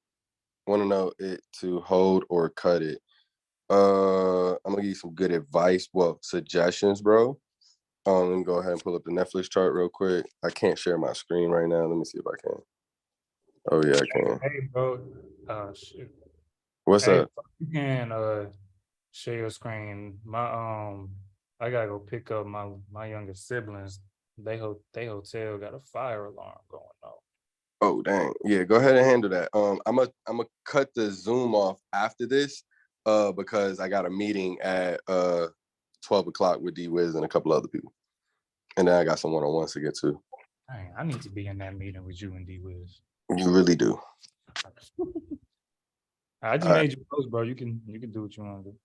it to hold or cut it. I'm gonna give you some good advice. Well, suggestions, bro. Let me go ahead and pull up the Netflix chart real quick. I can't share my screen right now. Let me see if I can. Oh yeah, I can. Hey, bro. Shit. What's Hey, up? you can share your screen. I gotta go pick up my younger siblings. They hotel got a fire alarm going off. Oh dang. Yeah, go ahead and handle that. I'm gonna cut the Zoom off after this, because I got a meeting at 12 o'clock with D-Wiz and a couple other people. And then I got some one-on-ones to get to. Dang, I need to be in that meeting with you and D-Wiz. You really do. I just All right. made you post, bro. You can do what you want to do.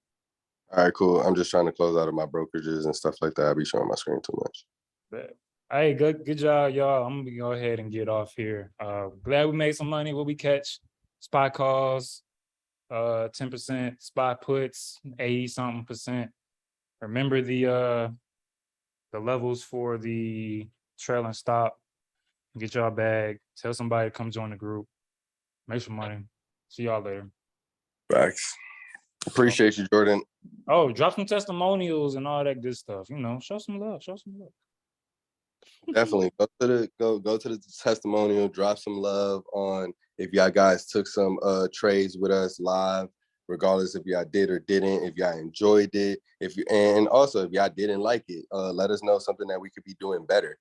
All right, cool. I'm just trying to close out of my brokerages and stuff like that. I be showing my screen too much. But, hey, good job, y'all. I'm gonna go ahead and get off here. Glad we made some money. What we catch? Spot calls, 10%, spot puts, 80-something%. Remember the levels for the trailing stop. Get y'all bag. Tell somebody to come join the group. Make some money. See y'all later. Facts. Appreciate you, Jordan. Oh, drop some testimonials and all that good stuff. Show some love. Show some love. Definitely go to the testimonial, drop some love on if y'all guys took some trades with us live, regardless if y'all did or didn't, if y'all enjoyed it, and also if y'all didn't like it, let us know something that we could be doing better,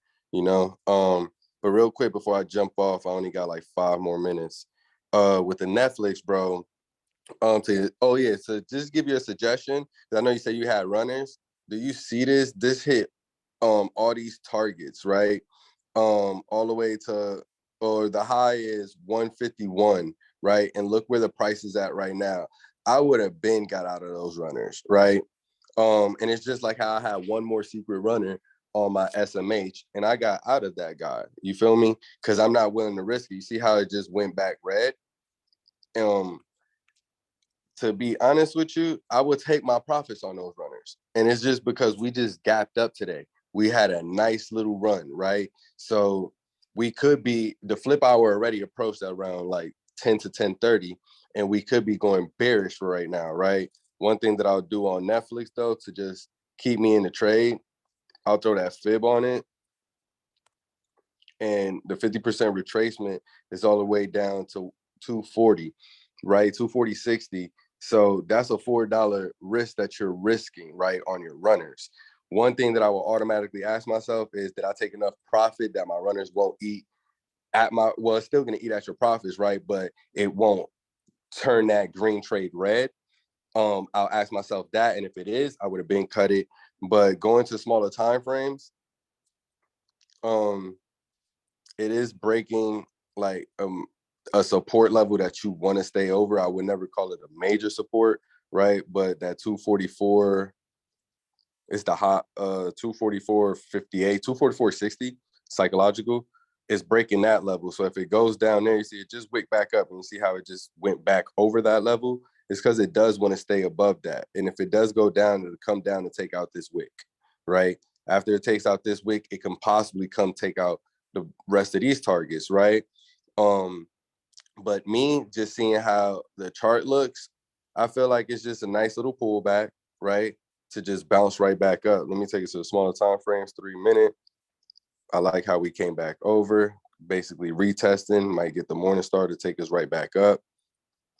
but real quick before I jump off, I only got like 5 more minutes with the Netflix, bro. So just give you a suggestion, because I know you say you had runners. Do you see this hit all these targets, right? All the way to, or the high is 151, right? And look where the price is at right now. I would have been got out of those runners, right? And it's just like how I had one more secret runner on my SMH and I got out of that guy. You feel me? Because I'm not willing to risk it. You see how it just went back red? to be honest with you, I would take my profits on those runners. And it's just because we just gapped up today. We had a nice little run, right? So we could be, the flip hour already approached around like 10 to 10:30, and we could be going bearish for right now, right? One thing that I'll do on Netflix though, to just keep me in the trade, I'll throw that fib on it. And the 50% retracement is all the way down to 240, right? 240.60. So that's a $4 risk that you're risking, right, on your runners. One thing that I will automatically ask myself is, did I take enough profit that my runners won't eat at my, well, it's still going to eat at your profits, right? But it won't turn that green trade red. I'll ask myself that. And if it is, I would have been cut it. But going to smaller time frames, it is breaking like a support level that you want to stay over. I would never call it a major support, right? But that 244 is the hot 244.58, 244.60 psychological is breaking that level. So if it goes down there, you see it just wick back up and you see how it just went back over that level. It's because it does want to stay above that. And if it does go down, it'll come down to take out this wick, right? After it takes out this wick, it can possibly come take out the rest of these targets, right? But me just seeing how the chart looks, I feel like it's just a nice little pullback, right? To just bounce right back up. Let me take it to the smaller time frames, 3 minute. I like how we came back over, basically retesting, might get the morning star to take us right back up,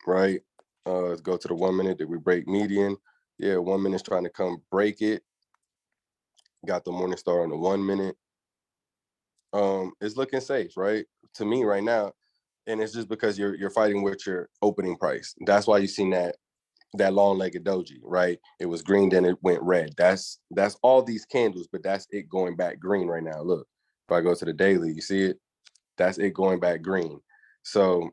right? Let's go to the 1 minute. Did we break median? Yeah, 1 minute's trying to come break it. Got the morning star on the 1 minute. It's looking safe, right? To me right now. And it's just because you're fighting with your opening price. That's why you seen that long-legged doji, right? It was green, then it went red. That's all these candles, but that's it going back green right now. Look, if I go to the daily, you see it? That's it going back green. So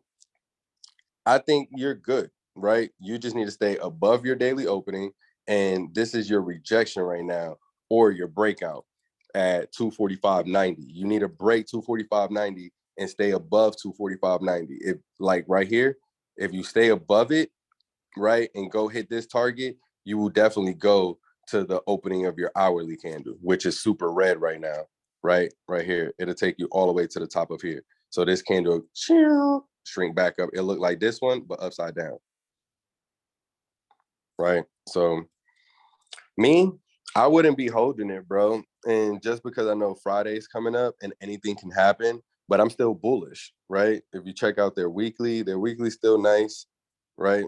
I think you're good, right? You just need to stay above your daily opening, and this is your rejection right now, or your breakout at 245.90. You need to break 245.90 and stay above 245.90. If like right here, if you stay above it, right, and go hit this target, you will definitely go to the opening of your hourly candle, which is super red right now, right here. It'll take you all the way to the top of here. So this candle shrink back up. It looked like this one, but upside down, right? So me, I wouldn't be holding it, bro. And just because I know Friday's coming up and anything can happen, but I'm still bullish, right? If you check out their weekly's still nice, right?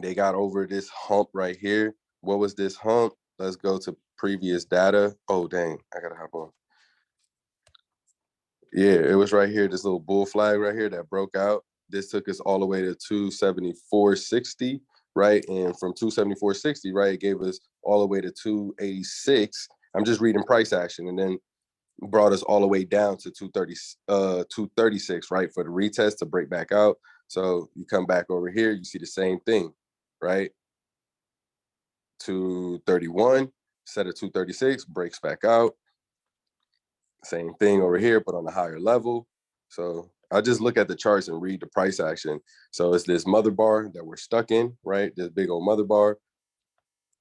They got over this hump right here. What was this hump? Let's go to previous data. Oh, dang, I gotta hop on. Yeah, it was right here, this little bull flag right here that broke out. This took us all the way to 274.60, right? And from 274.60, right, it gave us all the way to 286. I'm just reading price action, and then brought us all the way down to 236, right, for the retest to break back out. So you come back over here, you see the same thing, right? 231, set of 236, breaks back out. Same thing over here, but on a higher level. So I just look at the charts and read the price action. So it's this mother bar that we're stuck in, right? This big old mother bar.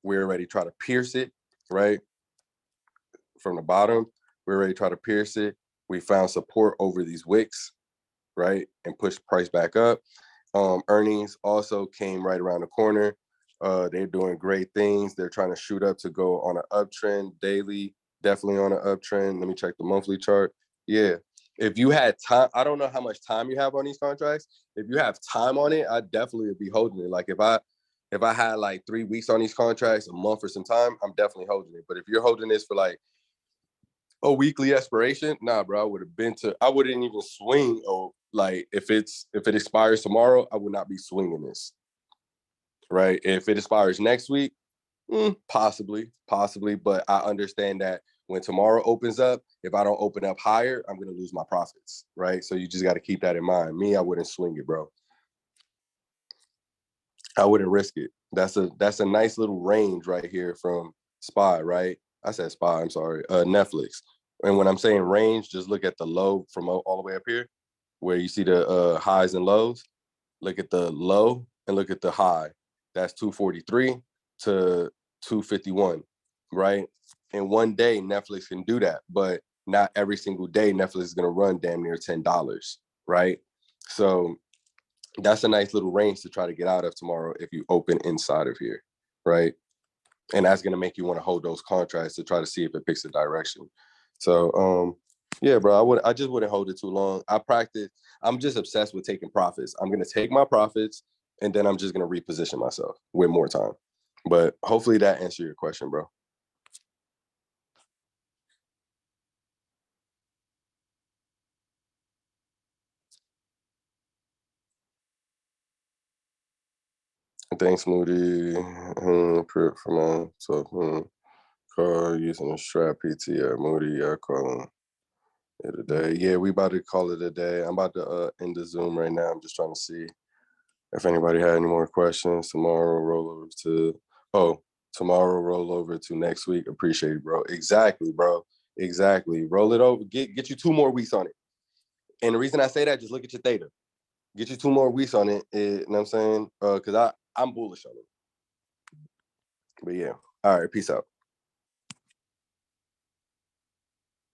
We're already trying to pierce it, right? From the bottom, we're already trying to pierce it. We found support over these wicks, right? And push price back up. Earnings also came right around the corner. They're doing great things. They're trying to shoot up to go on an uptrend daily, definitely on an uptrend. Let me check the monthly chart. Yeah. If you had time, I don't know how much time you have on these contracts. If you have time on it, I definitely would be holding it. Like if I had like 3 weeks on these contracts, a month or some time, I'm definitely holding it. But if you're holding this for like a weekly expiration, nah, bro, I wouldn't even swing. Or like if it expires tomorrow, I would not be swinging this, right? If it expires next week, possibly, but I understand that when tomorrow opens up, if I don't open up higher, I'm gonna lose my profits, right? So you just got to keep that in mind. Me, I wouldn't swing it, bro. I wouldn't risk it. That's a nice little range right here from SPY, right? I said SPY, I'm sorry, Netflix. And when I'm saying range, just look at the low from all the way up here, where you see the highs and lows. Look at the low and look at the high. That's 243 to 251, right? In one day, Netflix can do that, but not every single day Netflix is going to run damn near $10, right? So that's a nice little range to try to get out of tomorrow if you open inside of here, right? And that's going to make you want to hold those contracts to try to see if it picks a direction. So yeah, bro, I just wouldn't hold it too long. I'm just obsessed with taking profits. I'm going to take my profits and then I'm just going to reposition myself with more time. But hopefully that answered your question, bro. Thanks, Moody. For my call using a strap PT at Moody. I call it a day. Yeah, we about to call it a day. I'm about to end the Zoom right now. I'm just trying to see if anybody had any more questions. Tomorrow roll over to next week. Appreciate it, bro. Exactly, bro. Exactly. Roll it over. Get you 2 more weeks on it. And the reason I say that, just look at your theta. Get you 2 more weeks on it. You know what I'm saying? Because I'm bullish on it. But yeah. All right. Peace out.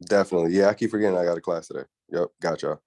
Definitely. Yeah, I keep forgetting I got a class today. Yep. Got y'all.